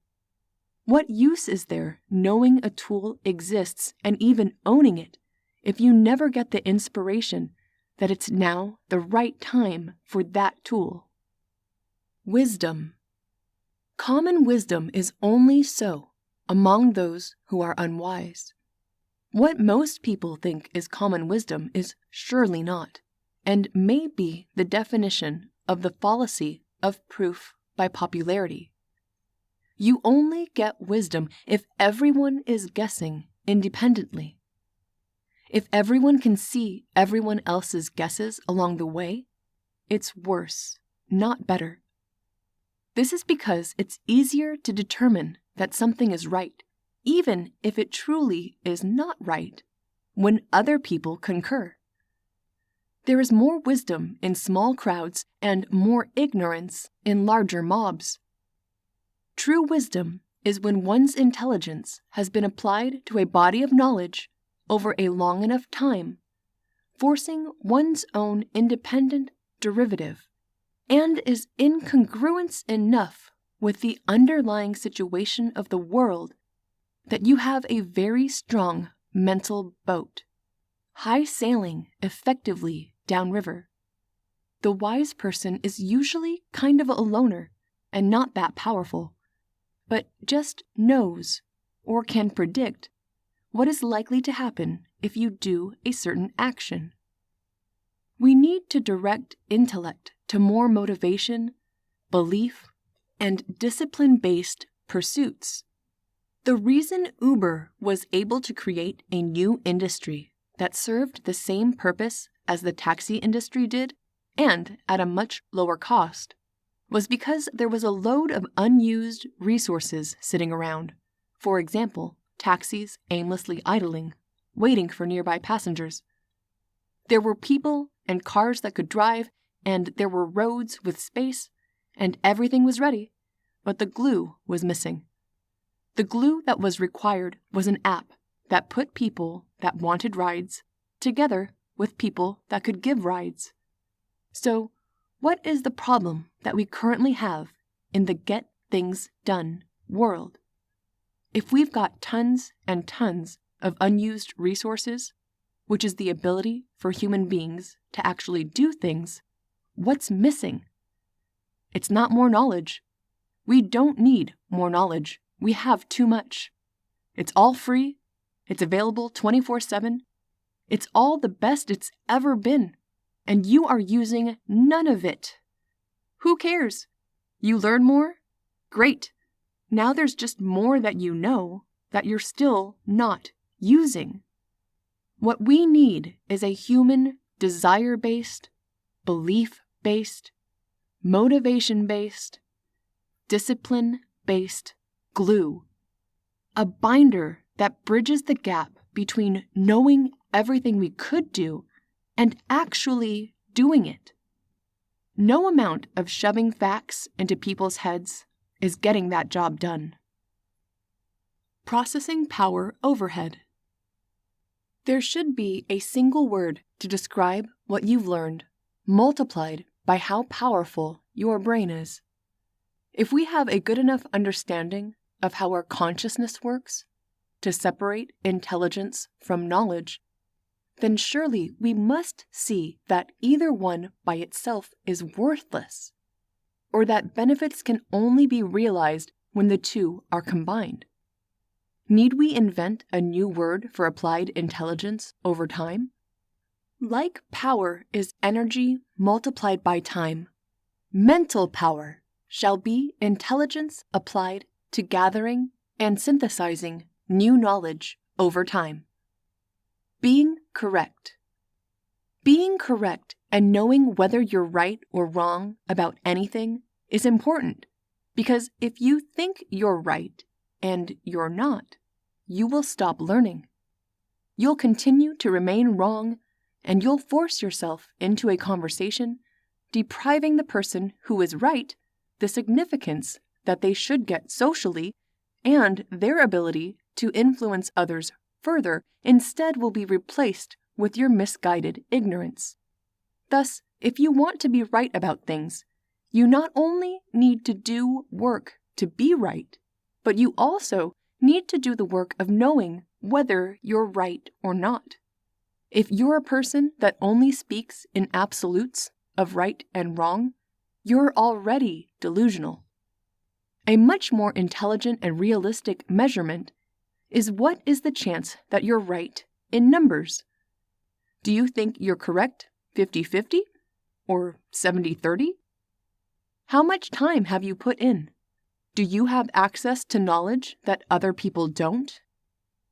What use is there knowing a tool exists and even owning it if you never get the inspiration that it's now the right time for that tool? Wisdom. Common wisdom is only so among those who are unwise. What most people think is common wisdom is surely not, and may be the definition of the fallacy of proof by popularity. You only get wisdom if everyone is guessing independently. If everyone can see everyone else's guesses along the way, it's worse, not better. This is because it's easier to determine that something is right, even if it truly is not right, when other people concur. There is more wisdom in small crowds and more ignorance in larger mobs. True wisdom is when one's intelligence has been applied to a body of knowledge over a long enough time, forcing one's own independent derivative, and is in congruence enough with the underlying situation of the world that you have a very strong mental boat, high sailing effectively downriver. The wise person is usually kind of a loner and not that powerful, but just knows or can predict what is likely to happen if you do a certain action. We need to direct intellect to more motivation, belief, and discipline-based pursuits. The reason Uber was able to create a new industry that served the same purpose as the taxi industry did, and at a much lower cost, was because there was a load of unused resources sitting around. For example, taxis aimlessly idling, waiting for nearby passengers. There were people and cars that could drive, and there were roads with space, and everything was ready, but the glue was missing. The glue that was required was an app that put people that wanted rides together with people that could give rides. So, what is the problem that we currently have in the get things done world? If we've got tons and tons of unused resources, which is the ability for human beings to actually do things, what's missing? It's not more knowledge. We don't need more knowledge. We have too much. It's all free. It's available 24/7. It's all the best it's ever been, and you are using none of it. Who cares? You learn more? Great. Now there's just more that you know that you're still not using. What we need is a human desire-based, belief-based, motivation-based, discipline-based glue. A binder that bridges the gap between knowing everything we could do and actually doing it. No amount of shoving facts into people's heads is getting that job done. Processing power overhead. There should be a single word to describe what you've learned, multiplied by how powerful your brain is. If we have a good enough understanding of how our consciousness works to separate intelligence from knowledge, then surely we must see that either one by itself is worthless, or that benefits can only be realized when the two are combined. Need we invent a new word for applied intelligence over time? Like power is energy multiplied by time, mental power shall be intelligence applied to gathering and synthesizing new knowledge over time. Being correct. Being correct and knowing whether you're right or wrong about anything is important, because if you think you're right and you're not, you will stop learning. You'll continue to remain wrong, and you'll force yourself into a conversation, depriving the person who is right the significance that they should get socially, and their ability to influence others further instead will be replaced with your misguided ignorance. Thus, if you want to be right about things, you not only need to do work to be right, but you also need to do the work of knowing whether you're right or not. If you're a person that only speaks in absolutes of right and wrong, you're already delusional. A much more intelligent and realistic measurement is what is the chance that you're right in numbers. Do you think you're correct 50-50 or 70-30? How much time have you put in? Do you have access to knowledge that other people don't?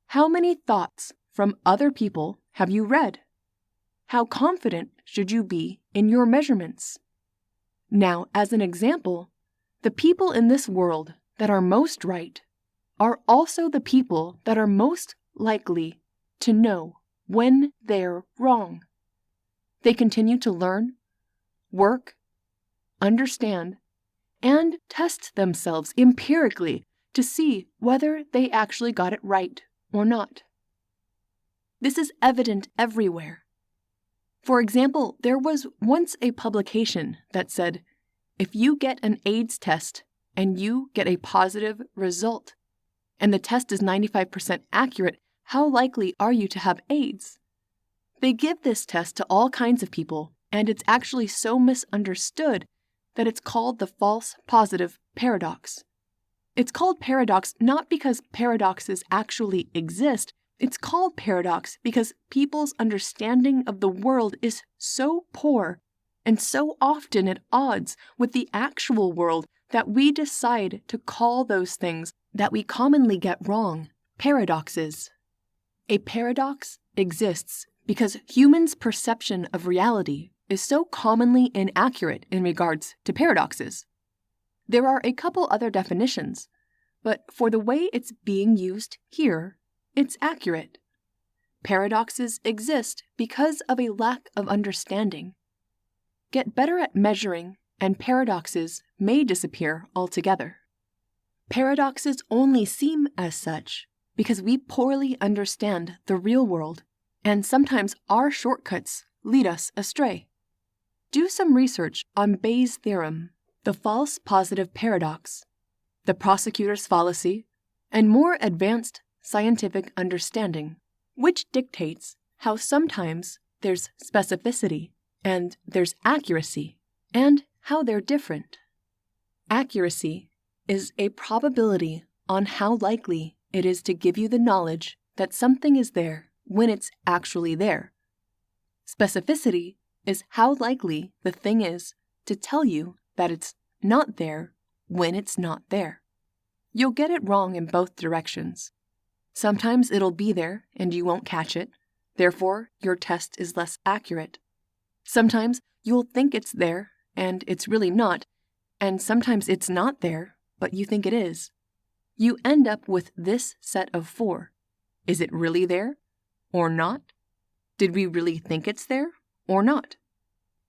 How many thoughts from other people have you read? How confident should you be in your measurements? Now, as an example, the people in this world that are most right are also the people that are most likely to know when they're wrong. They continue to learn, work, understand, and test themselves empirically to see whether they actually got it right or not. This is evident everywhere. For example, there was once a publication that said, if you get an AIDS test and you get a positive result, and the test is 95% accurate, how likely are you to have AIDS? They give this test to all kinds of people, and it's actually so misunderstood that it's called the false positive paradox. It's called paradox not because paradoxes actually exist. It's called paradox because people's understanding of the world is so poor and so often at odds with the actual world that we decide to call those things that we commonly get wrong paradoxes. A paradox exists because humans' perception of reality is so commonly inaccurate in regards to paradoxes. There are a couple other definitions, but for the way it's being used here, it's accurate. Paradoxes exist because of a lack of understanding. Get better at measuring, and paradoxes may disappear altogether. Paradoxes only seem as such because we poorly understand the real world, and sometimes our shortcuts lead us astray. Do some research on Bayes' theorem, the false positive paradox, the prosecutor's fallacy, and more advanced scientific understanding, which dictates how sometimes there's specificity and there's accuracy, and how they're different. Accuracy is a probability on how likely it is to give you the knowledge that something is there when it's actually there. Specificity is how likely the thing is to tell you that it's not there when it's not there. You'll get it wrong in both directions. Sometimes it'll be there and you won't catch it, therefore your test is less accurate. Sometimes you'll think it's there and it's really not, and sometimes it's not there, but you think it is. You end up with this set of 4. Is it really there or not? Did we really think it's there or not?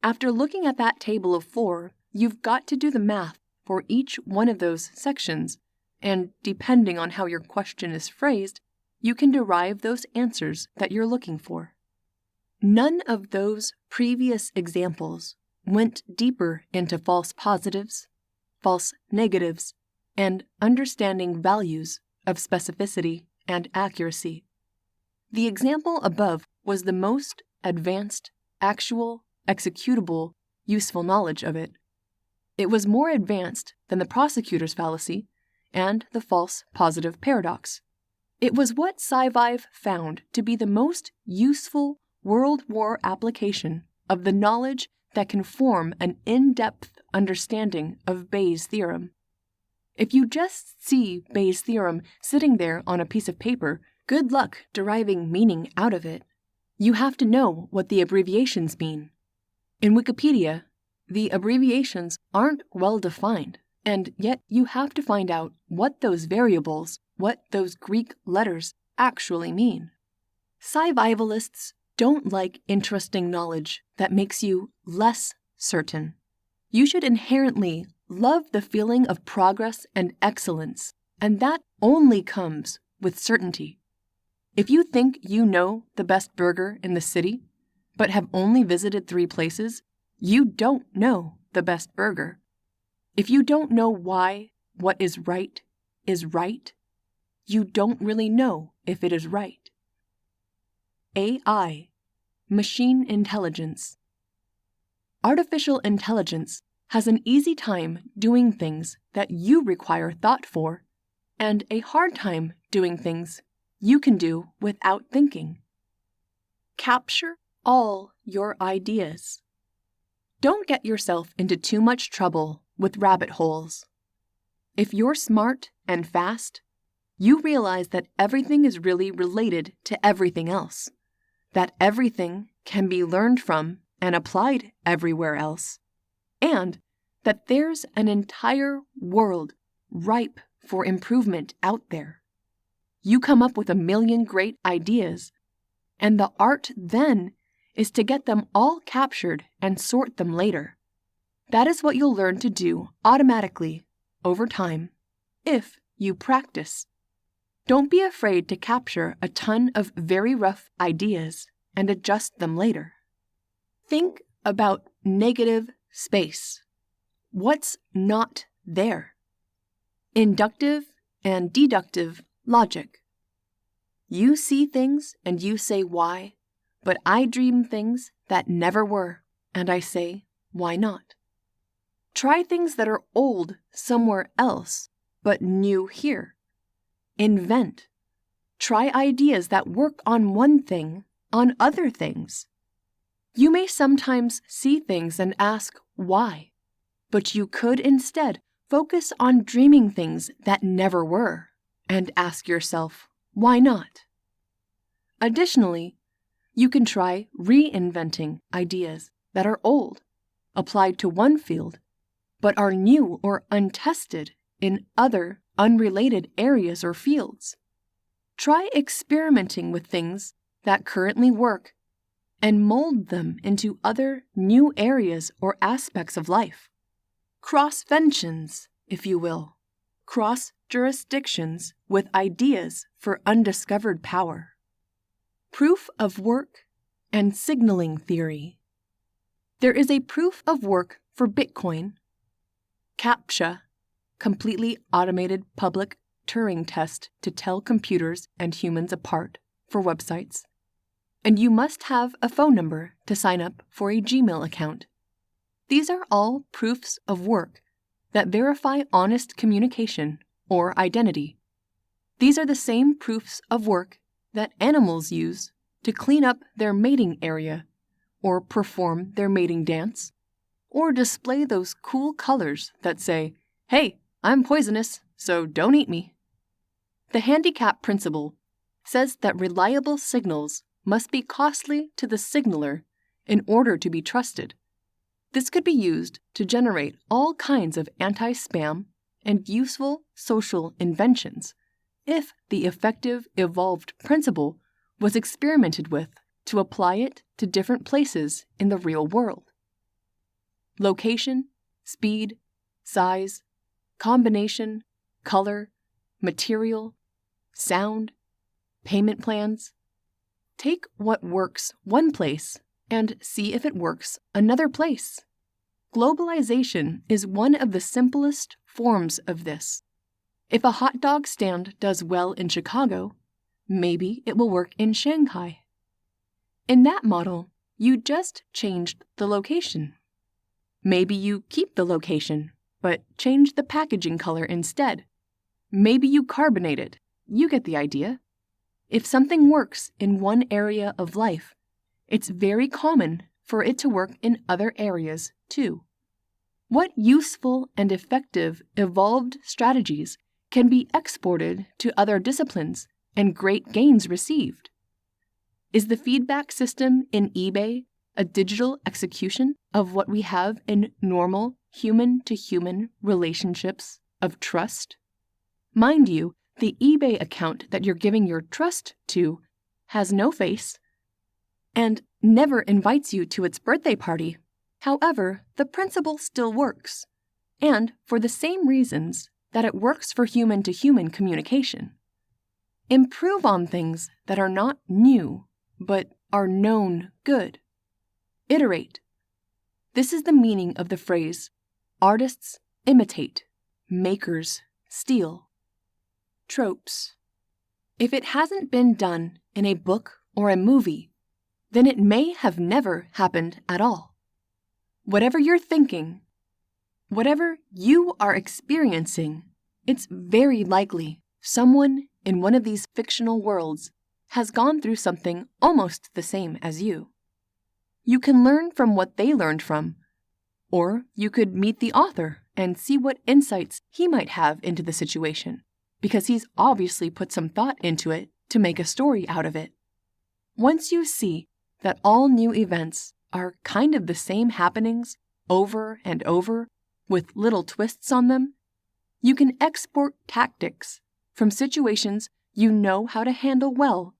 After looking at that table of 4, you've got to do the math for each one of those sections, and depending on how your question is phrased, you can derive those answers that you're looking for. None of those previous examples went deeper into false positives, false negatives, and understanding values of specificity and accuracy. The example above was the most advanced, actual, executable, useful knowledge of it. It was more advanced than the prosecutor's fallacy and the false positive paradox. It was what SciVive found to be the most useful World War application of the knowledge that can form an in-depth understanding of Bayes' theorem. If you just see Bayes' theorem sitting there on a piece of paper, good luck deriving meaning out of it. You have to know what the abbreviations mean. In Wikipedia, the abbreviations aren't well defined, and yet you have to find out what those variables, what those Greek letters actually mean. Sci-vivalists don't like interesting knowledge that makes you less certain. You should inherently love the feeling of progress and excellence, and that only comes with certainty. If you think you know the best burger in the city, but have only visited 3 places, you don't know the best burger. If you don't know why what is right, you don't really know if it is right. AI, machine intelligence. Artificial intelligence has an easy time doing things that you require thought for, and a hard time doing things you can do without thinking. Capture all your ideas. Don't get yourself into too much trouble with rabbit holes. If you're smart and fast, you realize that everything is really related to everything else, that everything can be learned from and applied everywhere else, and that there's an entire world ripe for improvement out there. You come up with 1,000,000 great ideas, and the art then is to get them all captured and sort them later. That is what you'll learn to do automatically, over time, if you practice. Don't be afraid to capture a ton of very rough ideas and adjust them later. Think about negative space. What's not there? Inductive and deductive logic. You see things and you say why, but I dream things that never were, and I say, why not? Try things that are old somewhere else, but new here. Invent. Try ideas that work on one thing, on other things. You may sometimes see things and ask why, but you could instead focus on dreaming things that never were, and ask yourself, why not? Additionally, you can try reinventing ideas that are old, applied to one field, but are new or untested in other unrelated areas or fields. Try experimenting with things that currently work and mold them into other new areas or aspects of life. Cross-ventions, if you will. Cross-jurisdictions with ideas for undiscovered power. Proof of work and signaling theory. There is a proof of work for Bitcoin, CAPTCHA, completely automated public Turing test to tell computers and humans apart, for websites. And you must have a phone number to sign up for a Gmail account. These are all proofs of work that verify honest communication or identity. These are the same proofs of work that animals use to clean up their mating area, or perform their mating dance, or display those cool colors that say, "Hey, I'm poisonous, so don't eat me." The handicap principle says that reliable signals must be costly to the signaler in order to be trusted. This could be used to generate all kinds of anti-spam and useful social inventions if the effective evolved principle was experimented with to apply it to different places in the real world. Location, speed, size, combination, color, material, sound, payment plans. Take what works one place and see if it works another place. Globalization is one of the simplest forms of this. If a hot dog stand does well in Chicago, maybe it will work in Shanghai. In that model, you just changed the location. Maybe you keep the location, but change the packaging color instead. Maybe you carbonate it. You get the idea. If something works in one area of life, it's very common for it to work in other areas too. What useful and effective evolved strategies can be exported to other disciplines and great gains received? Is the feedback system in eBay a digital execution of what we have in normal human-to-human relationships of trust? Mind you, the eBay account that you're giving your trust to has no face and never invites you to its birthday party. However, the principle still works, and for the same reasons that it works for human-to-human communication. Improve on things that are not new, but are known good. Iterate. This is the meaning of the phrase, artists imitate, makers steal. Tropes. If it hasn't been done in a book or a movie, then it may have never happened at all. Whatever you're thinking, whatever you are experiencing, it's very likely someone in one of these fictional worlds has gone through something almost the same as you. You can learn from what they learned from, or you could meet the author and see what insights he might have into the situation, because he's obviously put some thought into it to make a story out of it. Once you see that all new events are kind of the same happenings over and over with little twists on them, you can export tactics from situations you know how to handle well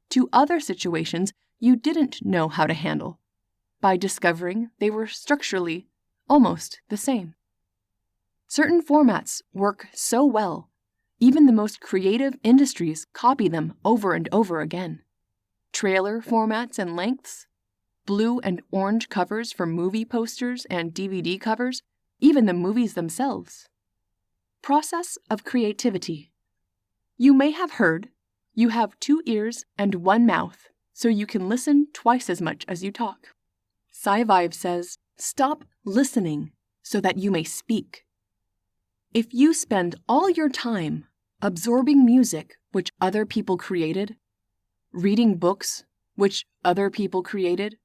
to other situations you didn't know how to handle by discovering they were structurally almost the same. Certain formats work so well, even the most creative industries copy them over and over again. Trailer formats and lengths, blue and orange covers for movie posters and DVD covers, even the movies themselves. Process of creativity. You may have heard, you have 2 ears and 1 mouth, so you can listen twice as much as you talk. SciVive says, stop listening so that you may speak. If you spend all your time absorbing music which other people created, reading books which other people created,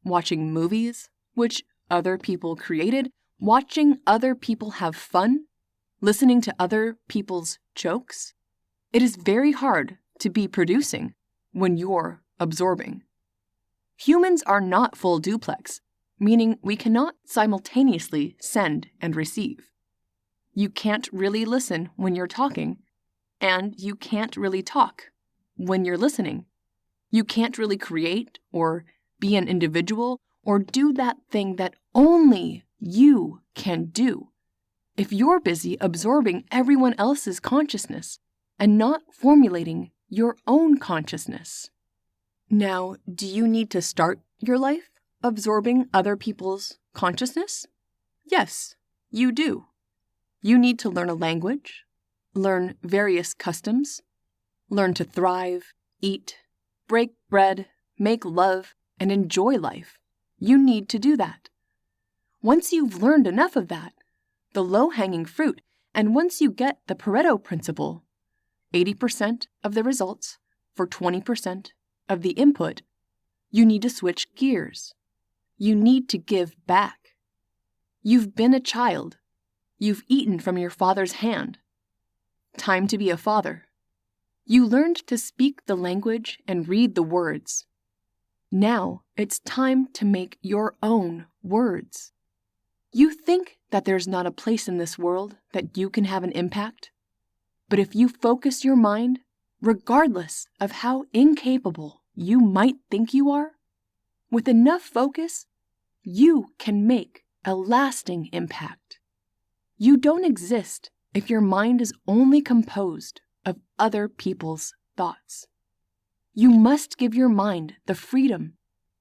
watching movies which other people created, watching other people have fun, listening to other people's jokes, it is very hard to be producing when you're absorbing. Humans are not full duplex, meaning we cannot simultaneously send and receive. You can't really listen when you're talking, and you can't really talk when you're listening. You can't really create or be an individual or do that thing that only you can do if you're busy absorbing everyone else's consciousness and not formulating your own consciousness. Now, do you need to start your life absorbing other people's consciousness? Yes, you do. You need to learn a language, learn various customs, learn to thrive, eat, break bread, make love, and enjoy life. You need to do that. Once you've learned enough of that, the low-hanging fruit, and once you get the Pareto principle, 80% of the results for 20% of the input, you need to switch gears. You need to give back. You've been a child. You've eaten from your father's hand. Time to be a father. You learned to speak the language and read the words. Now it's time to make your own words. You think that there's not a place in this world that you can have an impact. But if you focus your mind, regardless of how incapable you might think you are, with enough focus, you can make a lasting impact. You don't exist if your mind is only composed of other people's thoughts. You must give your mind the freedom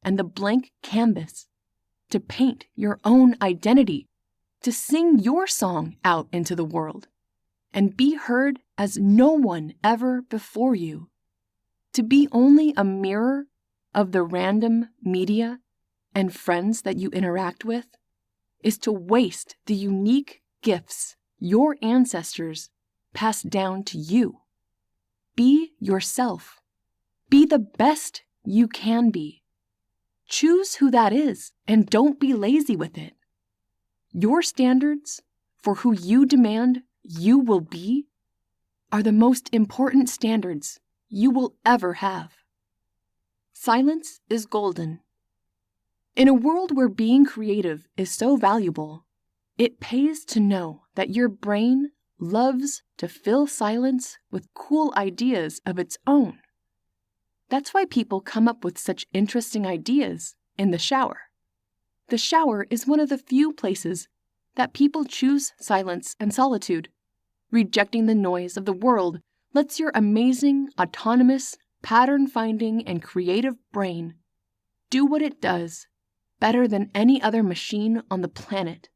and the blank canvas to paint your own identity, to sing your song out into the world, and be heard as no one ever before you. To be only a mirror of the random media and friends that you interact with is to waste the unique gifts your ancestors passed down to you. Be yourself. Be the best you can be. Choose who that is and don't be lazy with it. Your standards for who you demand you will be are the most important standards you will ever have. Silence is golden. In a world where being creative is so valuable, it pays to know that your brain loves to fill silence with cool ideas of its own. That's why people come up with such interesting ideas in the shower. The shower is one of the few places that people choose silence and solitude. Rejecting the noise of the world lets your amazing, autonomous, pattern-finding, and creative brain do what it does better than any other machine on the planet.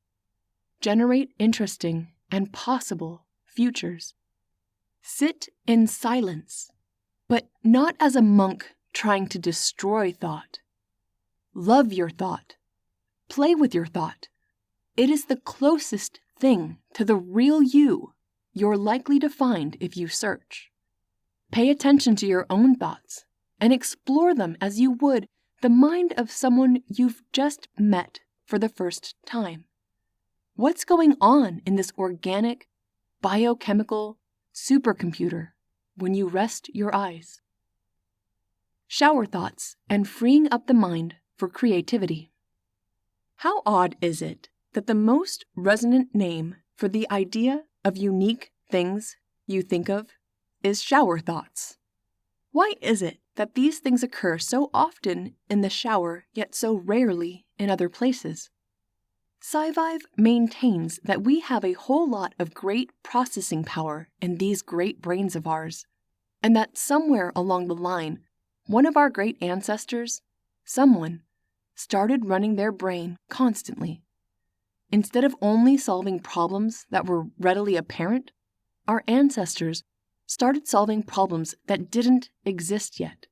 Generate interesting and possible futures. Sit in silence, but not as a monk trying to destroy thought. Love your thought. Play with your thought. It is the closest thing to the real you you're likely to find if you search. Pay attention to your own thoughts and explore them as you would the mind of someone you've just met for the first time. What's going on in this organic, biochemical supercomputer when you rest your eyes? Shower thoughts and freeing up the mind for creativity. How odd is it that the most resonant name for the idea of unique things you think of is shower thoughts? Why is it that these things occur so often in the shower, yet so rarely in other places? SciVive maintains that we have a whole lot of great processing power in these great brains of ours, and that somewhere along the line, one of our great ancestors, someone, started running their brain constantly. Instead of only solving problems that were readily apparent, our ancestors started solving problems that didn't exist yet.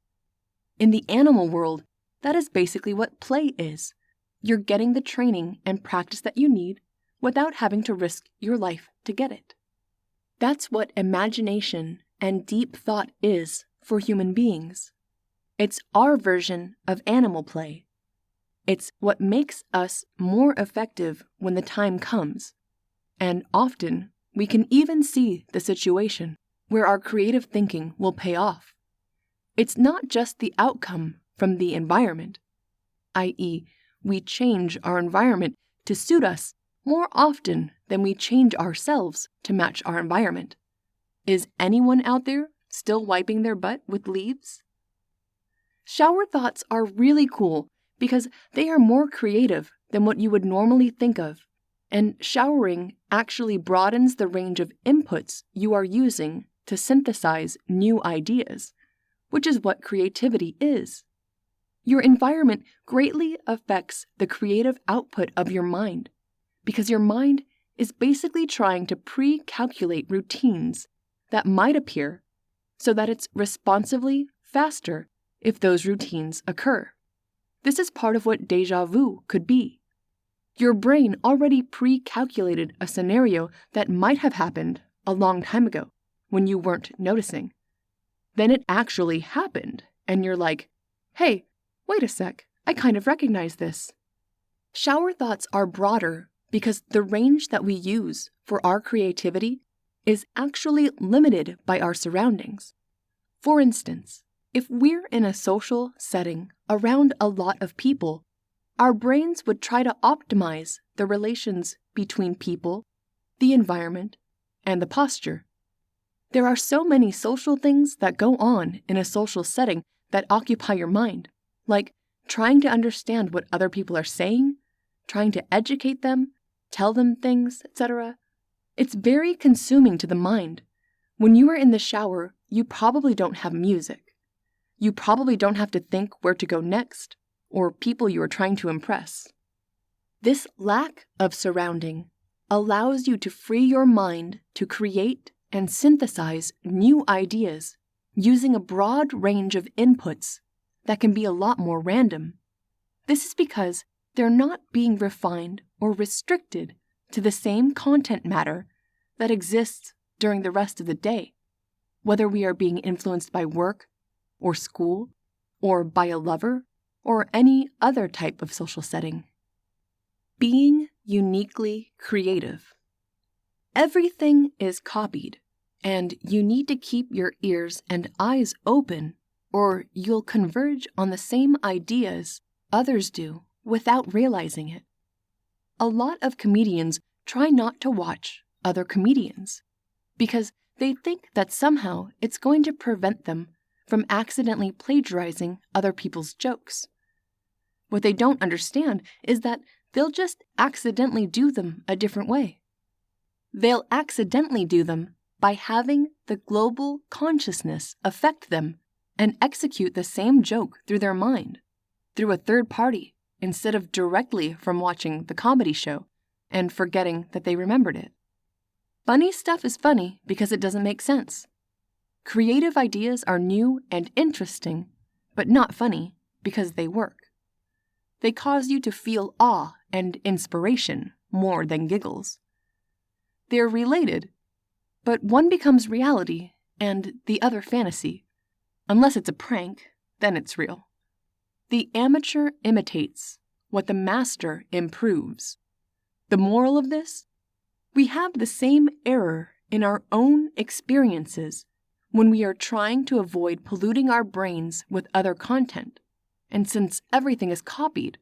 In the animal world, that is basically what play is. You're getting the training and practice that you need without having to risk your life to get it. That's what imagination and deep thought is for human beings. It's our version of animal play. It's what makes us more effective when the time comes. And often, we can even see the situation where our creative thinking will pay off. It's not just the outcome from the environment, i.e., we change our environment to suit us more often than we change ourselves to match our environment. Is anyone out there still wiping their butt with leaves? Shower thoughts are really cool because they are more creative than what you would normally think of, and showering actually broadens the range of inputs you are using to synthesize new ideas, which is what creativity is. Your environment greatly affects the creative output of your mind, because your mind is basically trying to pre-calculate routines that might appear so that it's responsively faster if those routines occur. This is part of what déjà vu could be. Your brain already pre-calculated a scenario that might have happened a long time ago when you weren't noticing. Then it actually happened, and you're like, hey, wait a sec, I kind of recognize this. Shower thoughts are broader because the range that we use for our creativity is actually limited by our surroundings. For instance, if we're in a social setting around a lot of people, our brains would try to optimize the relations between people, the environment, and the posture. There are so many social things that go on in a social setting that occupy your mind, like trying to understand what other people are saying, trying to educate them, tell them things, etc. It's very consuming to the mind. When you are in the shower, you probably don't have music. You probably don't have to think where to go next, or people you are trying to impress. This lack of surrounding allows you to free your mind to create and synthesize new ideas using a broad range of inputs that can be a lot more random. This is because they're not being refined or restricted to the same content matter that exists during the rest of the day, whether we are being influenced by work or school or by a lover or any other type of social setting. Being uniquely creative. Everything is copied, and you need to keep your ears and eyes open, or you'll converge on the same ideas others do without realizing it. A lot of comedians try not to watch other comedians because they think that somehow it's going to prevent them from accidentally plagiarizing other people's jokes. What they don't understand is that they'll just accidentally do them a different way. They'll accidentally do them by having the global consciousness affect them and execute the same joke through their mind, through a third party, instead of directly from watching the comedy show and forgetting that they remembered it. Funny stuff is funny because it doesn't make sense. Creative ideas are new and interesting, but not funny because they work. They cause you to feel awe and inspiration more than giggles. They're related, but one becomes reality and the other fantasy. Unless it's a prank, then it's real. The amateur imitates what the master improves. The moral of this? We have the same error in our own experiences when we are trying to avoid polluting our brains with other content. And since everything is copied,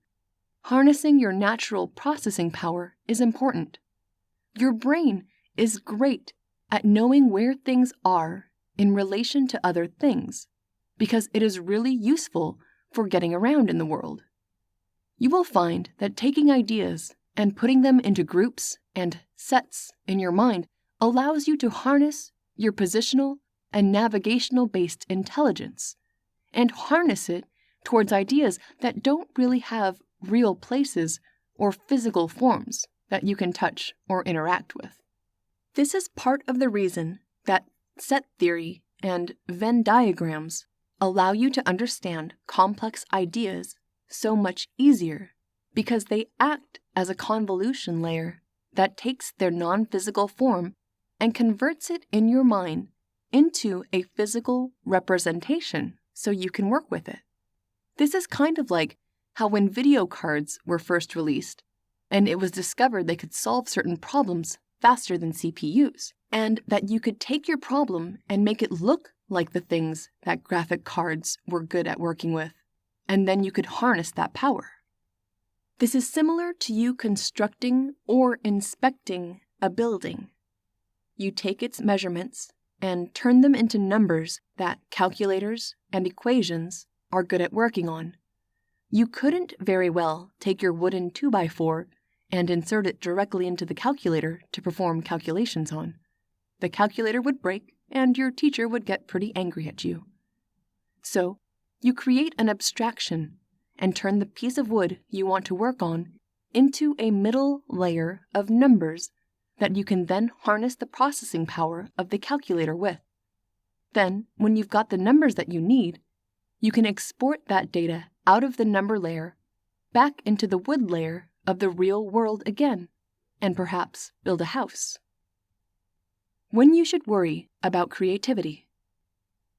harnessing your natural processing power is important. Your brain is great at knowing where things are in relation to other things, because it is really useful for getting around in the world. You will find that taking ideas and putting them into groups and sets in your mind allows you to harness your positional and navigational-based intelligence, and harness it towards ideas that don't really have real places or physical forms that you can touch or interact with. This is part of the reason that set theory and Venn diagrams allow you to understand complex ideas so much easier, because they act as a convolution layer that takes their non-physical form and converts it in your mind into a physical representation so you can work with it. This is kind of like how when video cards were first released, and it was discovered they could solve certain problems faster than CPUs, and that you could take your problem and make it look like the things that graphic cards were good at working with, and then you could harness that power. This is similar to you constructing or inspecting a building. You take its measurements and turn them into numbers that calculators and equations are good at working on. You couldn't very well take your wooden 2x4 and insert it directly into the calculator to perform calculations on. The calculator would break, and your teacher would get pretty angry at you. So, you create an abstraction and turn the piece of wood you want to work on into a middle layer of numbers that you can then harness the processing power of the calculator with. Then, when you've got the numbers that you need, you can export that data out of the number layer back into the wood layer of the real world again, and perhaps build a house. When you should worry about creativity,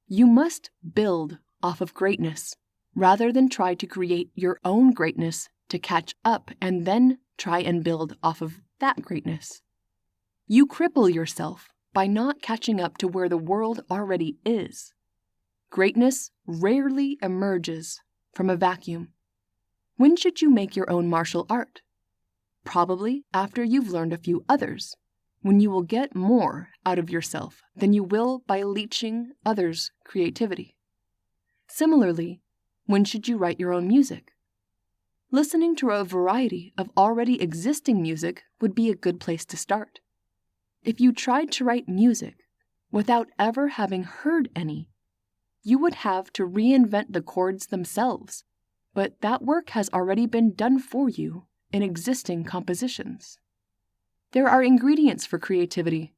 you must build off of greatness rather than try to create your own greatness to catch up and then try and build off of that greatness. You cripple yourself by not catching up to where the world already is. Greatness rarely emerges from a vacuum. When should you make your own martial art? Probably after you've learned a few others, when you will get more out of yourself than you will by leeching others' creativity. Similarly, when should you write your own music? Listening to a variety of already existing music would be a good place to start. If you tried to write music without ever having heard any, you would have to reinvent the chords themselves, but that work has already been done for you in existing compositions. There are ingredients for creativity.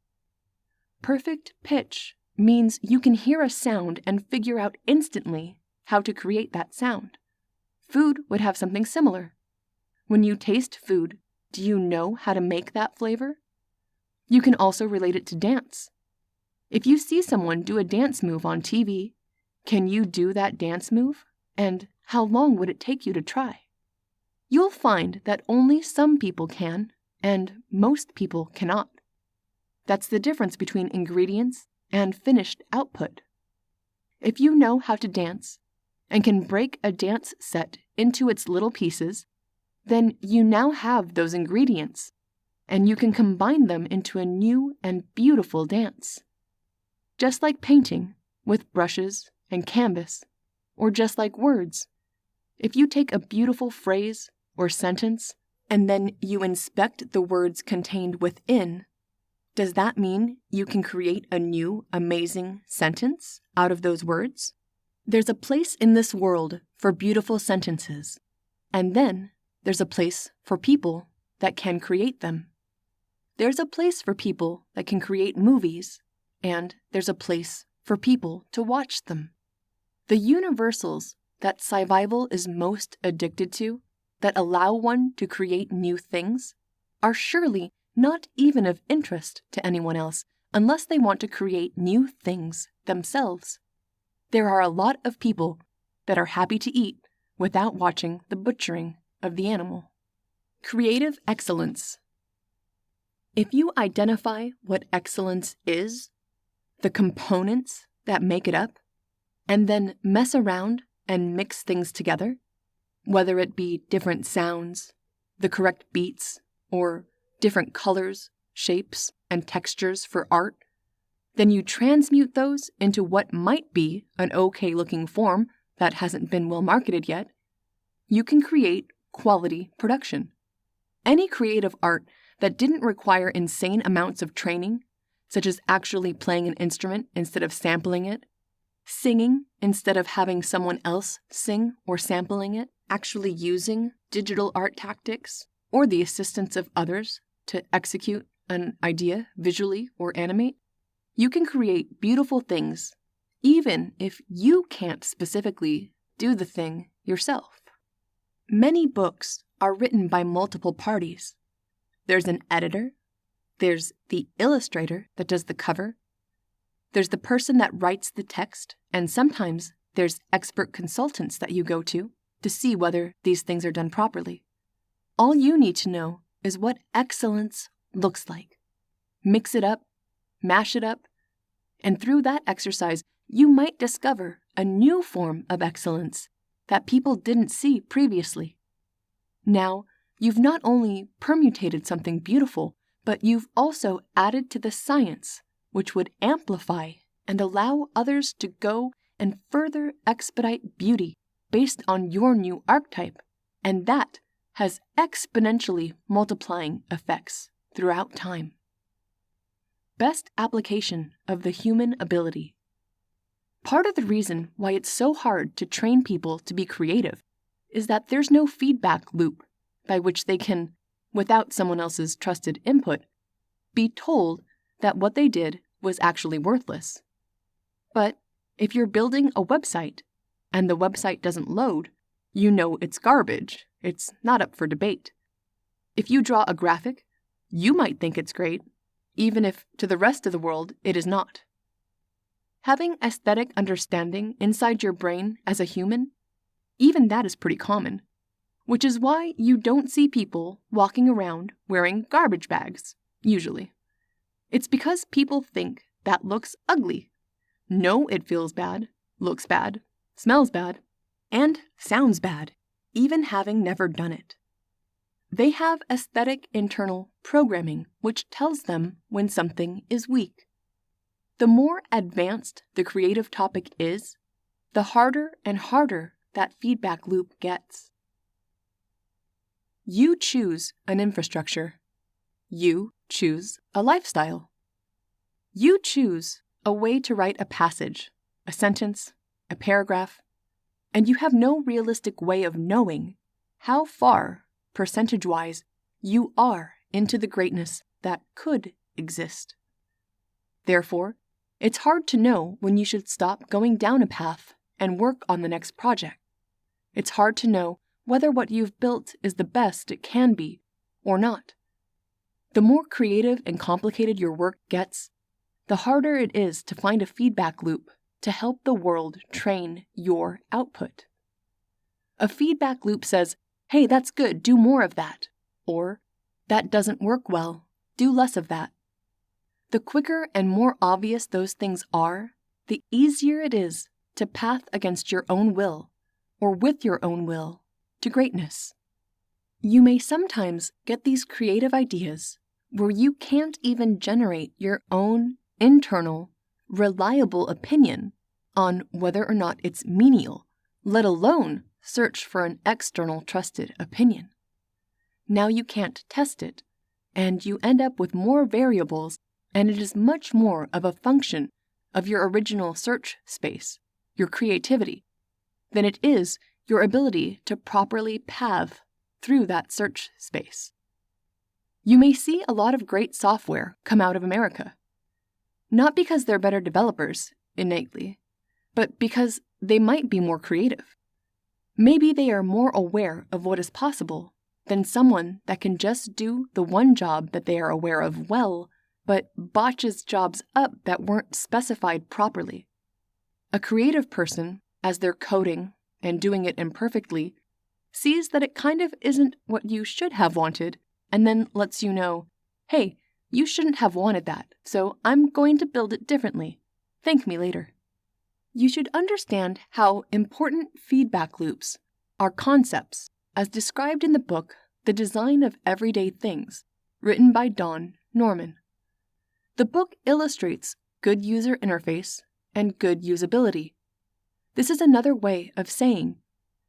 Perfect pitch means you can hear a sound and figure out instantly how to create that sound. Food would have something similar. When you taste food, do you know how to make that flavor? You can also relate it to dance. If you see someone do a dance move on TV, can you do that dance move? And how long would it take you to try? You'll find that only some people can, and most people cannot. That's the difference between ingredients and finished output. If you know how to dance and can break a dance set into its little pieces, then you now have those ingredients, and you can combine them into a new and beautiful dance. Just like painting with brushes and canvas, or just like words, if you take a beautiful phrase or sentence and then you inspect the words contained within, does that mean you can create a new, amazing sentence out of those words? There's a place in this world for beautiful sentences, and then there's a place for people that can create them. There's a place for people that can create movies, and there's a place for people to watch them. The universals that SciVive is most addicted to, that allow one to create new things, are surely not even of interest to anyone else unless they want to create new things themselves. There are a lot of people that are happy to eat without watching the butchering of the animal. Creative excellence. If you identify what excellence is, the components that make it up, and then mess around and mix things together, whether it be different sounds, the correct beats, or different colors, shapes, and textures for art, then you transmute those into what might be an okay-looking form that hasn't been well marketed yet. You can create quality production. Any creative art that didn't require insane amounts of training, such as actually playing an instrument instead of sampling it, singing instead of having someone else sing or sampling it, actually using digital art tactics or the assistance of others to execute an idea visually or animate, you can create beautiful things even if you can't specifically do the thing yourself. Many books are written by multiple parties. There's an editor, there's the illustrator that does the cover, there's the person that writes the text, and sometimes there's expert consultants that you go to see whether these things are done properly. All you need to know is what excellence looks like. Mix it up, mash it up, and through that exercise, you might discover a new form of excellence that people didn't see previously. Now, you've not only permutated something beautiful, but you've also added to the science, which would amplify and allow others to go and further expedite beauty based on your new archetype, and that has exponentially multiplying effects throughout time. Best application of the human ability. Part of the reason why it's so hard to train people to be creative is that there's no feedback loop by which they can, without someone else's trusted input, be told that what they did was actually worthless. But if you're building a website and the website doesn't load, you know it's garbage. It's not up for debate. If you draw a graphic, you might think it's great, even if to the rest of the world it is not. Having aesthetic understanding inside your brain as a human, even that is pretty common, which is why you don't see people walking around wearing garbage bags, usually. It's because people think that looks ugly. Know it feels bad, looks bad, smells bad, and sounds bad, even having never done it. They have aesthetic internal programming which tells them when something is weak. The more advanced the creative topic is, the harder and harder that feedback loop gets. You choose an infrastructure. You choose a lifestyle. You choose a way to write a passage, a sentence, a paragraph, and you have no realistic way of knowing how far, percentage-wise, you are into the greatness that could exist. Therefore, it's hard to know when you should stop going down a path and work on the next project. It's hard to know whether what you've built is the best it can be or not. The more creative and complicated your work gets, the harder it is to find a feedback loop to help the world train your output. A feedback loop says, "Hey, that's good, do more of that," or "That doesn't work well, do less of that." The quicker and more obvious those things are, the easier it is to path against your own will, or with your own will, to greatness. You may sometimes get these creative ideas where you can't even generate your own internal, reliable opinion on whether or not it's menial, let alone search for an external trusted opinion. Now you can't test it, and you end up with more variables, and it is much more of a function of your original search space, your creativity, than it is your ability to properly path through that search space. You may see a lot of great software come out of America, not because they're better developers, innately, but because they might be more creative. Maybe they are more aware of what is possible than someone that can just do the one job that they are aware of well, but botches jobs up that weren't specified properly. A creative person, as they're coding and doing it imperfectly, sees that it kind of isn't what you should have wanted, and then lets you know, "Hey, you shouldn't have wanted that, so I'm going to build it differently. Thank me later." You should understand how important feedback loops are concepts, as described in the book The Design of Everyday Things, written by Don Norman. The book illustrates good user interface and good usability. This is another way of saying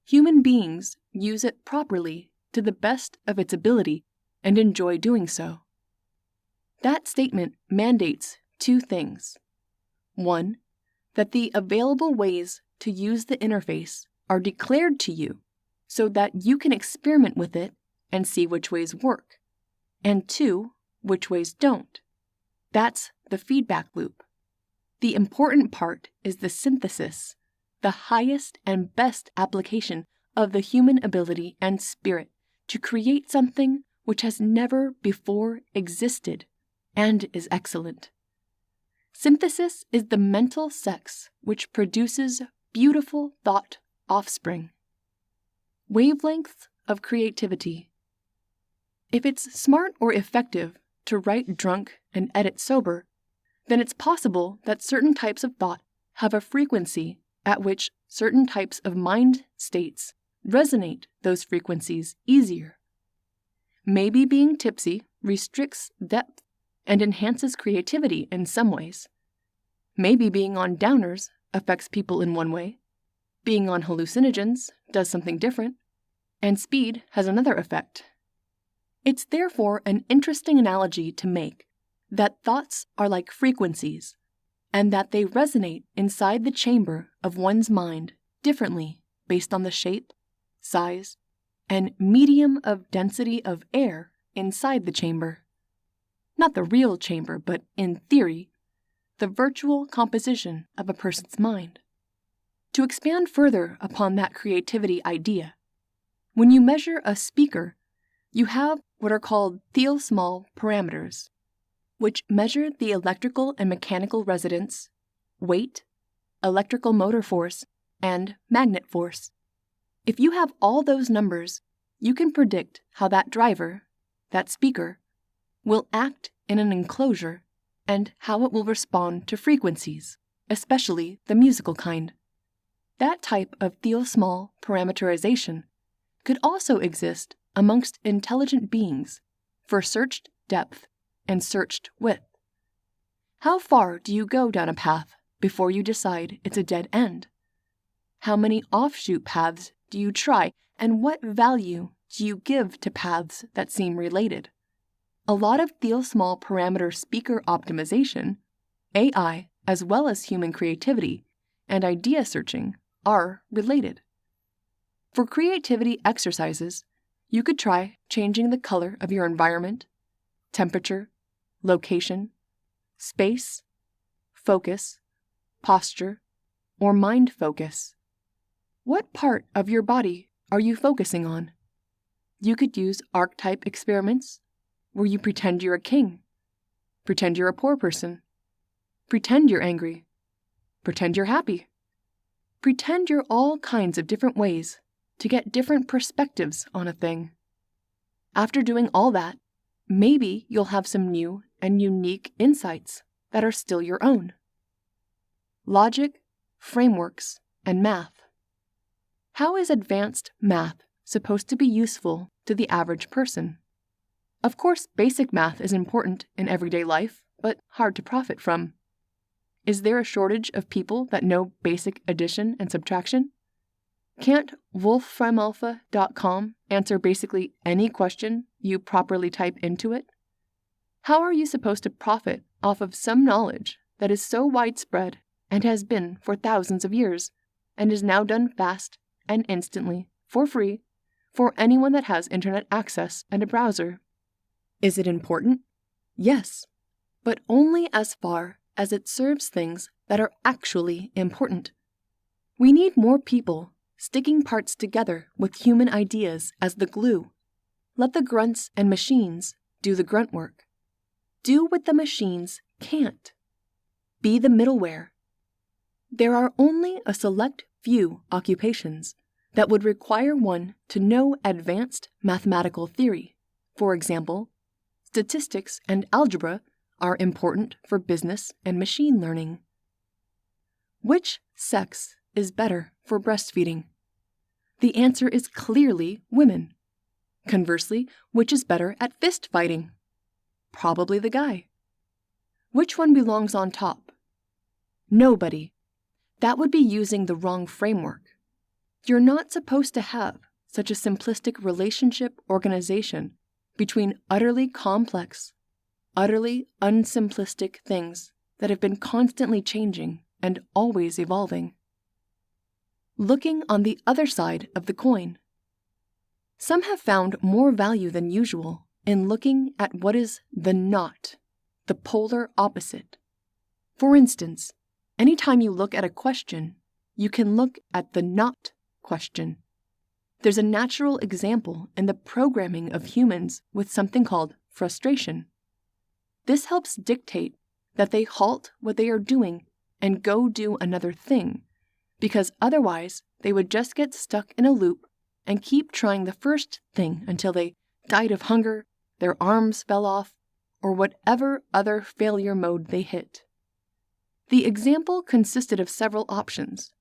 human beings use it properly to the best of its ability and enjoy doing so. That statement mandates two things. One, that the available ways to use the interface are declared to you so that you can experiment with it and see which ways work. And two, which ways don't. That's the feedback loop. The important part is the synthesis, the highest and best application of the human ability and spirit to create something which has never before existed and is excellent. Synthesis is the mental sex which produces beautiful thought offspring. Wavelengths of creativity. If it's smart or effective to write drunk and edit sober, then it's possible that certain types of thought have a frequency at which certain types of mind states resonate those frequencies easier. Maybe being tipsy restricts depth and enhances creativity in some ways. Maybe being on downers affects people in one way, being on hallucinogens does something different, and speed has another effect. It's therefore an interesting analogy to make that thoughts are like frequencies, and that they resonate inside the chamber of one's mind differently based on the shape, size, and medium of density of air inside the chamber. Not the real chamber, but in theory, the virtual composition of a person's mind. To expand further upon that creativity idea, when you measure a speaker, you have what are called Thiel-Small parameters, which measure the electrical and mechanical resonance, weight, electrical motor force, and magnet force. If you have all those numbers, you can predict how that driver, that speaker, will act in an enclosure and how it will respond to frequencies, especially the musical kind. That type of small parameterization could also exist amongst intelligent beings for searched depth and searched width. How far do you go down a path before you decide it's a dead end? How many offshoot paths do you try, and what value do you give to paths that seem related? A lot of small parameter speaker optimization, AI, as well as human creativity and idea searching are related. For creativity exercises, you could try changing the color of your environment, temperature, location, space, focus, posture, or mind focus. What part of your body are you focusing on? You could use archetype experiments where you pretend you're a king, pretend you're a poor person, pretend you're angry, pretend you're happy, pretend you're all kinds of different ways to get different perspectives on a thing. After doing all that, maybe you'll have some new and unique insights that are still your own. Logic, frameworks, and math. How is advanced math supposed to be useful to the average person? Of course, basic math is important in everyday life, but hard to profit from. Is there a shortage of people that know basic addition and subtraction? Can't wolframalpha.com answer basically any question you properly type into it? How are you supposed to profit off of some knowledge that is so widespread and has been for thousands of years and is now done fast and instantly, for free, for anyone that has internet access and a browser? Is it important? Yes, but only as far as it serves things that are actually important. We need more people sticking parts together with human ideas as the glue. Let the grunts and machines do the grunt work. Do what the machines can't. Be the middleware. There are only a select few occupations that would require one to know advanced mathematical theory. For example, statistics and algebra are important for business and machine learning. Which sex is better for breastfeeding? The answer is clearly women. Conversely, which is better at fist fighting? Probably the guy. Which one belongs on top? Nobody. That would be using the wrong framework. You're not supposed to have such a simplistic relationship organization between utterly complex, utterly unsimplistic things that have been constantly changing and always evolving. Looking on the other side of the coin. Some have found more value than usual in looking at what is the not, the polar opposite. For instance, anytime you look at a question, you can look at the not question. There's a natural example in the programming of humans with something called frustration. This helps dictate that they halt what they are doing and go do another thing, because otherwise they would just get stuck in a loop and keep trying the first thing until they died of hunger, their arms fell off, or whatever other failure mode they hit. The example consisted of several options.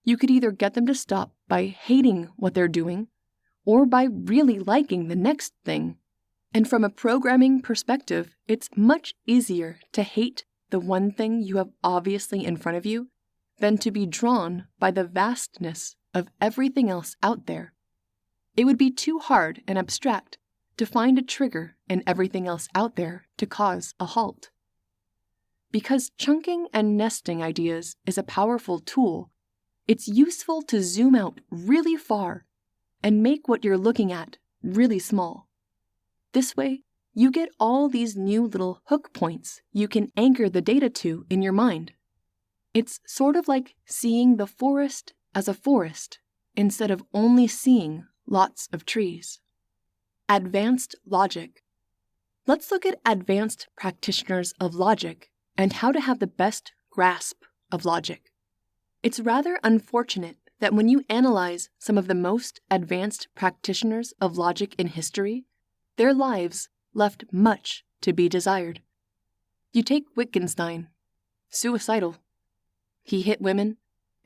You could either get them to stop by hating what they're doing, or by really liking the next thing. And from a programming perspective, it's much easier to hate the one thing you have obviously in front of you than to be drawn by the vastness of everything else out there. It would be too hard and abstract to find a trigger in everything else out there to cause a halt. Because chunking and nesting ideas is a powerful tool, it's useful to zoom out really far and make what you're looking at really small. This way, you get all these new little hook points you can anchor the data to in your mind. It's sort of like seeing the forest as a forest instead of only seeing lots of trees. Advanced logic. Let's look at advanced practitioners of logic and how to have the best grasp of logic. It's rather unfortunate that when you analyze some of the most advanced practitioners of logic in history, their lives left much to be desired. You take Wittgenstein, suicidal. He hit women,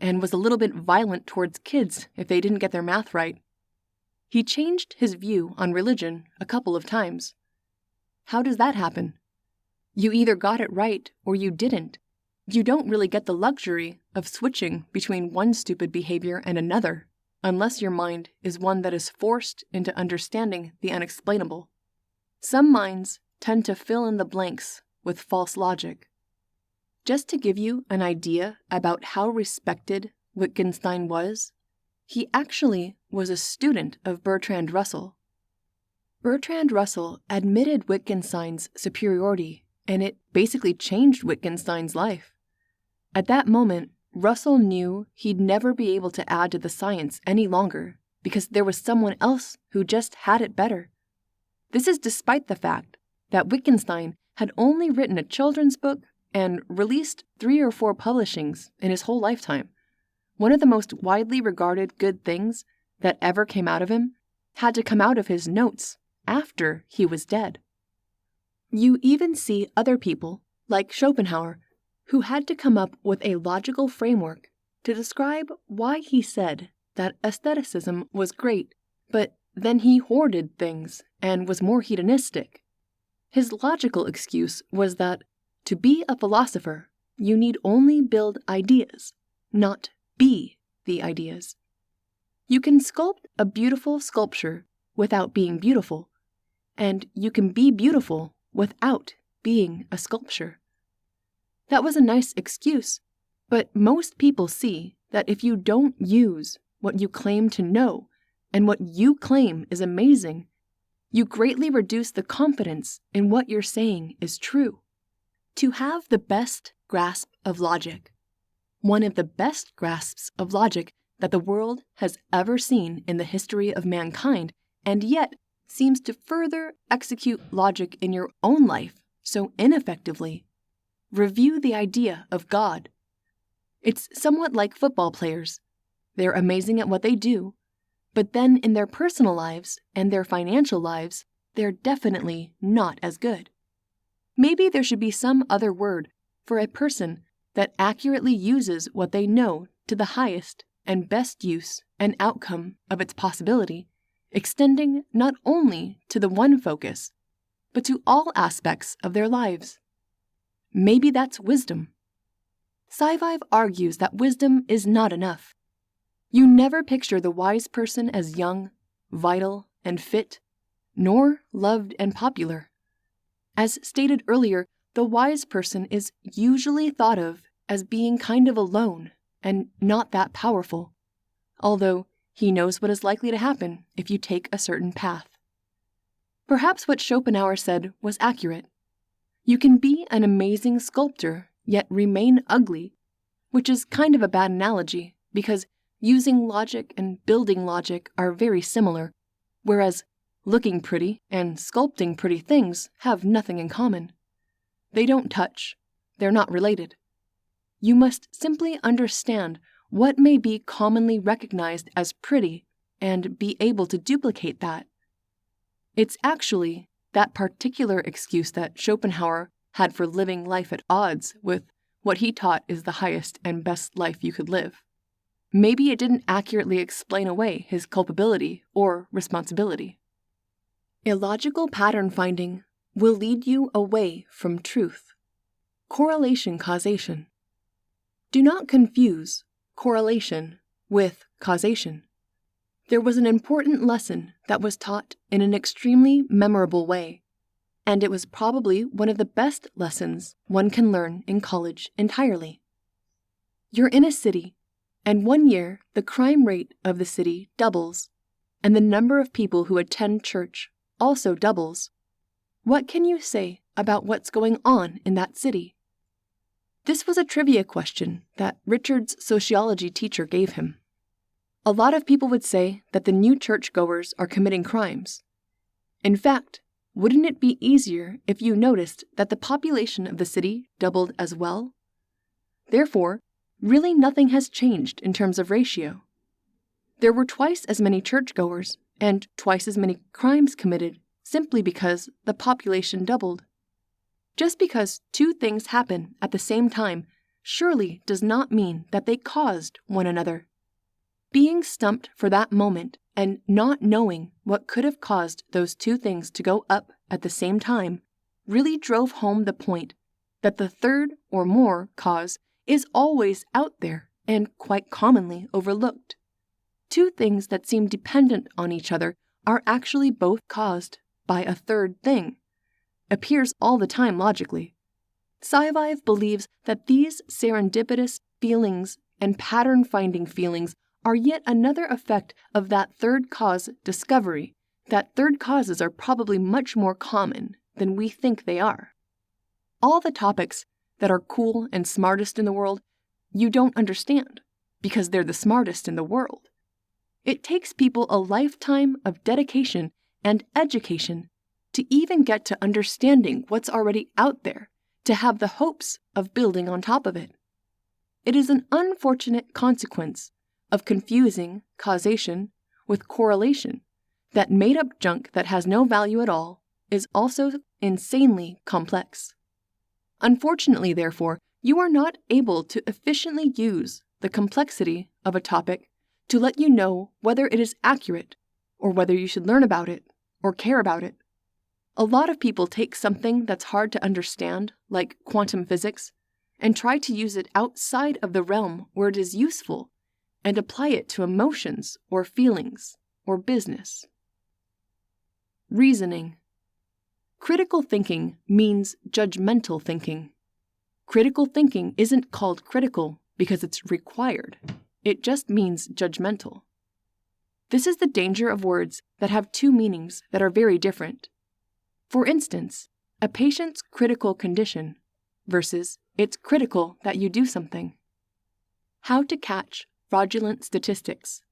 and was a little bit violent towards kids if they didn't get their math right. He changed his view on religion a couple of times. How does that happen? You either got it right or you didn't. You don't really get the luxury of switching between one stupid behavior and another, unless your mind is one that is forced into understanding the unexplainable. Some minds tend to fill in the blanks with false logic. Just to give you an idea about how respected Wittgenstein was, he actually was a student of Bertrand Russell. Bertrand Russell admitted Wittgenstein's superiority, and it basically changed Wittgenstein's life. At that moment, Russell knew he'd never be able to add to the science any longer because there was someone else who just had it better. This is despite the fact that Wittgenstein had only written a children's book and released 3 or 4 publishings in his whole lifetime. One of the most widely regarded good things that ever came out of him had to come out of his notes after he was dead. You even see other people, like Schopenhauer, who had to come up with a logical framework to describe why he said that aestheticism was great, but then he hoarded things and was more hedonistic. His logical excuse was that to be a philosopher, you need only build ideas, not be the ideas. You can sculpt a beautiful sculpture without being beautiful, and you can be beautiful without being a sculpture. That was a nice excuse, but most people see that if you don't use what you claim to know and what you claim is amazing, you greatly reduce the confidence in what you're saying is true. To have the best grasp of logic, one of the best grasps of logic that the world has ever seen in the history of mankind, and yet seems to further execute logic in your own life so ineffectively, review the idea of God. It's somewhat like football players. They're amazing at what they do, but then in their personal lives and their financial lives, they're definitely not as good. Maybe there should be some other word for a person that accurately uses what they know to the highest and best use and outcome of its possibility, extending not only to the one focus, but to all aspects of their lives. Maybe that's wisdom. SciVive argues that wisdom is not enough. You never picture the wise person as young, vital, and fit, nor loved and popular. As stated earlier, the wise person is usually thought of as being kind of alone and not that powerful, although he knows what is likely to happen if you take a certain path. Perhaps what Schopenhauer said was accurate. You can be an amazing sculptor, yet remain ugly, which is kind of a bad analogy because using logic and building logic are very similar, whereas looking pretty and sculpting pretty things have nothing in common. They don't touch. They're not related. You must simply understand what may be commonly recognized as pretty and be able to duplicate that. It's actually that particular excuse that Schopenhauer had for living life at odds with what he taught is the highest and best life you could live. Maybe it didn't accurately explain away his culpability or responsibility. Illogical pattern finding will lead you away from truth. Correlation causation. Do not confuse correlation with causation. There was an important lesson that was taught in an extremely memorable way, and it was probably one of the best lessons one can learn in college entirely. You're in a city, and one year the crime rate of the city doubles, and the number of people who attend church also doubles. What can you say about what's going on in that city? This was a trivia question that Richard's sociology teacher gave him. A lot of people would say that the new churchgoers are committing crimes. In fact, wouldn't it be easier if you noticed that the population of the city doubled as well? Therefore, really nothing has changed in terms of ratio. There were twice as many churchgoers and twice as many crimes committed simply because the population doubled. Just because two things happen at the same time surely does not mean that they caused one another. Being stumped for that moment and not knowing what could have caused those two things to go up at the same time really drove home the point that the third or more cause is always out there and quite commonly overlooked. Two things that seem dependent on each other are actually both caused by a third thing. Appears all the time logically. SciVive believes that these serendipitous feelings and pattern-finding feelings are yet another effect of that third cause discovery, that third causes are probably much more common than we think they are. All the topics that are cool and smartest in the world, you don't understand, because they're the smartest in the world. It takes people a lifetime of dedication and education to even get to understanding what's already out there, to have the hopes of building on top of it. It is an unfortunate consequence of confusing causation with correlation that made-up junk that has no value at all is also insanely complex. Unfortunately, therefore, you are not able to efficiently use the complexity of a topic to let you know whether it is accurate or whether you should learn about it or care about it. A lot of people take something that's hard to understand, like quantum physics, and try to use it outside of the realm where it is useful and apply it to emotions or feelings or business. Reasoning. Critical thinking means judgmental thinking. Critical thinking isn't called critical because it's required. It just means judgmental. This is the danger of words that have two meanings that are very different. For instance, a patient's critical condition versus it's critical that you do something. How to catch fraudulent statistics.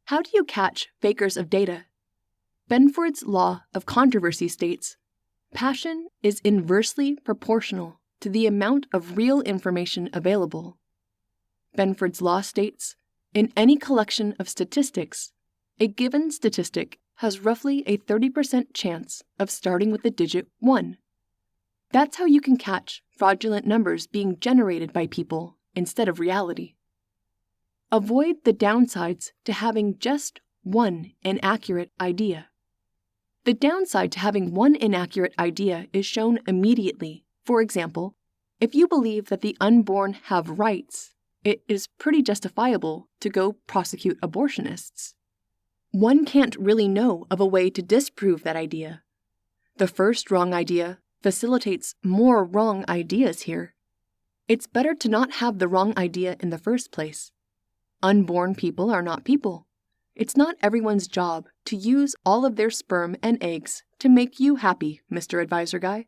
How do you catch fakers of data? Benford's law of controversy states, passion is inversely proportional to the amount of real information available. Benford's law states, in any collection of statistics, a given statistic has roughly a 30% chance of starting with the digit 1. That's how you can catch fraudulent numbers being generated by people instead of reality. Avoid the downsides to having just one inaccurate idea. The downside to having one inaccurate idea is shown immediately. For example, if you believe that the unborn have rights, it is pretty justifiable to go prosecute abortionists. One can't really know of a way to disprove that idea. The first wrong idea facilitates more wrong ideas here. It's better to not have the wrong idea in the first place. Unborn people are not people. It's not everyone's job to use all of their sperm and eggs to make you happy, Mr. Advisor Guy.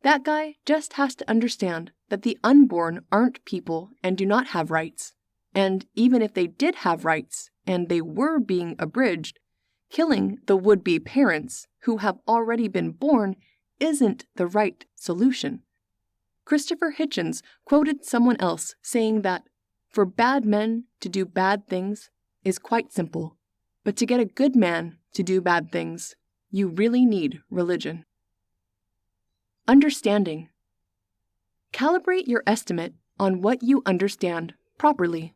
That guy just has to understand that the unborn aren't people and do not have rights. And even if they did have rights and they were being abridged, killing the would-be parents who have already been born isn't the right solution. Christopher Hitchens quoted someone else saying that, for bad men to do bad things is quite simple, but to get a good man to do bad things, you really need religion. Understanding. Calibrate your estimate on what you understand properly.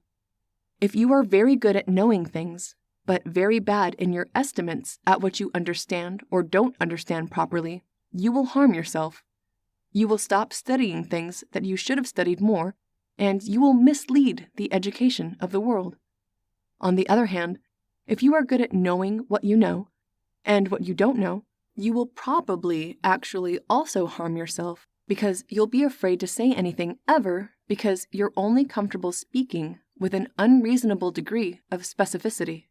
If you are very good at knowing things, but very bad in your estimates at what you understand or don't understand properly, you will harm yourself. You will stop studying things that you should have studied more, and you will mislead the education of the world. On the other hand, if you are good at knowing what you know and what you don't know, you will probably actually also harm yourself because you'll be afraid to say anything ever because you're only comfortable speaking with an unreasonable degree of specificity.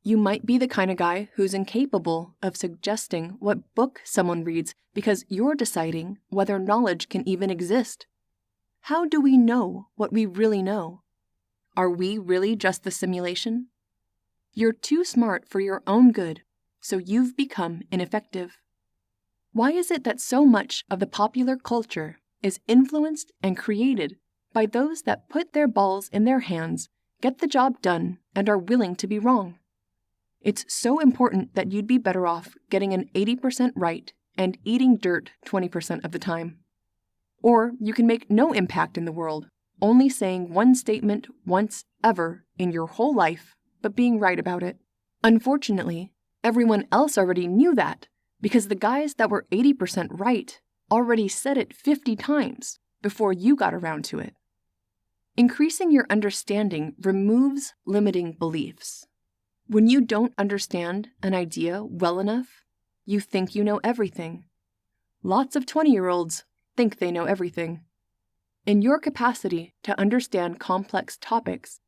You might be the kind of guy who's incapable of suggesting what book someone reads because you're deciding whether knowledge can even exist. How do we know what we really know? Are we really just the simulation? You're too smart for your own good, so you've become ineffective. Why is it that so much of the popular culture is influenced and created by those that put their balls in their hands, get the job done, and are willing to be wrong? It's so important that you'd be better off getting an 80% right and eating dirt 20% of the time. Or you can make no impact in the world, only saying one statement once ever in your whole life, but being right about it. Unfortunately, everyone else already knew that, because the guys that were 80% right already said it 50 times before you got around to it. Increasing your understanding removes limiting beliefs. When you don't understand an idea well enough, you think you know everything. Lots of 20-year-olds think they know everything. In your capacity to understand complex topics,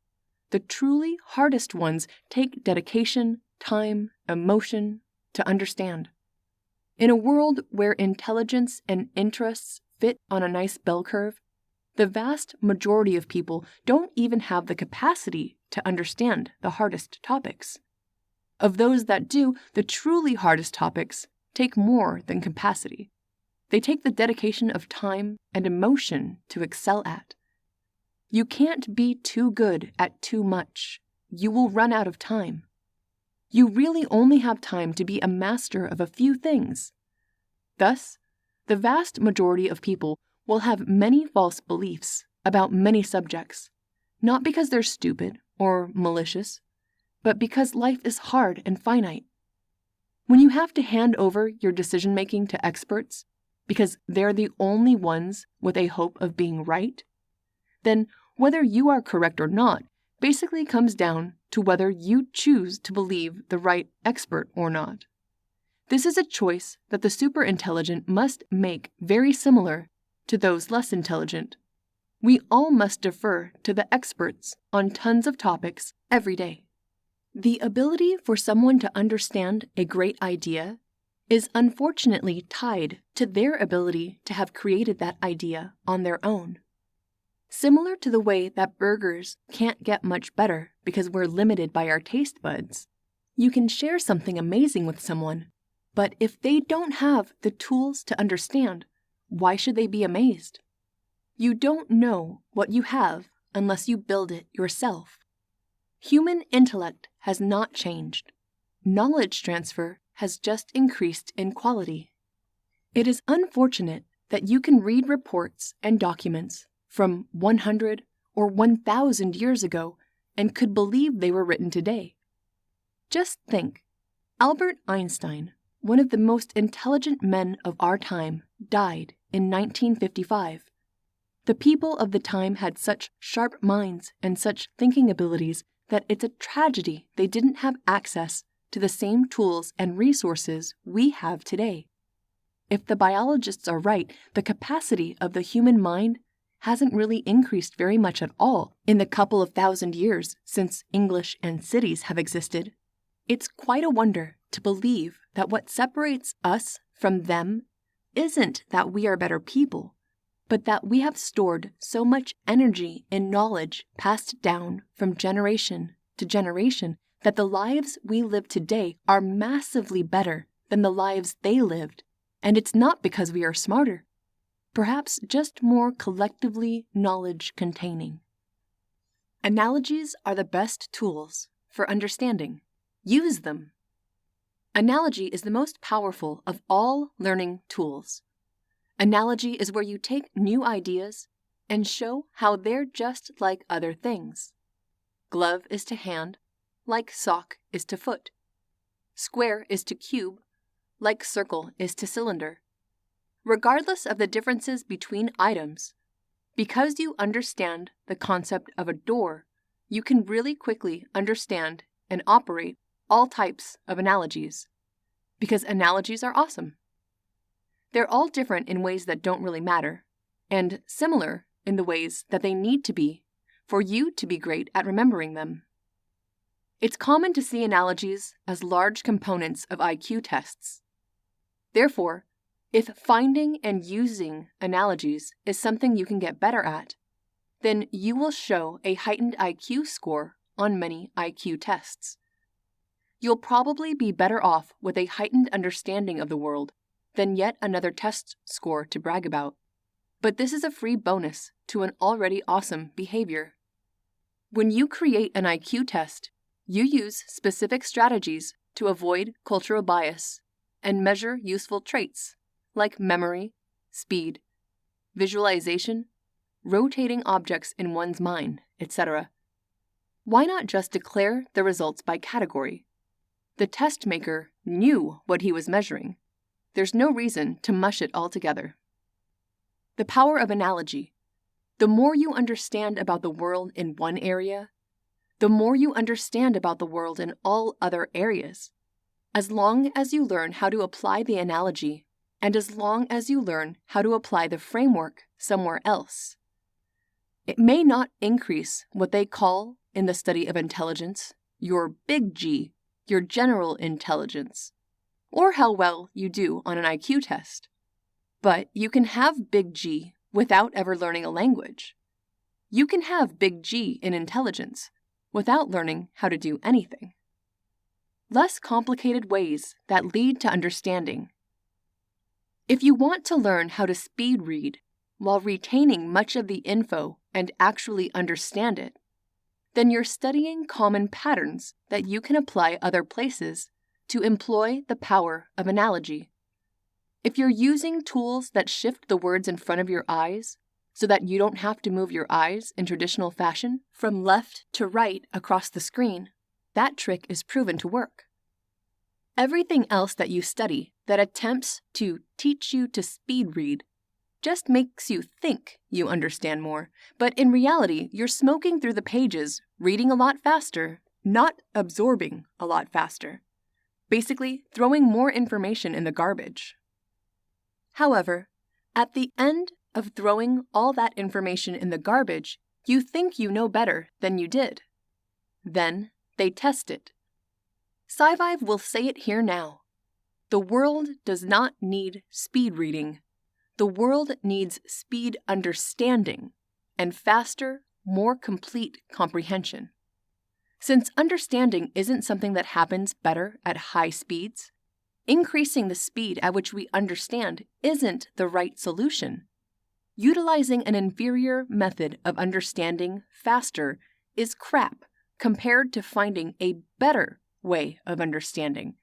the truly hardest ones take dedication, time, emotion to understand. In a world where intelligence and interests fit on a nice bell curve, the vast majority of people don't even have the capacity to understand the hardest topics. Of those that do, the truly hardest topics take more than capacity. They take the dedication of time and emotion to excel at. You can't be too good at too much. You will run out of time. You really only have time to be a master of a few things. Thus, the vast majority of people will have many false beliefs about many subjects, not because they're stupid or malicious, but because life is hard and finite. When you have to hand over your decision-making to experts because they're the only ones with a hope of being right, then whether you are correct or not basically comes down to whether you choose to believe the right expert or not. This is a choice that the super-intelligent must make very similar to those less intelligent. We all must defer to the experts on tons of topics every day. The ability for someone to understand a great idea is unfortunately tied to their ability to have created that idea on their own. Similar to the way that burgers can't get much better because we're limited by our taste buds, you can share something amazing with someone, but if they don't have the tools to understand, why should they be amazed? You don't know what you have unless you build it yourself. Human intellect has not changed. Knowledge transfer has just increased in quality. It is unfortunate that you can read reports and documents from 100 or 1,000 years ago and could believe they were written today. Just think, Albert Einstein, one of the most intelligent men of our time, died in 1955. The people of the time had such sharp minds and such thinking abilities that it's a tragedy they didn't have access to the same tools and resources we have today. If the biologists are right, the capacity of the human mind hasn't really increased very much at all in the couple of thousand years since English and cities have existed. It's quite a wonder to believe that what separates us from them isn't that we are better people, but that we have stored so much energy and knowledge passed down from generation to generation that the lives we live today are massively better than the lives they lived, and it's not because we are smarter. Perhaps just more collectively knowledge-containing. Analogies are the best tools for understanding. Use them. Analogy is the most powerful of all learning tools. Analogy is where you take new ideas and show how they're just like other things. Glove is to hand, like sock is to foot. Square is to cube, like circle is to cylinder. Regardless of the differences between items, because you understand the concept of a door, you can really quickly understand and operate all types of analogies, because analogies are awesome. They're all different in ways that don't really matter, and similar in the ways that they need to be for you to be great at remembering them. It's common to see analogies as large components of IQ tests. Therefore, if finding and using analogies is something you can get better at, then you will show a heightened IQ score on many IQ tests. You'll probably be better off with a heightened understanding of the world than yet another test score to brag about. But this is a free bonus to an already awesome behavior. When you create an IQ test, you use specific strategies to avoid cultural bias and measure useful traits like memory, speed, visualization, rotating objects in one's mind, etc. Why not just declare the results by category? The test maker knew what he was measuring. There's no reason to mush it all together. The power of analogy. The more you understand about the world in one area, the more you understand about the world in all other areas. As long as you learn how to apply the analogy, and as long as you learn how to apply the framework somewhere else. It may not increase what they call, in the study of intelligence, your big G, your general intelligence, or how well you do on an IQ test. But you can have big G without ever learning a language. You can have big G in intelligence without learning how to do anything. Less complicated ways that lead to understanding. If you want to learn how to speed read while retaining much of the info and actually understand it, then you're studying common patterns that you can apply other places to employ the power of analogy. If you're using tools that shift the words in front of your eyes so that you don't have to move your eyes in traditional fashion from left to right across the screen, that trick is proven to work. Everything else that you study that attempts to teach you to speed read just makes you think you understand more, but in reality, you're smoking through the pages, reading a lot faster, not absorbing a lot faster. Basically, throwing more information in the garbage. However, at the end of throwing all that information in the garbage, you think you know better than you did. Then they test it. SciVive will say it here now. The world does not need speed reading. The world needs speed understanding and faster, more complete comprehension. Since understanding isn't something that happens better at high speeds, increasing the speed at which we understand isn't the right solution. Utilizing an inferior method of understanding faster is crap compared to finding a better way of understanding,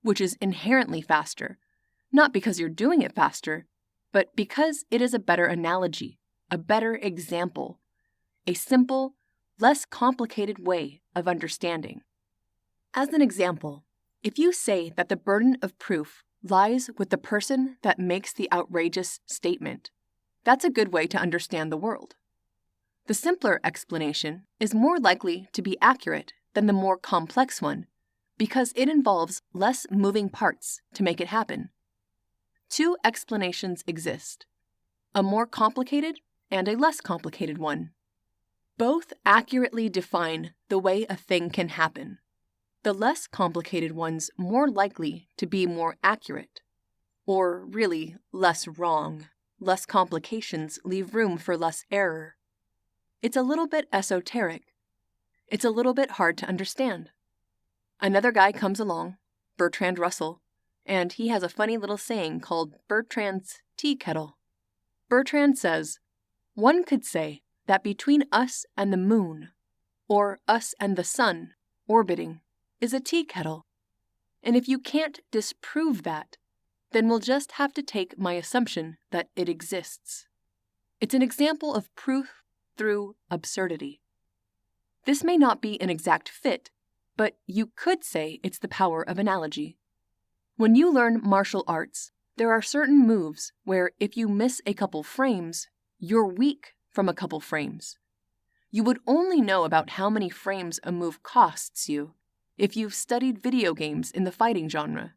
which is inherently faster, not because you're doing it faster, but because it is a better analogy, a better example, a simple, less complicated way of understanding. As an example, if you say that the burden of proof lies with the person that makes the outrageous statement, that's a good way to understand the world. The simpler explanation is more likely to be accurate than the more complex one, because it involves less moving parts to make it happen. Two explanations exist, a more complicated and a less complicated one. Both accurately define the way a thing can happen. The less complicated one's more likely to be more accurate, or really less wrong. Less complications leave room for less error. It's a little bit esoteric. It's a little bit hard to understand. Another guy comes along, Bertrand Russell, and he has a funny little saying called Bertrand's tea kettle. Bertrand says, one could say that between us and the moon, or us and the sun, orbiting, is a tea kettle. And if you can't disprove that, then we'll just have to take my assumption that it exists. It's an example of proof through absurdity. This may not be an exact fit, but you could say it's the power of analogy. When you learn martial arts, there are certain moves where if you miss a couple frames, you're weak from a couple frames. You would only know about how many frames a move costs you if you've studied video games in the fighting genre.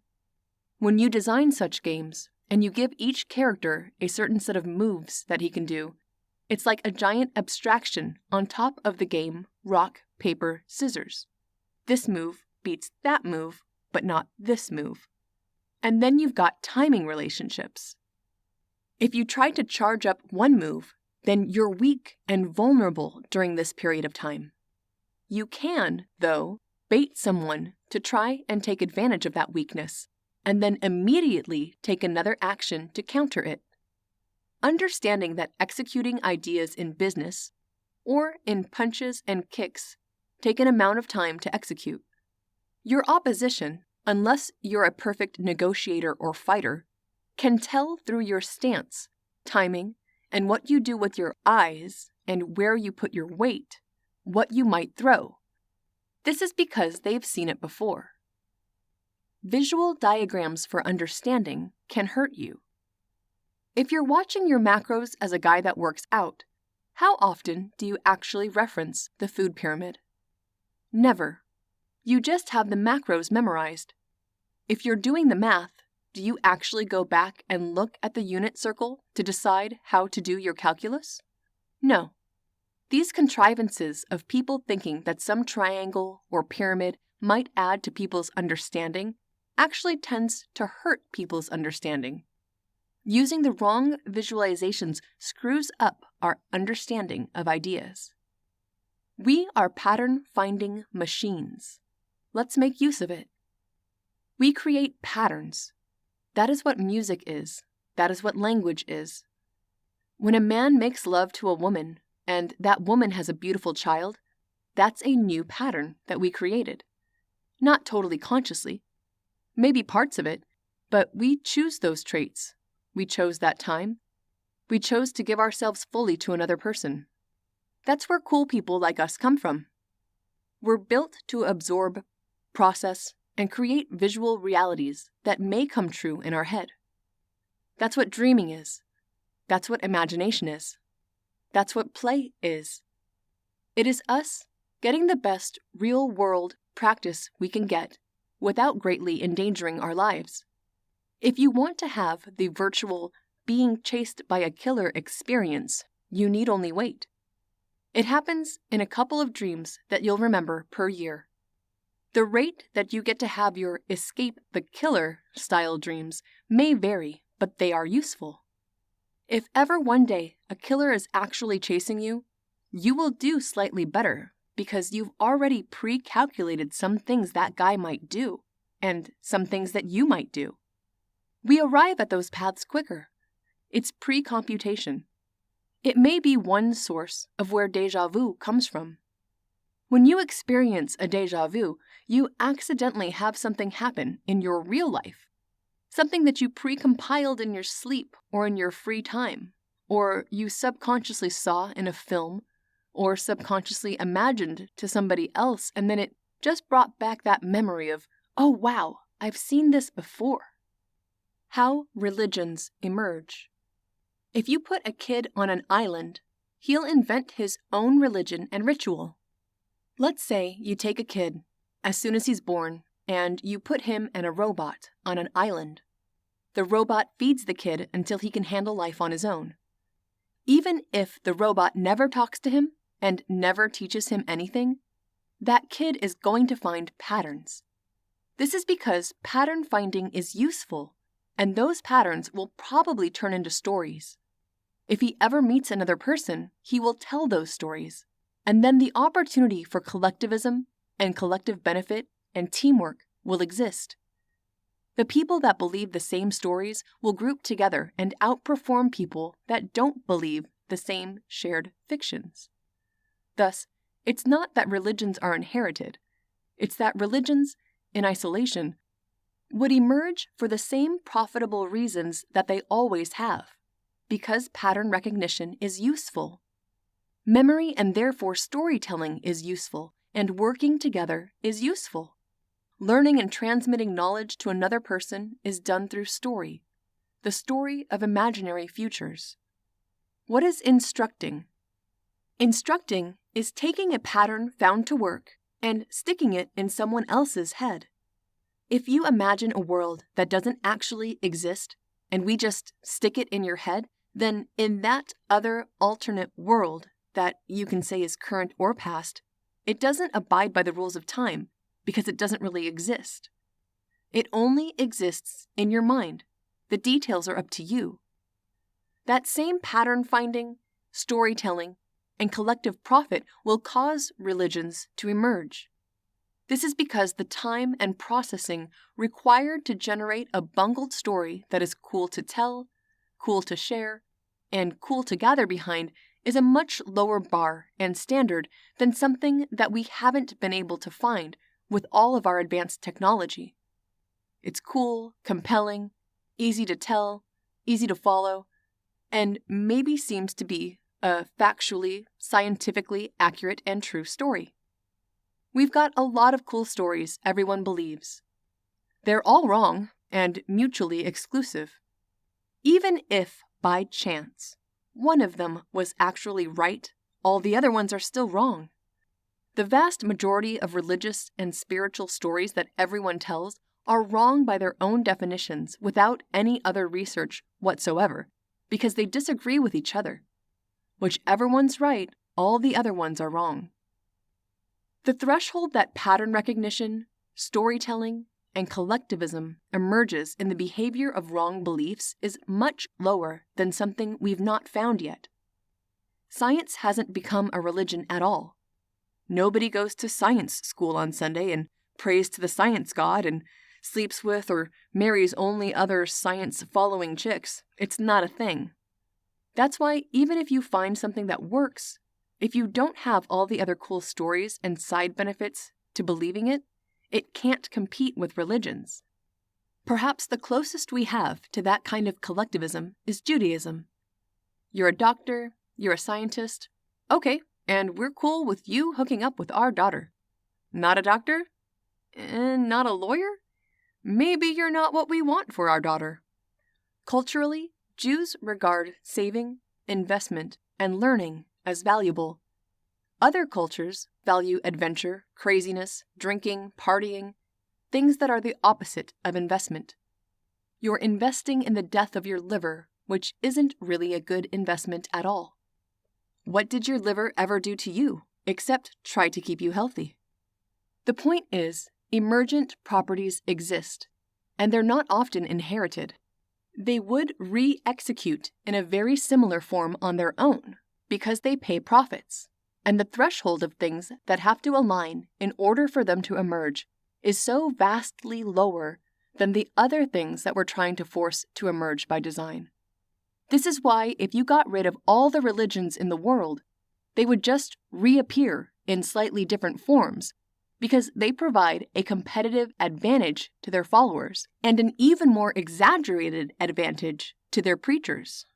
When you design such games, and you give each character a certain set of moves that he can do, it's like a giant abstraction on top of the game rock, paper, scissors. This move beats that move, but not this move. And then you've got timing relationships. If you try to charge up one move, then you're weak and vulnerable during this period of time. You can, though, bait someone to try and take advantage of that weakness, and then immediately take another action to counter it. Understanding that executing ideas in business, or in punches and kicks, take an amount of time to execute. Your opposition, unless you're a perfect negotiator or fighter, can tell through your stance, timing, and what you do with your eyes and where you put your weight, what you might throw. This is because they've seen it before. Visual diagrams for understanding can hurt you. If you're watching your macros as a guy that works out, how often do you actually reference the food pyramid? Never. You just have the macros memorized. If you're doing the math, do you actually go back and look at the unit circle to decide how to do your calculus? No. These contrivances of people thinking that some triangle or pyramid might add to people's understanding actually tends to hurt people's understanding. Using the wrong visualizations screws up our understanding of ideas. We are pattern-finding machines. Let's make use of it. We create patterns. That is what music is. That is what language is. When a man makes love to a woman, and that woman has a beautiful child, that's a new pattern that we created. Not totally consciously. Maybe parts of it, but we choose those traits. We chose that time. We chose to give ourselves fully to another person. That's where cool people like us come from. We're built to absorb, process, and create visual realities that may come true in our head. That's what dreaming is. That's what imagination is. That's what play is. It is us getting the best real-world practice we can get without greatly endangering our lives. If you want to have the virtual being chased by a killer experience, you need only wait. It happens in a couple of dreams that you'll remember per year. The rate that you get to have your escape the killer style dreams may vary, but they are useful. If ever one day a killer is actually chasing you, you will do slightly better because you've already pre-calculated some things that guy might do and some things that you might do. We arrive at those paths quicker. It's pre-computation. It may be one source of where déjà vu comes from. When you experience a déjà vu, you accidentally have something happen in your real life. Something that you pre-compiled in your sleep or in your free time, or you subconsciously saw in a film, or subconsciously imagined to somebody else, and then it just brought back that memory of, oh wow, I've seen this before. How religions emerge. If you put a kid on an island, he'll invent his own religion and ritual. Let's say you take a kid, as soon as he's born, and you put him and a robot on an island. The robot feeds the kid until he can handle life on his own. Even if the robot never talks to him and never teaches him anything, that kid is going to find patterns. This is because pattern finding is useful, and those patterns will probably turn into stories. If he ever meets another person, he will tell those stories, and then the opportunity for collectivism and collective benefit and teamwork will exist. The people that believe the same stories will group together and outperform people that don't believe the same shared fictions. Thus, it's not that religions are inherited, it's that religions, in isolation, would emerge for the same profitable reasons that they always have, because pattern recognition is useful. Memory and therefore storytelling is useful, and working together is useful. Learning and transmitting knowledge to another person is done through story, the story of imaginary futures. What is instructing? Instructing is taking a pattern found to work and sticking it in someone else's head. If you imagine a world that doesn't actually exist and we just stick it in your head, then in that other alternate world that you can say is current or past, it doesn't abide by the rules of time because it doesn't really exist. It only exists in your mind. The details are up to you. That same pattern finding, storytelling, and collective profit will cause religions to emerge. This is because the time and processing required to generate a bungled story that is cool to tell, cool to share, and cool to gather behind is a much lower bar and standard than something that we haven't been able to find with all of our advanced technology. It's cool, compelling, easy to tell, easy to follow, and maybe seems to be a factually, scientifically accurate and true story. We've got a lot of cool stories everyone believes. They're all wrong and mutually exclusive. Even if, by chance, one of them was actually right, all the other ones are still wrong. The vast majority of religious and spiritual stories that everyone tells are wrong by their own definitions without any other research whatsoever, because they disagree with each other. Whichever one's right, all the other ones are wrong. The threshold that pattern recognition, storytelling, and collectivism emerges in the behavior of wrong beliefs is much lower than something we've not found yet. Science hasn't become a religion at all. Nobody goes to science school on Sunday and prays to the science god and sleeps with or marries only other science-following chicks. It's not a thing. That's why even if you find something that works, if you don't have all the other cool stories and side benefits to believing it, it can't compete with religions. Perhaps the closest we have to that kind of collectivism is Judaism. You're a doctor, you're a scientist. Okay, and we're cool with you hooking up with our daughter. Not a doctor? And not a lawyer? Maybe you're not what we want for our daughter. Culturally, Jews regard saving, investment, and learning as valuable. Other cultures value adventure, craziness, drinking, partying, things that are the opposite of investment. You're investing in the death of your liver, which isn't really a good investment at all. What did your liver ever do to you, except try to keep you healthy? The point is, emergent properties exist, and they're not often inherited. They would re-execute in a very similar form on their own, because they pay profits, and the threshold of things that have to align in order for them to emerge is so vastly lower than the other things that we're trying to force to emerge by design. This is why if you got rid of all the religions in the world, they would just reappear in slightly different forms, because they provide a competitive advantage to their followers and an even more exaggerated advantage to their preachers.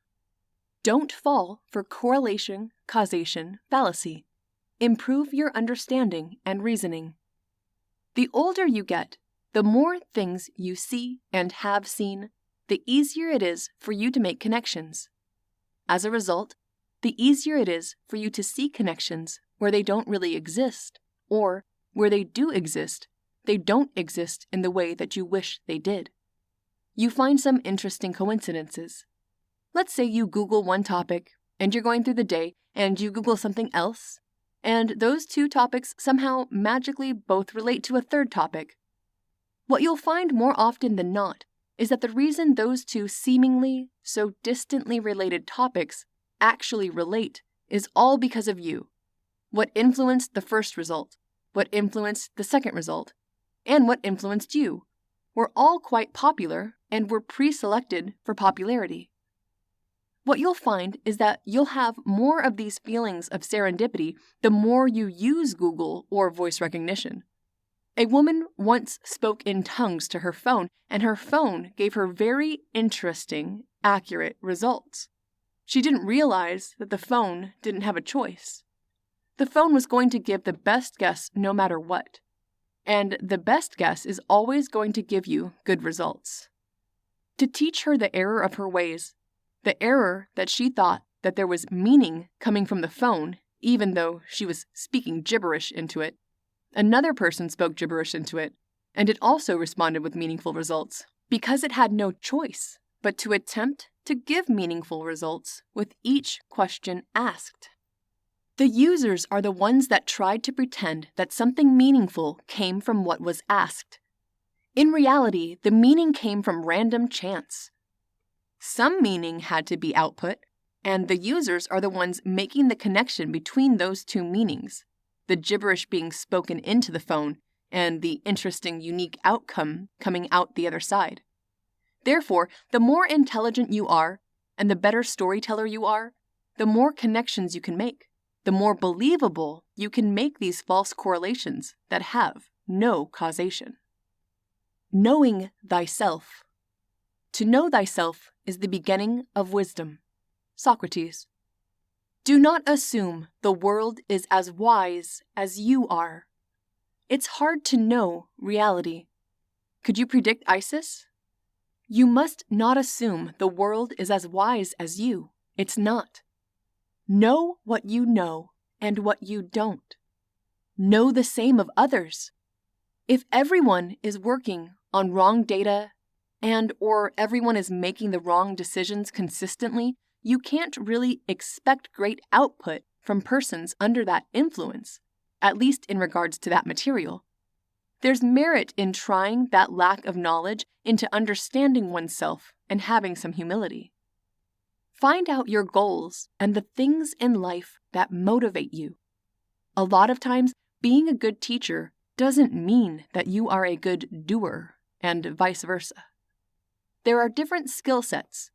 Don't fall for correlation, causation, fallacy. Improve your understanding and reasoning. The older you get, the more things you see and have seen, the easier it is for you to make connections. As a result, the easier it is for you to see connections where they don't really exist, or where they do exist, they don't exist in the way that you wish they did. You find some interesting coincidences. Let's say you Google one topic, and you're going through the day, and you Google something else, and those two topics somehow magically both relate to a third topic. What you'll find more often than not is that the reason those two seemingly so distantly related topics actually relate is all because of you. What influenced the first result, what influenced the second result, and what influenced you were all quite popular and were pre-selected for popularity. What you'll find is that you'll have more of these feelings of serendipity the more you use Google or voice recognition. A woman once spoke in tongues to her phone, and her phone gave her very interesting, accurate results. She didn't realize that the phone didn't have a choice. The phone was going to give the best guess no matter what. And the best guess is always going to give you good results. To teach her the error of her ways, the error that she thought that there was meaning coming from the phone, even though she was speaking gibberish into it, another person spoke gibberish into it, and it also responded with meaningful results, because it had no choice but to attempt to give meaningful results with each question asked. The users are the ones that tried to pretend that something meaningful came from what was asked. In reality, the meaning came from random chance. Some meaning had to be output, and the users are the ones making the connection between those two meanings, the gibberish being spoken into the phone and the interesting, unique outcome coming out the other side. Therefore, the more intelligent you are, and the better storyteller you are, the more connections you can make, the more believable you can make these false correlations that have no causation. Knowing thyself. To know thyself is the beginning of wisdom. Socrates. Do not assume the world is as wise as you are. It's hard to know reality. Could you predict ISIS? You must not assume the world is as wise as you. It's not. Know what you know and what you don't. Know the same of others. If everyone is working on wrong data or everyone is making the wrong decisions consistently, you can't really expect great output from persons under that influence, at least in regards to that material. There's merit in trying that lack of knowledge into understanding oneself and having some humility. Find out your goals and the things in life that motivate you. A lot of times, being a good teacher doesn't mean that you are a good doer, and vice versa. There are different skill sets.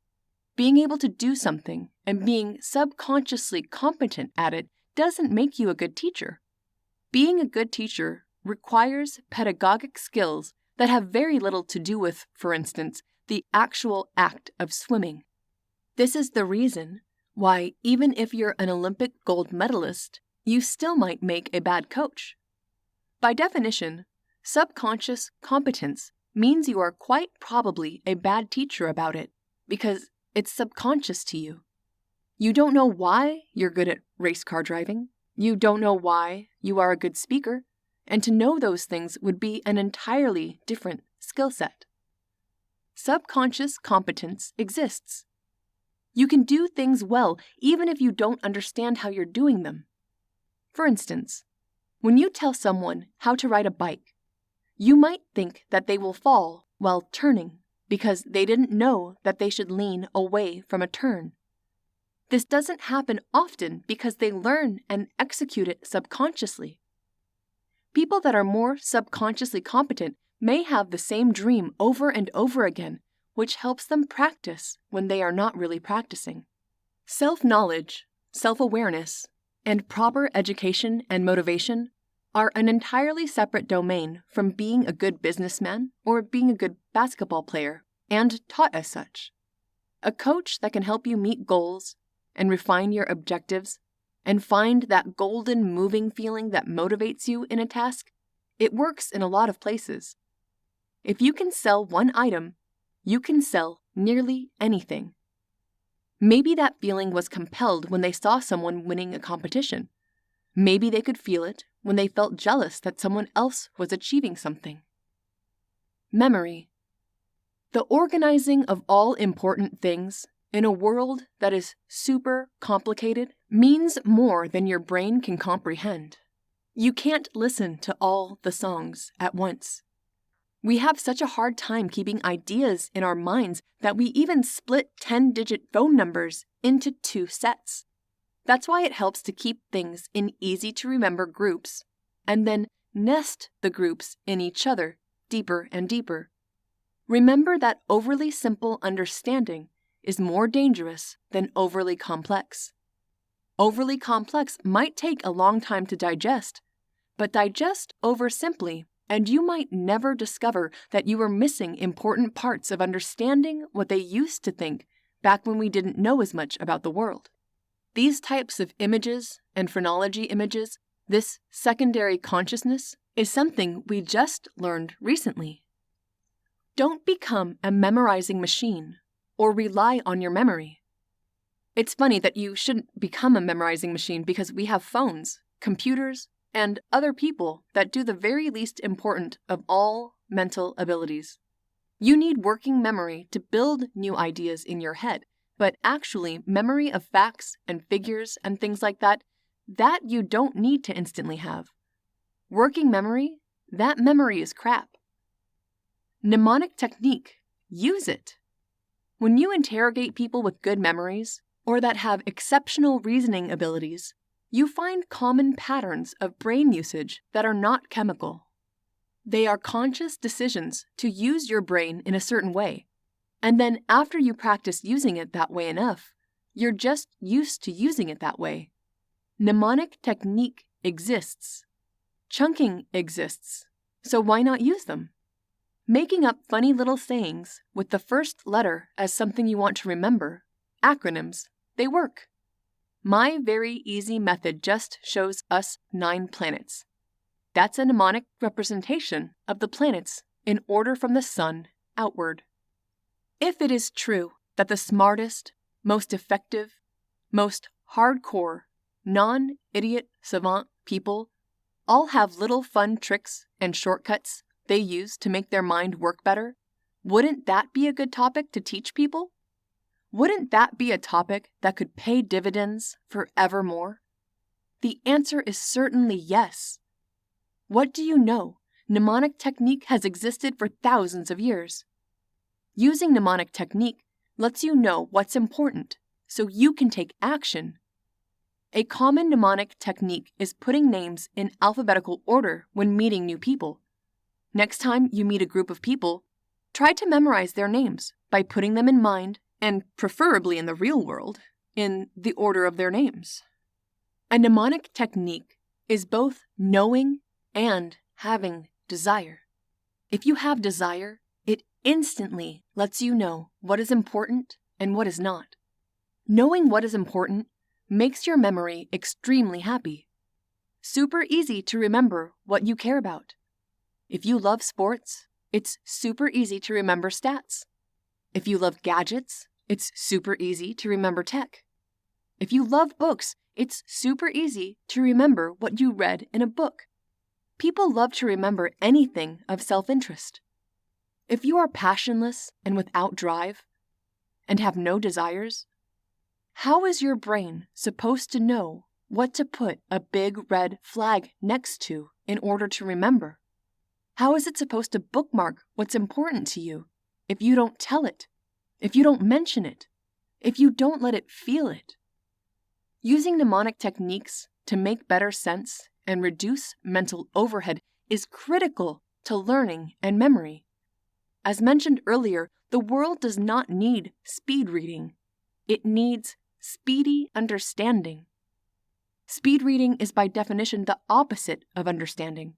Being able to do something and being subconsciously competent at it doesn't make you a good teacher. Being a good teacher requires pedagogic skills that have very little to do with, for instance, the actual act of swimming. This is the reason why, even if you're an Olympic gold medalist, you still might make a bad coach. By definition, subconscious competence means you are quite probably a bad teacher about it, because it's subconscious to you. You don't know why you're good at race car driving. You don't know why you are a good speaker. And to know those things would be an entirely different skill set. Subconscious competence exists. You can do things well even if you don't understand how you're doing them. For instance, when you tell someone how to ride a bike, you might think that they will fall while turning because they didn't know that they should lean away from a turn. This doesn't happen often because they learn and execute it subconsciously. People that are more subconsciously competent may have the same dream over and over again, which helps them practice when they are not really practicing. Self-knowledge, self-awareness, and proper education and motivation are an entirely separate domain from being a good businessman or being a good basketball player, and taught as such. A coach that can help you meet goals and refine your objectives and find that golden moving feeling that motivates you in a task, it works in a lot of places. If you can sell one item, you can sell nearly anything. Maybe that feeling was compelled when they saw someone winning a competition. Maybe they could feel it when they felt jealous that someone else was achieving something. Memory. The organizing of all important things in a world that is super complicated means more than your brain can comprehend. You can't listen to all the songs at once. We have such a hard time keeping ideas in our minds that we even split 10-digit phone numbers into 2 sets. That's why it helps to keep things in easy-to-remember groups, and then nest the groups in each other deeper and deeper. Remember that overly simple understanding is more dangerous than overly complex. Overly complex might take a long time to digest, but digest over simply, and you might never discover that you were missing important parts of understanding what they used to think back when we didn't know as much about the world. These types of images and phrenology images, this secondary consciousness, is something we just learned recently. Don't become a memorizing machine or rely on your memory. It's funny that you shouldn't become a memorizing machine because we have phones, computers, and other people that do the very least important of all mental abilities. You need working memory to build new ideas in your head, but actually memory of facts and figures and things like that you don't need to instantly have. Working memory, that memory is crap. Mnemonic technique, use it. When you interrogate people with good memories, or that have exceptional reasoning abilities, you find common patterns of brain usage that are not chemical. They are conscious decisions to use your brain in a certain way, and then after you practice using it that way enough, you're just used to using it that way. Mnemonic technique exists. Chunking exists, so why not use them? Making up funny little sayings with the first letter as something you want to remember, acronyms, they work. My very easy method just shows us 9 planets. That's a mnemonic representation of the planets in order from the sun outward. If it is true that the smartest, most effective, most hardcore, non-idiot savant people all have little fun tricks and shortcuts they use to make their mind work better, wouldn't that be a good topic to teach people? Wouldn't that be a topic that could pay dividends forevermore? The answer is certainly yes. What do you know? Mnemonic technique has existed for thousands of years. Using mnemonic technique lets you know what's important, so you can take action. A common mnemonic technique is putting names in alphabetical order when meeting new people. Next time you meet a group of people, try to memorize their names by putting them in mind, and preferably in the real world, in the order of their names. A mnemonic technique is both knowing and having desire. If you have desire, it instantly lets you know what is important and what is not. Knowing what is important makes your memory extremely happy. Super easy to remember what you care about. If you love sports, it's super easy to remember stats. If you love gadgets, it's super easy to remember tech. If you love books, it's super easy to remember what you read in a book. People love to remember anything of self-interest. If you are passionless and without drive, and have no desires, how is your brain supposed to know what to put a big red flag next to in order to remember? How is it supposed to bookmark what's important to you if you don't tell it, if you don't mention it, if you don't let it feel it? Using mnemonic techniques to make better sense and reduce mental overhead is critical to learning and memory. As mentioned earlier, the world does not need speed reading. It needs speedy understanding. Speed reading is by definition the opposite of understanding.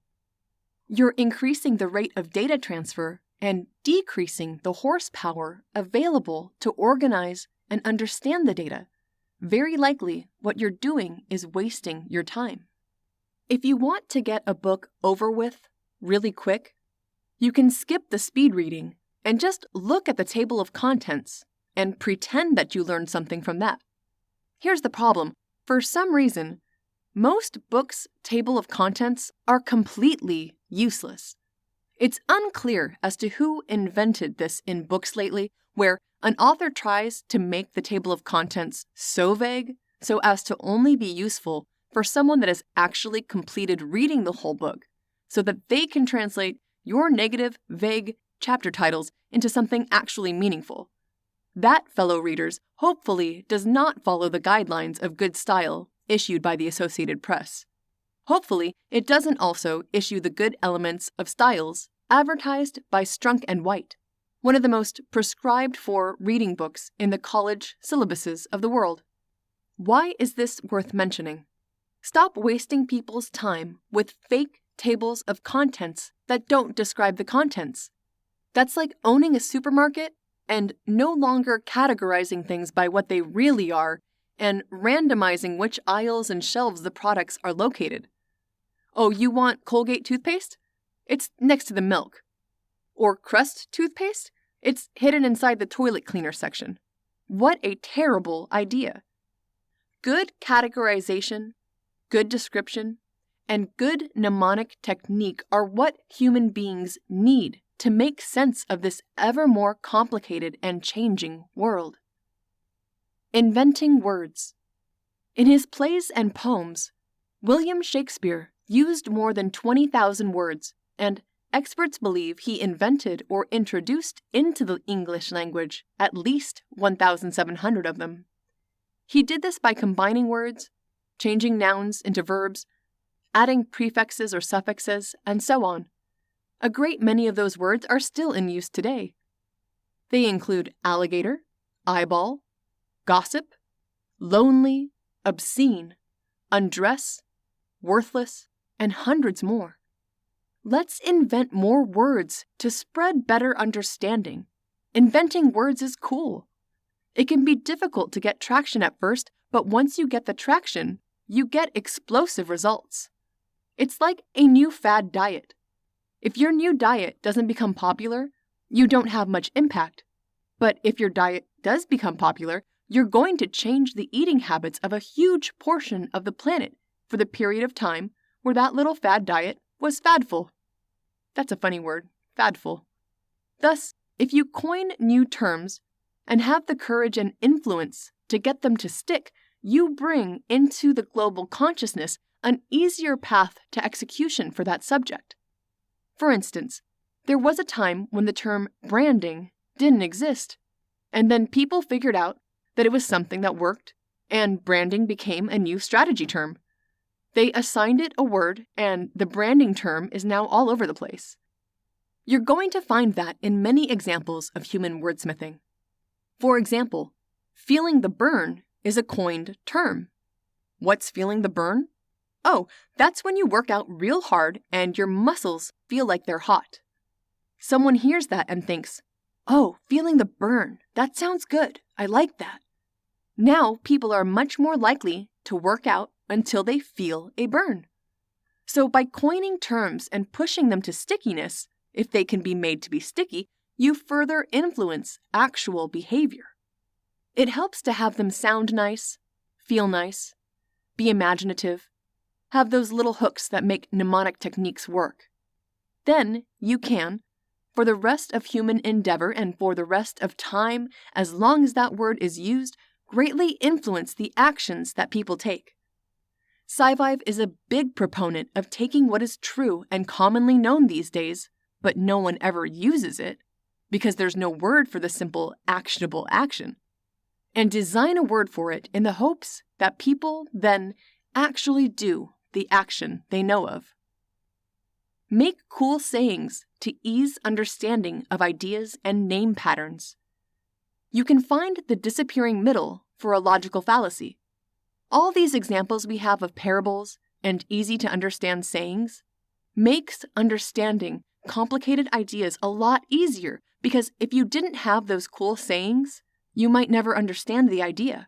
You're increasing the rate of data transfer and decreasing the horsepower available to organize and understand the data. Very likely, what you're doing is wasting your time. If you want to get a book over with really quick, you can skip the speed reading and just look at the table of contents and pretend that you learned something from that. Here's the problem. For some reason, most books' table of contents are completely useless. It's unclear as to who invented this in books lately, where an author tries to make the table of contents so vague so as to only be useful for someone that has actually completed reading the whole book, so that they can translate your negative, vague chapter titles into something actually meaningful. That, fellow readers, hopefully does not follow the guidelines of good style issued by the Associated Press. Hopefully, it doesn't also issue the good elements of styles advertised by Strunk and White, one of the most prescribed for reading books in the college syllabuses of the world. Why is this worth mentioning? Stop wasting people's time with fake tables of contents that don't describe the contents. That's like owning a supermarket and no longer categorizing things by what they really are and randomizing which aisles and shelves the products are located. Oh, you want Colgate toothpaste? It's next to the milk. Or Crest toothpaste? It's hidden inside the toilet cleaner section. What a terrible idea. Good categorization, good description, and good mnemonic technique are what human beings need to make sense of this ever more complicated and changing world. Inventing words. In his plays and poems, William Shakespeare used more than 20,000 words, and experts believe he invented or introduced into the English language at least 1,700 of them. He did this by combining words, changing nouns into verbs, adding prefixes or suffixes, and so on. A great many of those words are still in use today. They include alligator, eyeball, gossip, lonely, obscene, undress, worthless, and hundreds more. Let's invent more words to spread better understanding. Inventing words is cool. It can be difficult to get traction at first, but once you get the traction, you get explosive results. It's like a new fad diet. If your new diet doesn't become popular, you don't have much impact. But if your diet does become popular, you're going to change the eating habits of a huge portion of the planet for the period of time where that little fad diet was fadful. That's a funny word, fadful. Thus, if you coin new terms and have the courage and influence to get them to stick, you bring into the global consciousness an easier path to execution for that subject. For instance, there was a time when the term branding didn't exist, and then people figured out that it was something that worked, and branding became a new strategy term. They assigned it a word, and the branding term is now all over the place. You're going to find that in many examples of human wordsmithing. For example, feeling the burn is a coined term. What's feeling the burn? Oh, that's when you work out real hard and your muscles feel like they're hot. Someone hears that and thinks, oh, feeling the burn, that sounds good, I like that. Now people are much more likely to work out until they feel a burn. So by coining terms and pushing them to stickiness, if they can be made to be sticky, you further influence actual behavior. It helps to have them sound nice, feel nice, be imaginative, have those little hooks that make mnemonic techniques work. Then you can, for the rest of human endeavor and for the rest of time, as long as that word is used, greatly influence the actions that people take. SciVive is a big proponent of taking what is true and commonly known these days, but no one ever uses it, because there's no word for the simple, actionable action, and design a word for it in the hopes that people then actually do the action they know of. Make cool sayings to ease understanding of ideas and name patterns. You can find the disappearing middle for a logical fallacy. All these examples we have of parables and easy-to-understand sayings makes understanding complicated ideas a lot easier, because if you didn't have those cool sayings, you might never understand the idea.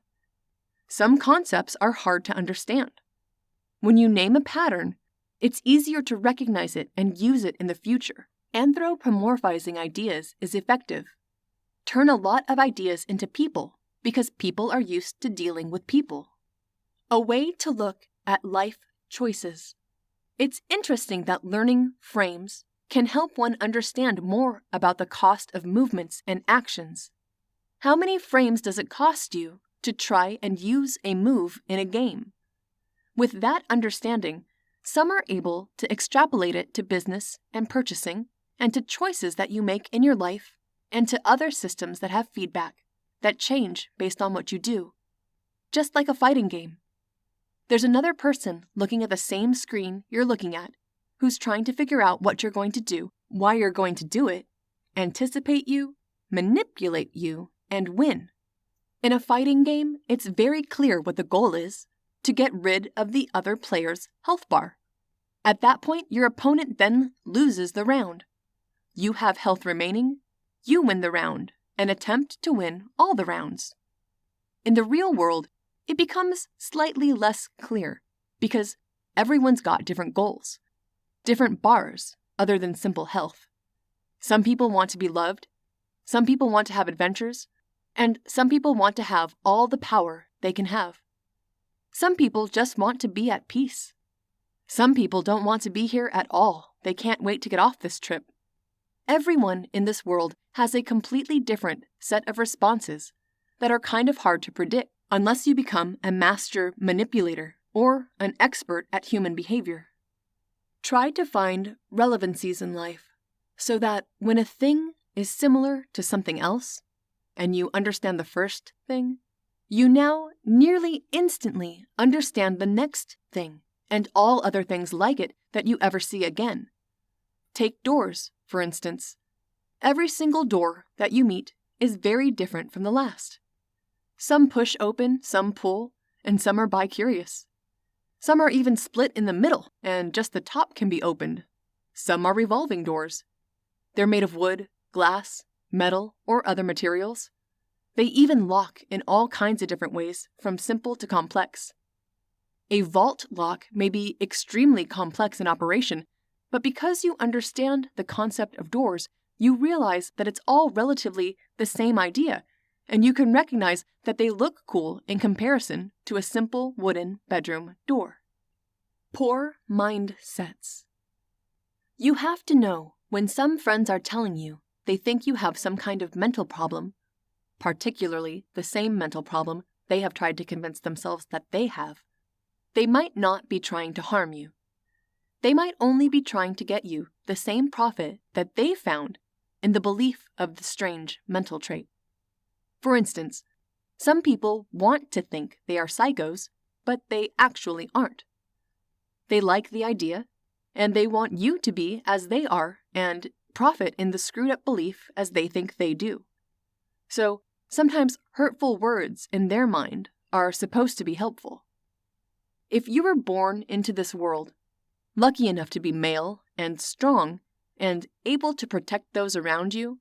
Some concepts are hard to understand. When you name a pattern, it's easier to recognize it and use it in the future. Anthropomorphizing ideas is effective. Turn a lot of ideas into people, because people are used to dealing with people. A way to look at life choices. It's interesting that learning frames can help one understand more about the cost of movements and actions. How many frames does it cost you to try and use a move in a game? With that understanding, some are able to extrapolate it to business and purchasing, and to choices that you make in your life, and to other systems that have feedback, that change based on what you do. Just like a fighting game. There's another person looking at the same screen you're looking at, who's trying to figure out what you're going to do, why you're going to do it, anticipate you, manipulate you, and win. In a fighting game, it's very clear what the goal is: to get rid of the other player's health bar. At that point, your opponent then loses the round. You have health remaining, you win the round, and attempt to win all the rounds. In the real world, it becomes slightly less clear, because everyone's got different goals, different bars other than simple health. Some people want to be loved, some people want to have adventures, and some people want to have all the power they can have. Some people just want to be at peace. Some people don't want to be here at all. They can't wait to get off this trip. Everyone in this world has a completely different set of responses that are kind of hard to predict unless you become a master manipulator or an expert at human behavior. Try to find relevancies in life so that when a thing is similar to something else, and you understand the first thing, you now nearly instantly understand the next thing and all other things like it that you ever see again. Take doors, for instance. Every single door that you meet is very different from the last. Some push open, some pull, and some are bi-curious. Some are even split in the middle, and just the top can be opened. Some are revolving doors. They're made of wood, glass, metal, or other materials. They even lock in all kinds of different ways, from simple to complex. A vault lock may be extremely complex in operation, but because you understand the concept of doors, you realize that it's all relatively the same idea, and you can recognize that they look cool in comparison to a simple wooden bedroom door. Poor mindsets. You have to know when some friends are telling you they think you have some kind of mental problem, particularly the same mental problem they have tried to convince themselves that they have. They might not be trying to harm you. They might only be trying to get you the same profit that they found in the belief of the strange mental trait. For instance, some people want to think they are psychos, but they actually aren't. They like the idea, and they want you to be as they are and profit in the screwed-up belief as they think they do. So, sometimes hurtful words in their mind are supposed to be helpful. If you were born into this world, lucky enough to be male and strong and able to protect those around you,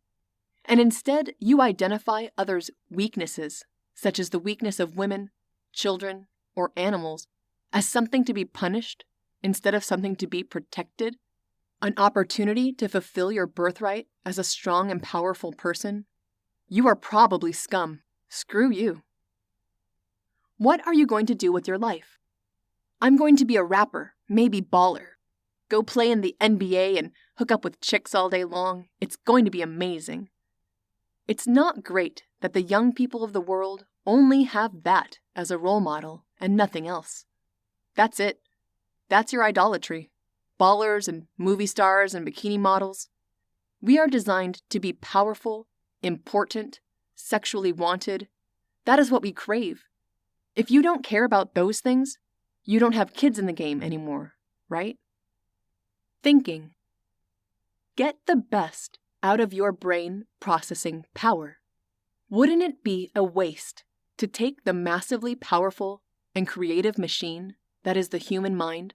and instead you identify others' weaknesses, such as the weakness of women, children, or animals, as something to be punished instead of something to be protected, an opportunity to fulfill your birthright as a strong and powerful person, you are probably scum. Screw you. What are you going to do with your life? I'm going to be a rapper, maybe baller. Go play in the NBA and hook up with chicks all day long. It's going to be amazing. It's not great that the young people of the world only have that as a role model and nothing else. That's it. That's your idolatry. Ballers and movie stars and bikini models. We are designed to be powerful, important, sexually wanted. That is what we crave. If you don't care about those things, you don't have kids in the game anymore, right? Thinking. Get the best out of your brain processing power. Wouldn't it be a waste to take the massively powerful and creative machine that is the human mind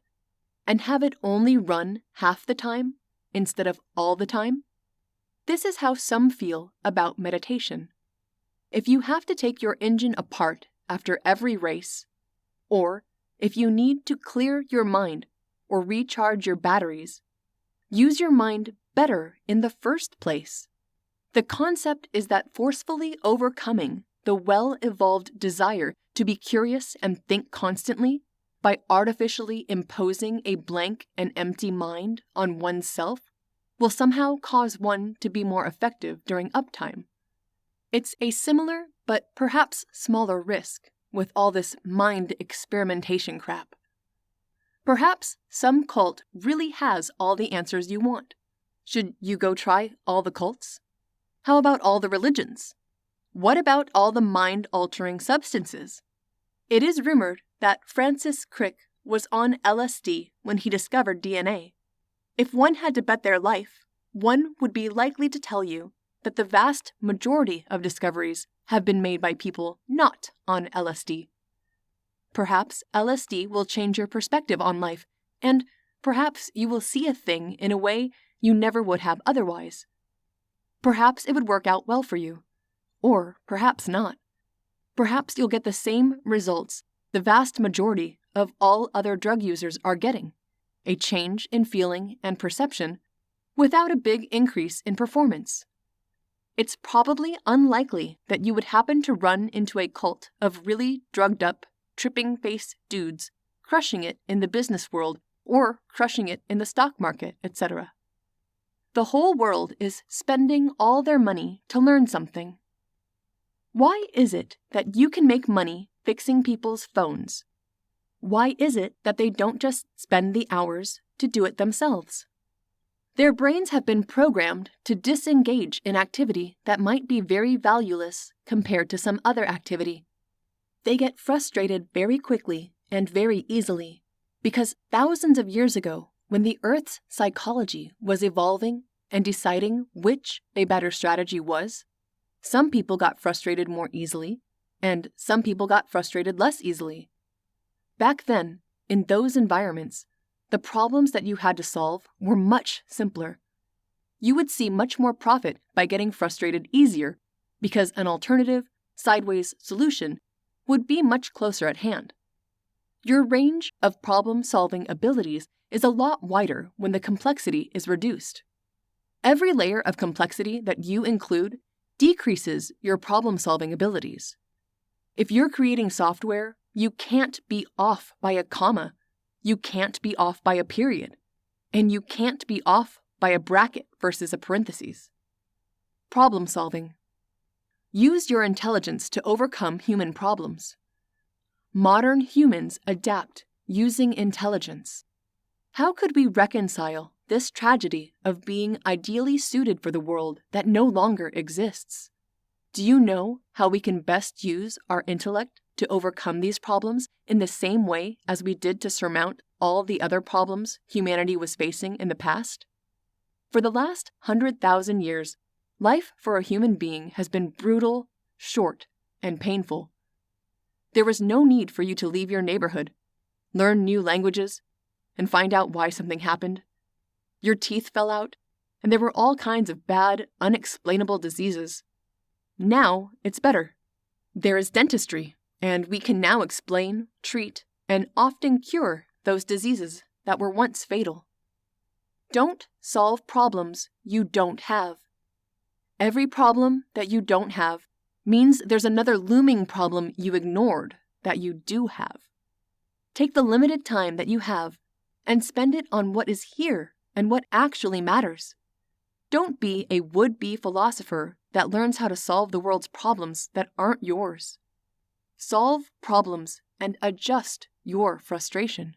and have it only run half the time instead of all the time? This is how some feel about meditation. If you have to take your engine apart after every race, or if you need to clear your mind or recharge your batteries, use your mind better in the first place. The concept is that forcefully overcoming the well-evolved desire to be curious and think constantly by artificially imposing a blank and empty mind on oneself will somehow cause one to be more effective during uptime. It's a similar but perhaps smaller risk with all this mind experimentation crap. Perhaps some cult really has all the answers you want. Should you go try all the cults? How about all the religions? What about all the mind-altering substances? It is rumored that Francis Crick was on LSD when he discovered DNA. If one had to bet their life, one would be likely to tell you that the vast majority of discoveries have been made by people not on LSD. Perhaps LSD will change your perspective on life, and perhaps you will see a thing in a way you never would have otherwise. Perhaps it would work out well for you, or perhaps not. Perhaps you'll get the same results the vast majority of all other drug users are getting, a change in feeling and perception without a big increase in performance. It's probably unlikely that you would happen to run into a cult of really drugged-up, tripping-face dudes crushing it in the business world or crushing it in the stock market, etc. The whole world is spending all their money to learn something. Why is it that you can make money fixing people's phones? Why is it that they don't just spend the hours to do it themselves? Their brains have been programmed to disengage in activity that might be very valueless compared to some other activity. They get frustrated very quickly and very easily because thousands of years ago, when the Earth's psychology was evolving and deciding which a better strategy was, some people got frustrated more easily, and some people got frustrated less easily. Back then, in those environments, the problems that you had to solve were much simpler. You would see much more profit by getting frustrated easier because an alternative sideways solution would be much closer at hand. Your range of problem-solving abilities is a lot wider when the complexity is reduced. Every layer of complexity that you include decreases your problem-solving abilities. If you're creating software, you can't be off by a comma, you can't be off by a period, and you can't be off by a bracket versus a parentheses. Problem solving. Use your intelligence to overcome human problems. Modern humans adapt using intelligence. How could we reconcile this tragedy of being ideally suited for the world that no longer exists? Do you know how we can best use our intellect to overcome these problems in the same way as we did to surmount all the other problems humanity was facing in the past? For the last 100,000 years, life for a human being has been brutal, short, and painful. There was no need for you to leave your neighborhood, learn new languages, and find out why something happened. Your teeth fell out, and there were all kinds of bad, unexplainable diseases. Now it's better. There is dentistry, and we can now explain, treat, and often cure those diseases that were once fatal. Don't solve problems you don't have. Every problem that you don't have means there's another looming problem you ignored that you do have. Take the limited time that you have and spend it on what is here and what actually matters. Don't be a would-be philosopher that learns how to solve the world's problems that aren't yours. Solve problems and adjust your frustration.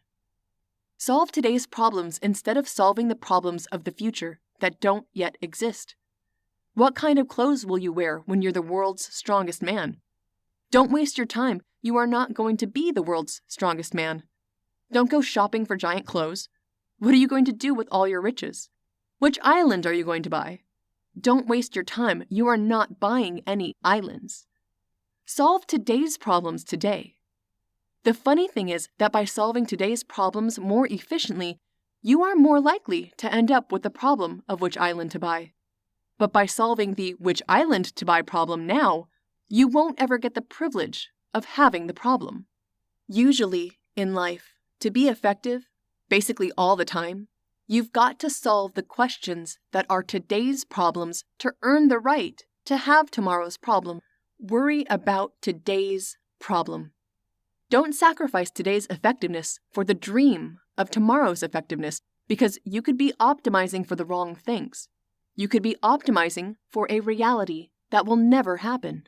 Solve today's problems instead of solving the problems of the future that don't yet exist. What kind of clothes will you wear when you're the world's strongest man? Don't waste your time. You are not going to be the world's strongest man. Don't go shopping for giant clothes. What are you going to do with all your riches? Which island are you going to buy? Don't waste your time. You are not buying any islands. Solve today's problems today. The funny thing is that by solving today's problems more efficiently, you are more likely to end up with the problem of which island to buy. But by solving the which island to buy problem now, you won't ever get the privilege of having the problem. Usually, in life, to be effective, basically all the time, you've got to solve the questions that are today's problems to earn the right to have tomorrow's problem. Worry about today's problem. Don't sacrifice today's effectiveness for the dream of tomorrow's effectiveness, because you could be optimizing for the wrong things. You could be optimizing for a reality that will never happen.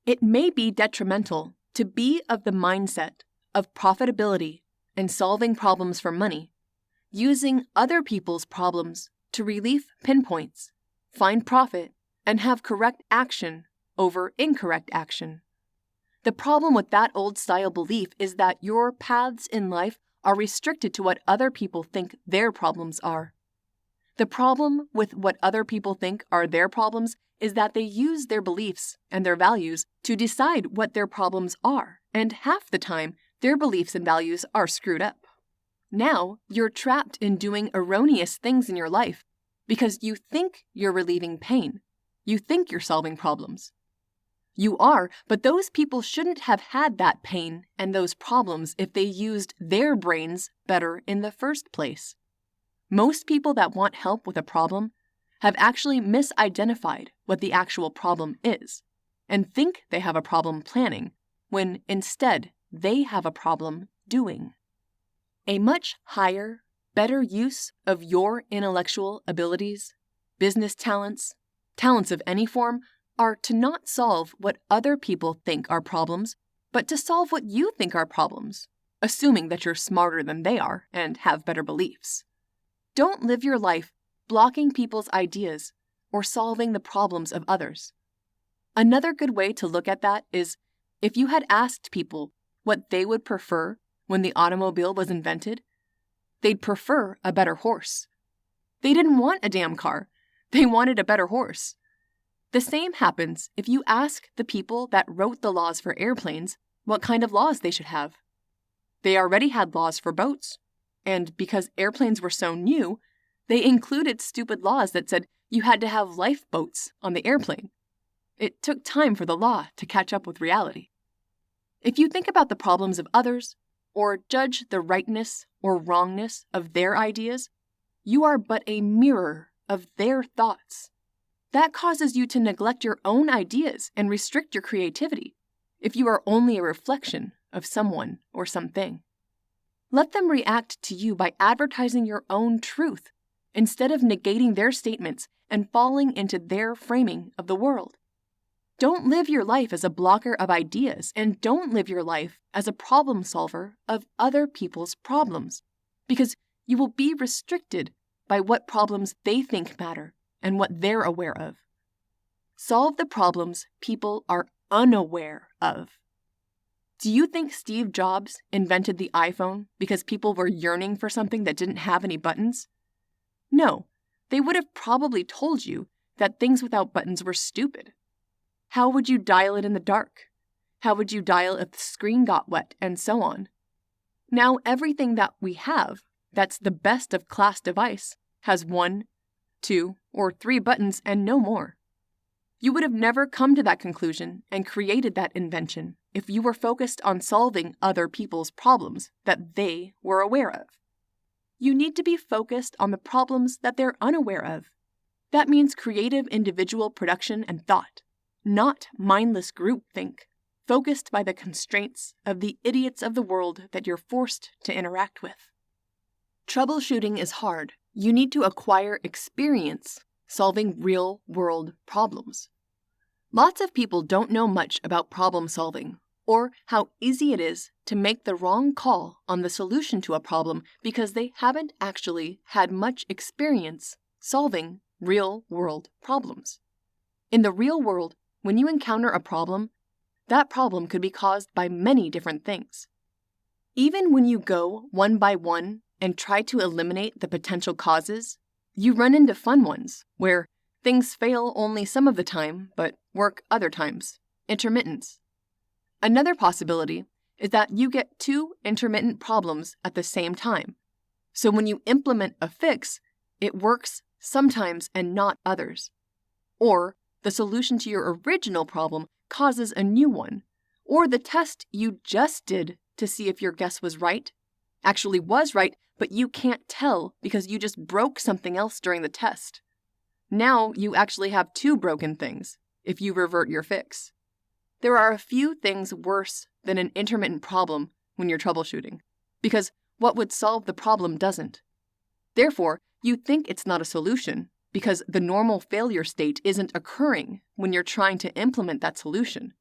It may be detrimental to be of the mindset of profitability and solving problems for money, using other people's problems to relieve pinpoints, find profit, and have correct action over incorrect action. The problem with that old-style belief is that your paths in life are restricted to what other people think their problems are. The problem with what other people think are their problems is that they use their beliefs and their values to decide what their problems are, and half the time, their beliefs and values are screwed up. Now, you're trapped in doing erroneous things in your life because you think you're relieving pain. You think you're solving problems. You are, but those people shouldn't have had that pain and those problems if they used their brains better in the first place. Most people that want help with a problem have actually misidentified what the actual problem is and think they have a problem planning, when instead they have a problem doing. A much higher, better use of your intellectual abilities, business talents, talents of any form, are to not solve what other people think are problems, but to solve what you think are problems, assuming that you're smarter than they are and have better beliefs. Don't live your life blocking people's ideas or solving the problems of others. Another good way to look at that is if you had asked people what they would prefer when the automobile was invented, they'd prefer a better horse. They didn't want a damn car. They wanted a better horse. The same happens if you ask the people that wrote the laws for airplanes what kind of laws they should have. They already had laws for boats, and because airplanes were so new, they included stupid laws that said you had to have lifeboats on the airplane. It took time for the law to catch up with reality. If you think about the problems of others, or judge the rightness or wrongness of their ideas, you are but a mirror of their thoughts. That causes you to neglect your own ideas and restrict your creativity if you are only a reflection of someone or something. Let them react to you by advertising your own truth instead of negating their statements and falling into their framing of the world. Don't live your life as a blocker of ideas, and don't live your life as a problem solver of other people's problems, because you will be restricted by what problems they think matter and what they're aware of. Solve the problems people are unaware of. Do you think Steve Jobs invented the iPhone because people were yearning for something that didn't have any buttons? No, they would have probably told you that things without buttons were stupid. How would you dial it in the dark? How would you dial if the screen got wet, and so on? Now everything that we have, that's the best of class device, has 1, 2, or 3 buttons and no more. You would have never come to that conclusion and created that invention if you were focused on solving other people's problems that they were aware of. You need to be focused on the problems that they're unaware of. That means creative individual production and thought, not mindless groupthink, focused by the constraints of the idiots of the world that you're forced to interact with. Troubleshooting is hard. You need to acquire experience solving real-world problems. Lots of people don't know much about problem solving, or how easy it is to make the wrong call on the solution to a problem because they haven't actually had much experience solving real-world problems. In the real world, when you encounter a problem, that problem could be caused by many different things. Even when you go one by one and try to eliminate the potential causes, you run into fun ones, where things fail only some of the time, but work other times. Intermittence. Another possibility is that you get 2 intermittent problems at the same time. So when you implement a fix, it works sometimes and not others. Or the solution to your original problem causes a new one. Or the test you just did to see if your guess was right actually was right, but you can't tell because you just broke something else during the test. Now you actually have 2 broken things if you revert your fix. There are a few things worse than an intermittent problem when you're troubleshooting, because what would solve the problem doesn't. Therefore, you think it's not a solution because the normal failure state isn't occurring when you're trying to implement that solution.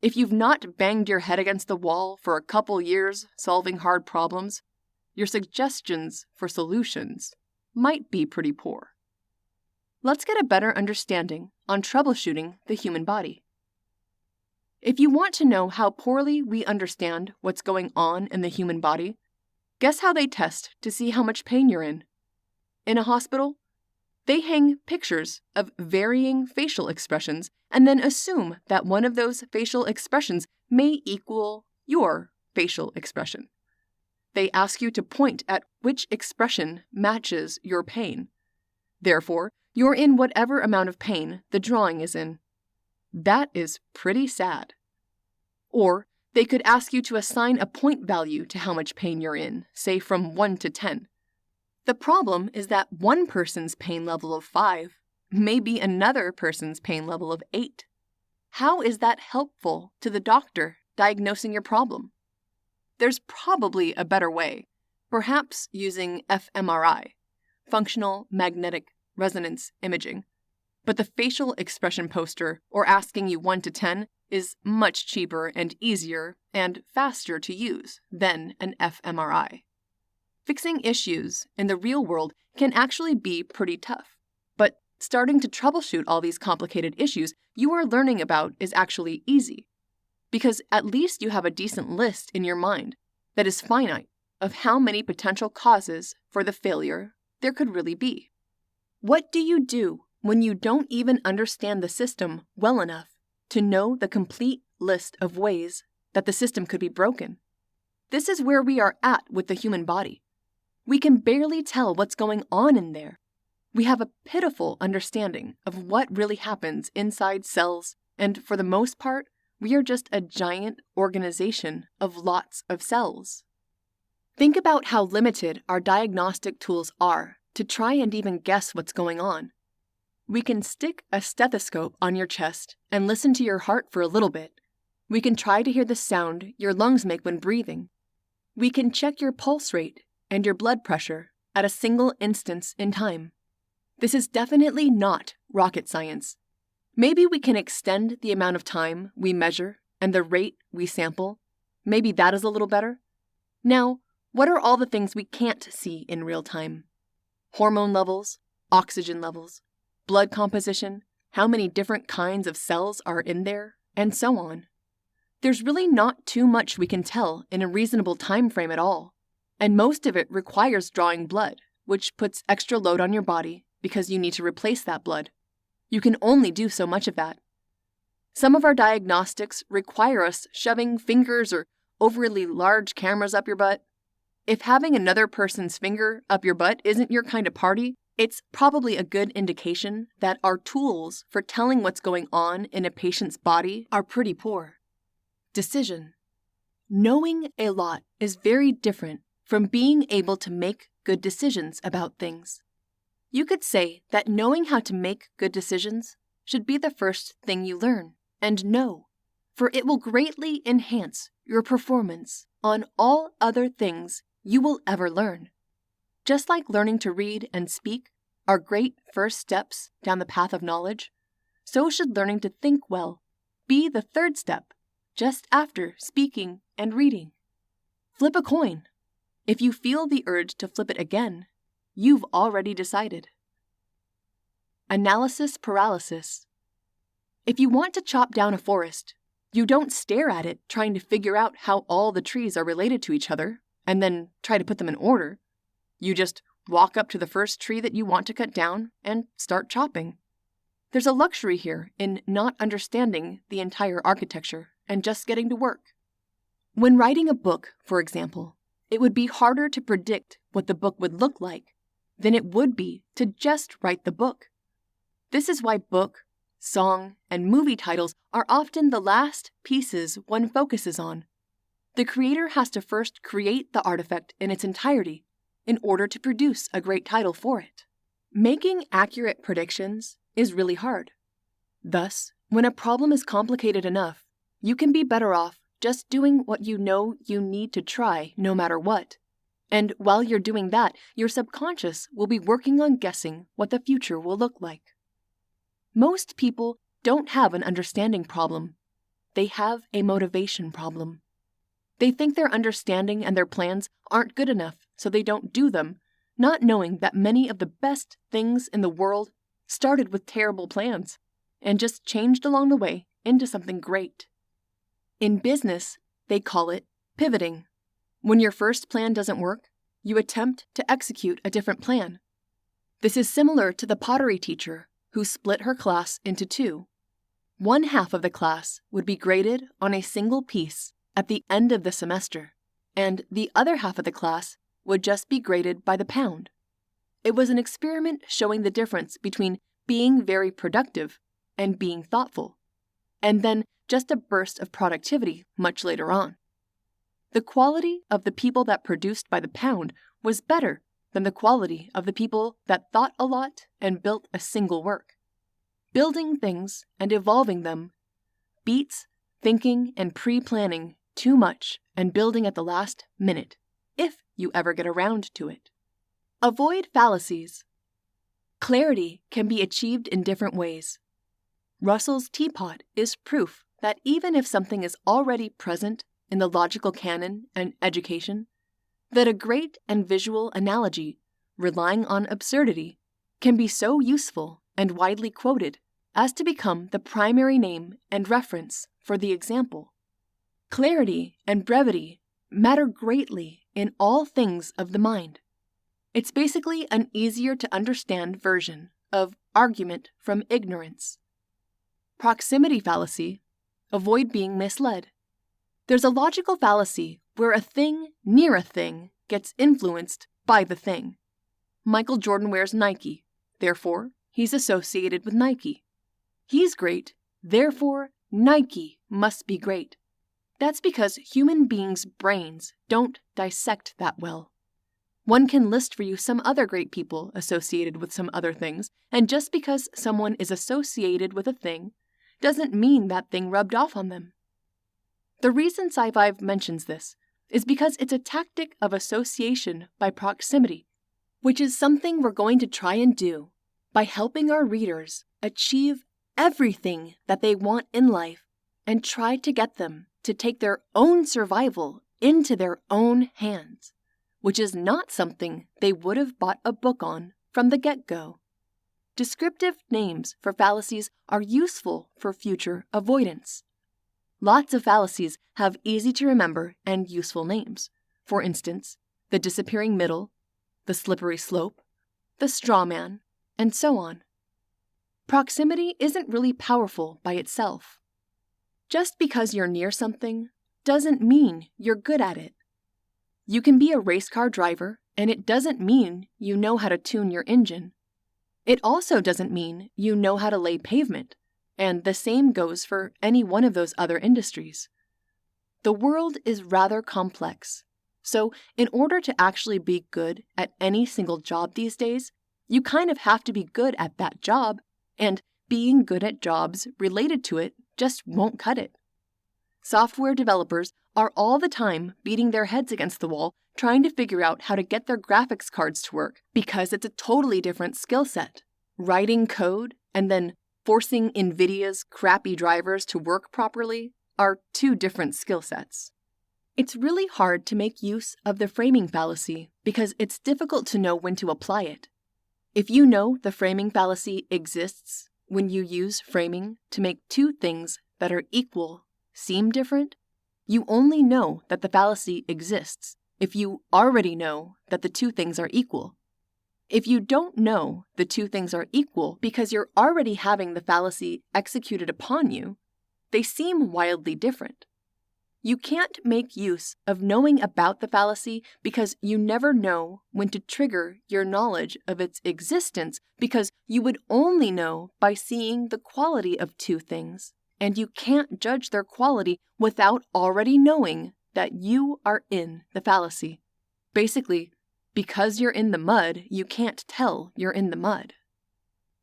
If you've not banged your head against the wall for a couple years solving hard problems, your suggestions for solutions might be pretty poor. Let's get a better understanding on troubleshooting the human body. If you want to know how poorly we understand what's going on in the human body, guess how they test to see how much pain you're in. In a hospital, they hang pictures of varying facial expressions and then assume that one of those facial expressions may equal your facial expression. They ask you to point at which expression matches your pain. Therefore, you're in whatever amount of pain the drawing is in. That is pretty sad. Or they could ask you to assign a point value to how much pain you're in, say from 1 to 10. The problem is that one person's pain level of 5 may be another person's pain level of 8. How is that helpful to the doctor diagnosing your problem? There's probably a better way, perhaps using fMRI, functional magnetic resonance imaging. But the facial expression poster, or asking you 1 to 10, is much cheaper and easier and faster to use than an fMRI. Fixing issues in the real world can actually be pretty tough, but starting to troubleshoot all these complicated issues you are learning about is actually easy, because at least you have a decent list in your mind that is finite of how many potential causes for the failure there could really be. What do you do when you don't even understand the system well enough to know the complete list of ways that the system could be broken? This is where we are at with the human body. We can barely tell what's going on in there. We have a pitiful understanding of what really happens inside cells, and for the most part, we are just a giant organization of lots of cells. Think about how limited our diagnostic tools are to try and even guess what's going on. We can stick a stethoscope on your chest and listen to your heart for a little bit. We can try to hear the sound your lungs make when breathing. We can check your pulse rate and your blood pressure at a single instance in time. This is definitely not rocket science. Maybe we can extend the amount of time we measure and the rate we sample. Maybe that is a little better. Now, what are all the things we can't see in real time? Hormone levels, oxygen levels, blood composition, how many different kinds of cells are in there, and so on. There's really not too much we can tell in a reasonable time frame at all, and most of it requires drawing blood, which puts extra load on your body because you need to replace that blood. You can only do so much of that. Some of our diagnostics require us shoving fingers or overly large cameras up your butt. If having another person's finger up your butt isn't your kind of party, it's probably a good indication that our tools for telling what's going on in a patient's body are pretty poor. Decision. Knowing a lot is very different from being able to make good decisions about things. You could say that knowing how to make good decisions should be the first thing you learn and know, for it will greatly enhance your performance on all other things you will ever learn. Just like learning to read and speak are great first steps down the path of knowledge, so should learning to think well be the third step just after speaking and reading. Flip a coin. If you feel the urge to flip it again, you've already decided. Analysis paralysis. If you want to chop down a forest, you don't stare at it trying to figure out how all the trees are related to each other and then try to put them in order. You just walk up to the first tree that you want to cut down and start chopping. There's a luxury here in not understanding the entire architecture and just getting to work. When writing a book, for example, it would be harder to predict what the book would look like than it would be to just write the book. This is why book, song, and movie titles are often the last pieces one focuses on. The creator has to first create the artifact in its entirety in order to produce a great title for it. Making accurate predictions is really hard. Thus, when a problem is complicated enough, you can be better off just doing what you know you need to try no matter what. And while you're doing that, your subconscious will be working on guessing what the future will look like. Most people don't have an understanding problem. They have a motivation problem. They think their understanding and their plans aren't good enough, so they don't do them, not knowing that many of the best things in the world started with terrible plans and just changed along the way into something great. In business, they call it pivoting. When your first plan doesn't work, you attempt to execute a different plan. This is similar to the pottery teacher who split her class into two. One half of the class would be graded on a single piece at the end of the semester, and the other half of the class would just be graded by the pound. It was an experiment showing the difference between being very productive and being thoughtful, and then just a burst of productivity much later on. The quality of the people that produced by the pound was better than the quality of the people that thought a lot and built a single work. Building things and evolving them beats thinking and pre-planning too much and building at the last minute, if you ever get around to it. Avoid fallacies. Clarity can be achieved in different ways. Russell's teapot is proof that even if something is already present in the logical canon and education, that a great and visual analogy, relying on absurdity, can be so useful and widely quoted as to become the primary name and reference for the example. Clarity and brevity matter greatly in all things of the mind. It's basically an easier to understand version of argument from ignorance. Proximity fallacy. Avoid being misled. There's a logical fallacy where a thing near a thing gets influenced by the thing. Michael Jordan wears Nike. therefore he's associated with Nike. He's great, therefore Nike must be great. That's because human beings' brains don't dissect that well. One can list for you some other great people associated with some other things, and just because someone is associated with a thing doesn't mean that thing rubbed off on them. The reason SciVive mentions this is because it's a tactic of association by proximity, which is something we're going to try and do by helping our readers achieve everything that they want in life and try to get them to take their own survival into their own hands, which is not something they would have bought a book on from the get-go. Descriptive names for fallacies are useful for future avoidance. Lots of fallacies have easy-to-remember and useful names. For instance, the disappearing middle, the slippery slope, the straw man, and so on. Proximity isn't really powerful by itself. Just because you're near something doesn't mean you're good at it. You can be a race car driver, and it doesn't mean you know how to tune your engine. It also doesn't mean you know how to lay pavement, and the same goes for any one of those other industries. The world is rather complex, so in order to actually be good at any single job these days, you kind of have to be good at that job, and being good at jobs related to it just won't cut it. Software developers are all the time beating their heads against the wall trying to figure out how to get their graphics cards to work because it's a totally different skill set. Writing code and then forcing NVIDIA's crappy drivers to work properly are two different skill sets. It's really hard to make use of the framing fallacy because it's difficult to know when to apply it. If you know the framing fallacy exists when you use framing to make two things that are equal seem different, you only know that the fallacy exists if you already know that the two things are equal. If you don't know the two things are equal because you're already having the fallacy executed upon you, they seem wildly different. You can't make use of knowing about the fallacy because you never know when to trigger your knowledge of its existence because you would only know by seeing the quality of two things, and you can't judge their quality without already knowing that you are in the fallacy. Basically, because you're in the mud, you can't tell you're in the mud.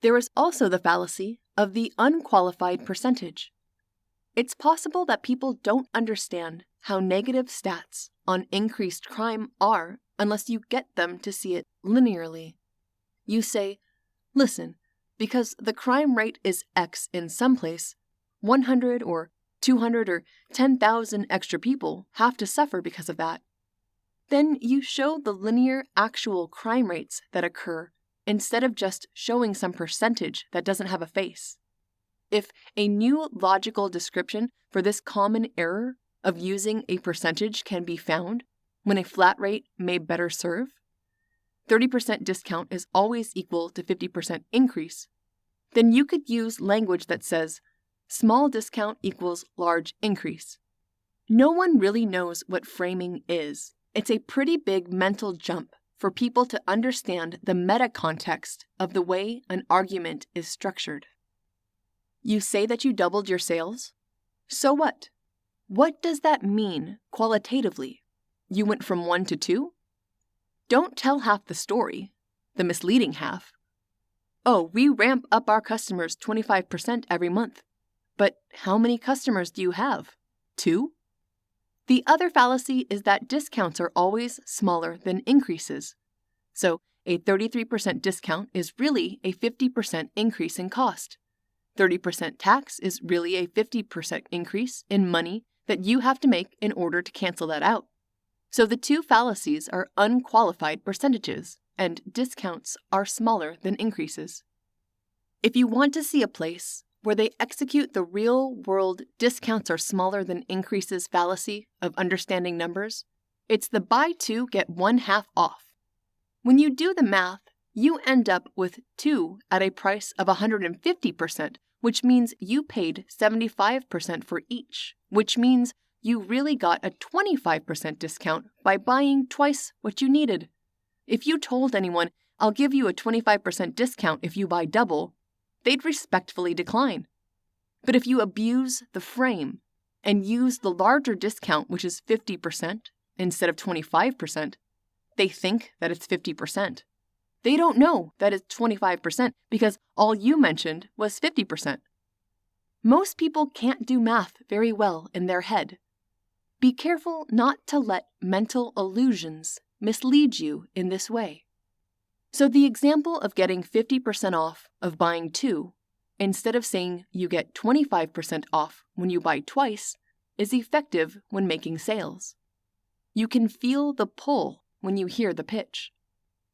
There is also the fallacy of the unqualified percentage. It's possible that people don't understand how negative stats on increased crime are unless you get them to see it linearly. You say, listen, because the crime rate is X in some place, 100 or 200 or 10,000 extra people have to suffer because of that. Then you show the linear actual crime rates that occur instead of just showing some percentage that doesn't have a face. If a new logical description for this common error of using a percentage can be found when a flat rate may better serve, 30% discount is always equal to 50% increase, then you could use language that says small discount equals large increase. No one really knows what framing is. It's a pretty big mental jump for people to understand the meta-context of the way an argument is structured. You say that you doubled your sales? So what? What does that mean qualitatively? You went from 1 to 2? Don't tell half the story, the misleading half. Oh, we ramp up our customers 25% every month. But how many customers do you have? 2? The other fallacy is that discounts are always smaller than increases. So a 33% discount is really a 50% increase in cost. 30% tax is really a 50% increase in money that you have to make in order to cancel that out. So the two fallacies are unqualified percentages, and discounts are smaller than increases. If you want to see a place where they execute the real-world discounts are smaller than increases fallacy of understanding numbers, it's the buy 2, get 1 half off. When you do the math, you end up with 2 at a price of 150%, which means you paid 75% for each, which means you really got a 25% discount by buying twice what you needed. If you told anyone, "I'll give you a 25% discount if you buy double," they'd respectfully decline. But if you abuse the frame and use the larger discount, which is 50% instead of 25%, they think that it's 50%. They don't know that it's 25% because all you mentioned was 50%. Most people can't do math very well in their head. Be careful not to let mental illusions mislead you in this way. So the example of getting 50% off of buying 2, instead of saying you get 25% off when you buy twice, is effective when making sales. You can feel the pull when you hear the pitch.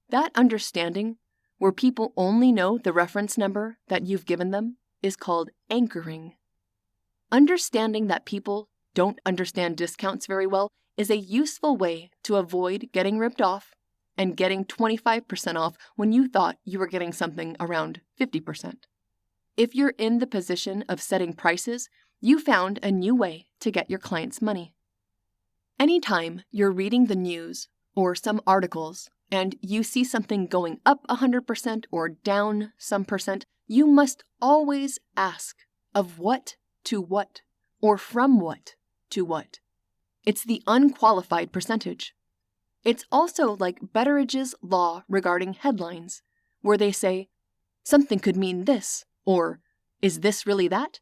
That understanding, where people only know the reference number that you've given them, is called anchoring. Understanding that people don't understand discounts very well is a useful way to avoid getting ripped off and getting 25% off when you thought you were getting something around 50%. If you're in the position of setting prices, you found a new way to get your clients' money. Anytime you're reading the news or some articles and you see something going up 100% or down some percent, you must always ask of what to what or from what to what. It's the unqualified percentage. It's also like Betteridge's law regarding headlines, where they say, something could mean this, or is this really that?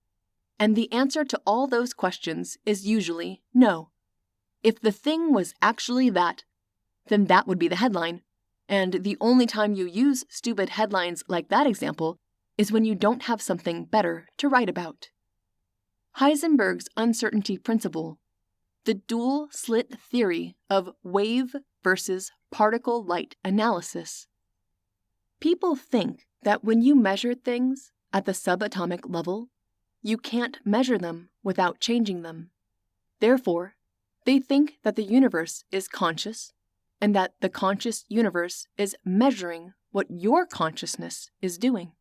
And the answer to all those questions is usually no. If the thing was actually that, then that would be the headline, and the only time you use stupid headlines like that example is when you don't have something better to write about. Heisenberg's uncertainty principle, the dual-slit theory of wave versus particle light analysis. People think that when you measure things at the subatomic level, you can't measure them without changing them. Therefore, they think that the universe is conscious and that the conscious universe is measuring what your consciousness is doing.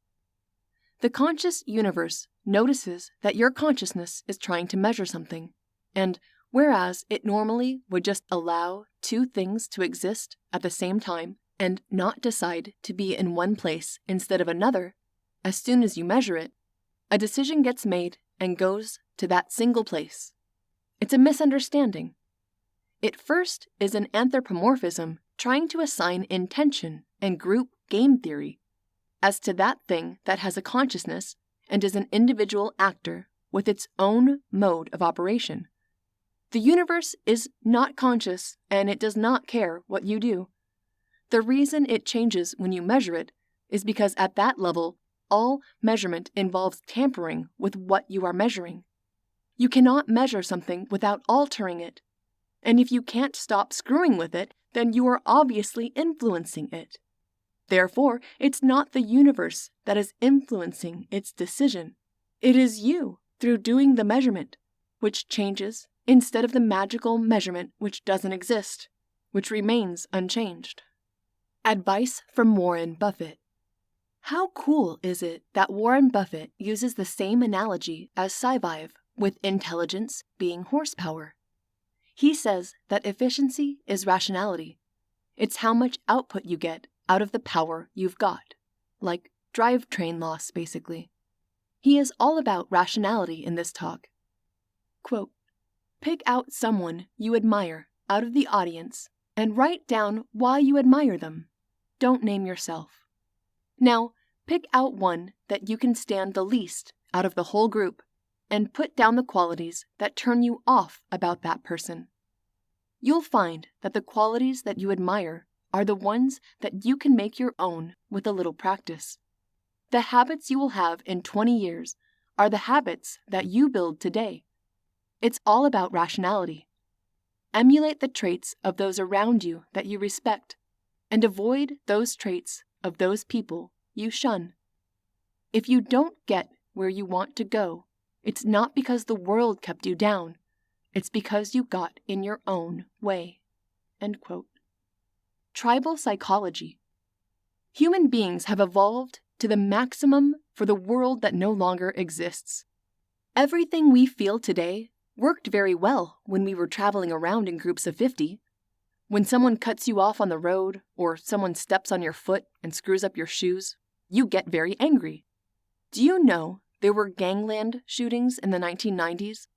The conscious universe notices that your consciousness is trying to measure something, and whereas it normally would just allow two things to exist at the same time and not decide to be in one place instead of another, as soon as you measure it, a decision gets made and goes to that single place. It's a misunderstanding. It first is an anthropomorphism trying to assign intention and group game theory as to that thing that has a consciousness and is an individual actor with its own mode of operation. The universe is not conscious and it does not care what you do. The reason it changes when you measure it is because at that level, all measurement involves tampering with what you are measuring. You cannot measure something without altering it. And if you can't stop screwing with it, then you are obviously influencing it. Therefore, it's not the universe that is influencing its decision. It is you, through doing the measurement, which changes instead of the magical measurement which doesn't exist, which remains unchanged. Advice from Warren Buffett. How cool is it that Warren Buffett uses the same analogy as SciVive, with intelligence being horsepower? He says that efficiency is rationality. It's how much output you get out of the power you've got, like drivetrain loss, basically. He is all about rationality in this talk. Quote, pick out someone you admire out of the audience and write down why you admire them. Don't name yourself. Now, pick out one that you can stand the least out of the whole group and put down the qualities that turn you off about that person. You'll find that the qualities that you admire are the ones that you can make your own with a little practice. The habits you will have in 20 years are the habits that you build today. It's all about rationality. Emulate the traits of those around you that you respect, and avoid those traits of those people you shun. If you don't get where you want to go, it's not because the world kept you down. It's because you got in your own way. End quote. Tribal psychology. Human beings have evolved to the maximum for the world that no longer exists. Everything we feel today worked very well when we were traveling around in groups of 50. When someone cuts you off on the road, or someone steps on your foot and screws up your shoes, you get very angry. Do you know there were gangland shootings in the 1990s?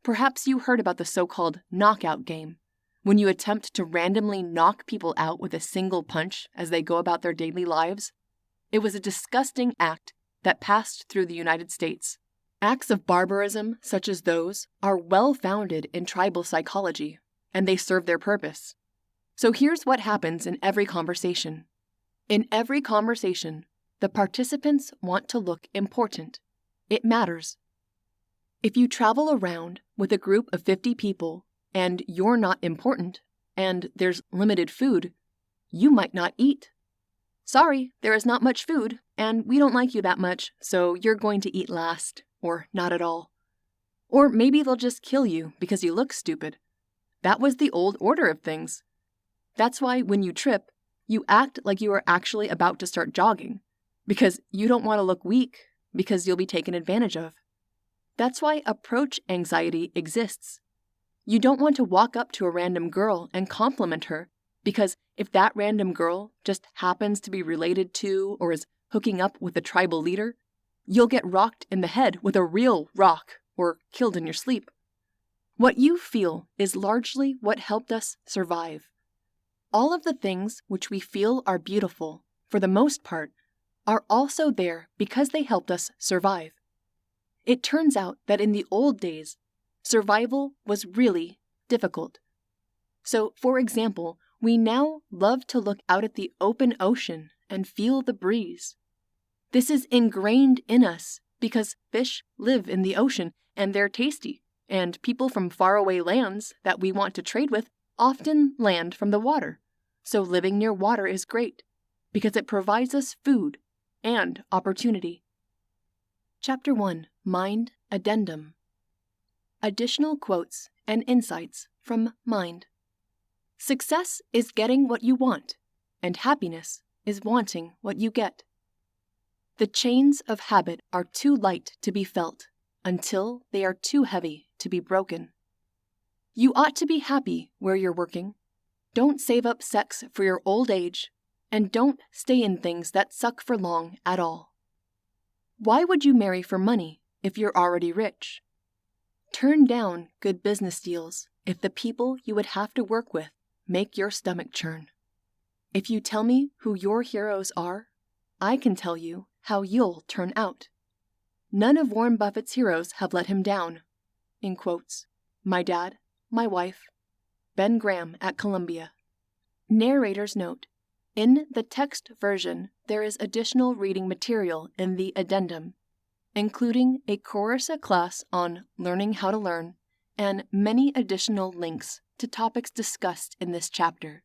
Perhaps you heard about the so-called knockout game, when you attempt to randomly knock people out with a single punch as they go about their daily lives. It was a disgusting act that passed through the United States. Acts of barbarism such as those are well-founded in tribal psychology, and they serve their purpose. So here's what happens in every conversation. In every conversation, the participants want to look important. It matters. If you travel around with a group of 50 people and you're not important, and there's limited food, you might not eat. Sorry, there is not much food, and we don't like you that much, so you're going to eat last, or not at all. Or maybe they'll just kill you because you look stupid. That was the old order of things. That's why when you trip, you act like you are actually about to start jogging, because you don't want to look weak, because you'll be taken advantage of. That's why approach anxiety exists. You don't want to walk up to a random girl and compliment her, because if that random girl just happens to be related to or is hooking up with a tribal leader, you'll get rocked in the head with a real rock or killed in your sleep. What you feel is largely what helped us survive. All of the things which we feel are beautiful, for the most part, are also there because they helped us survive. It turns out that in the old days, survival was really difficult. So, for example, we now love to look out at the open ocean and feel the breeze. This is ingrained in us because fish live in the ocean and they're tasty, and people from faraway lands that we want to trade with often land from the water. So living near water is great because it provides us food and opportunity. Chapter 1, Mind Addendum. Additional quotes and insights from Mind. Success is getting what you want, and happiness is wanting what you get. The chains of habit are too light to be felt until they are too heavy to be broken. You ought to be happy where you're working. Don't save up sex for your old age, and don't stay in things that suck for long at all. Why would you marry for money if you're already rich? Turn down good business deals if the people you would have to work with make your stomach churn. If you tell me who your heroes are, I can tell you how you'll turn out. None of Warren Buffett's heroes have let him down. In quotes, my dad, my wife, Ben Graham at Columbia. Narrator's note. In the text version, there is additional reading material in the addendum, including a Chorisa class on learning how to learn and many additional links to topics discussed in this chapter.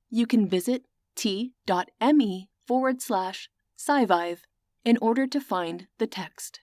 You can visit t.me/SciVive in order to find the text.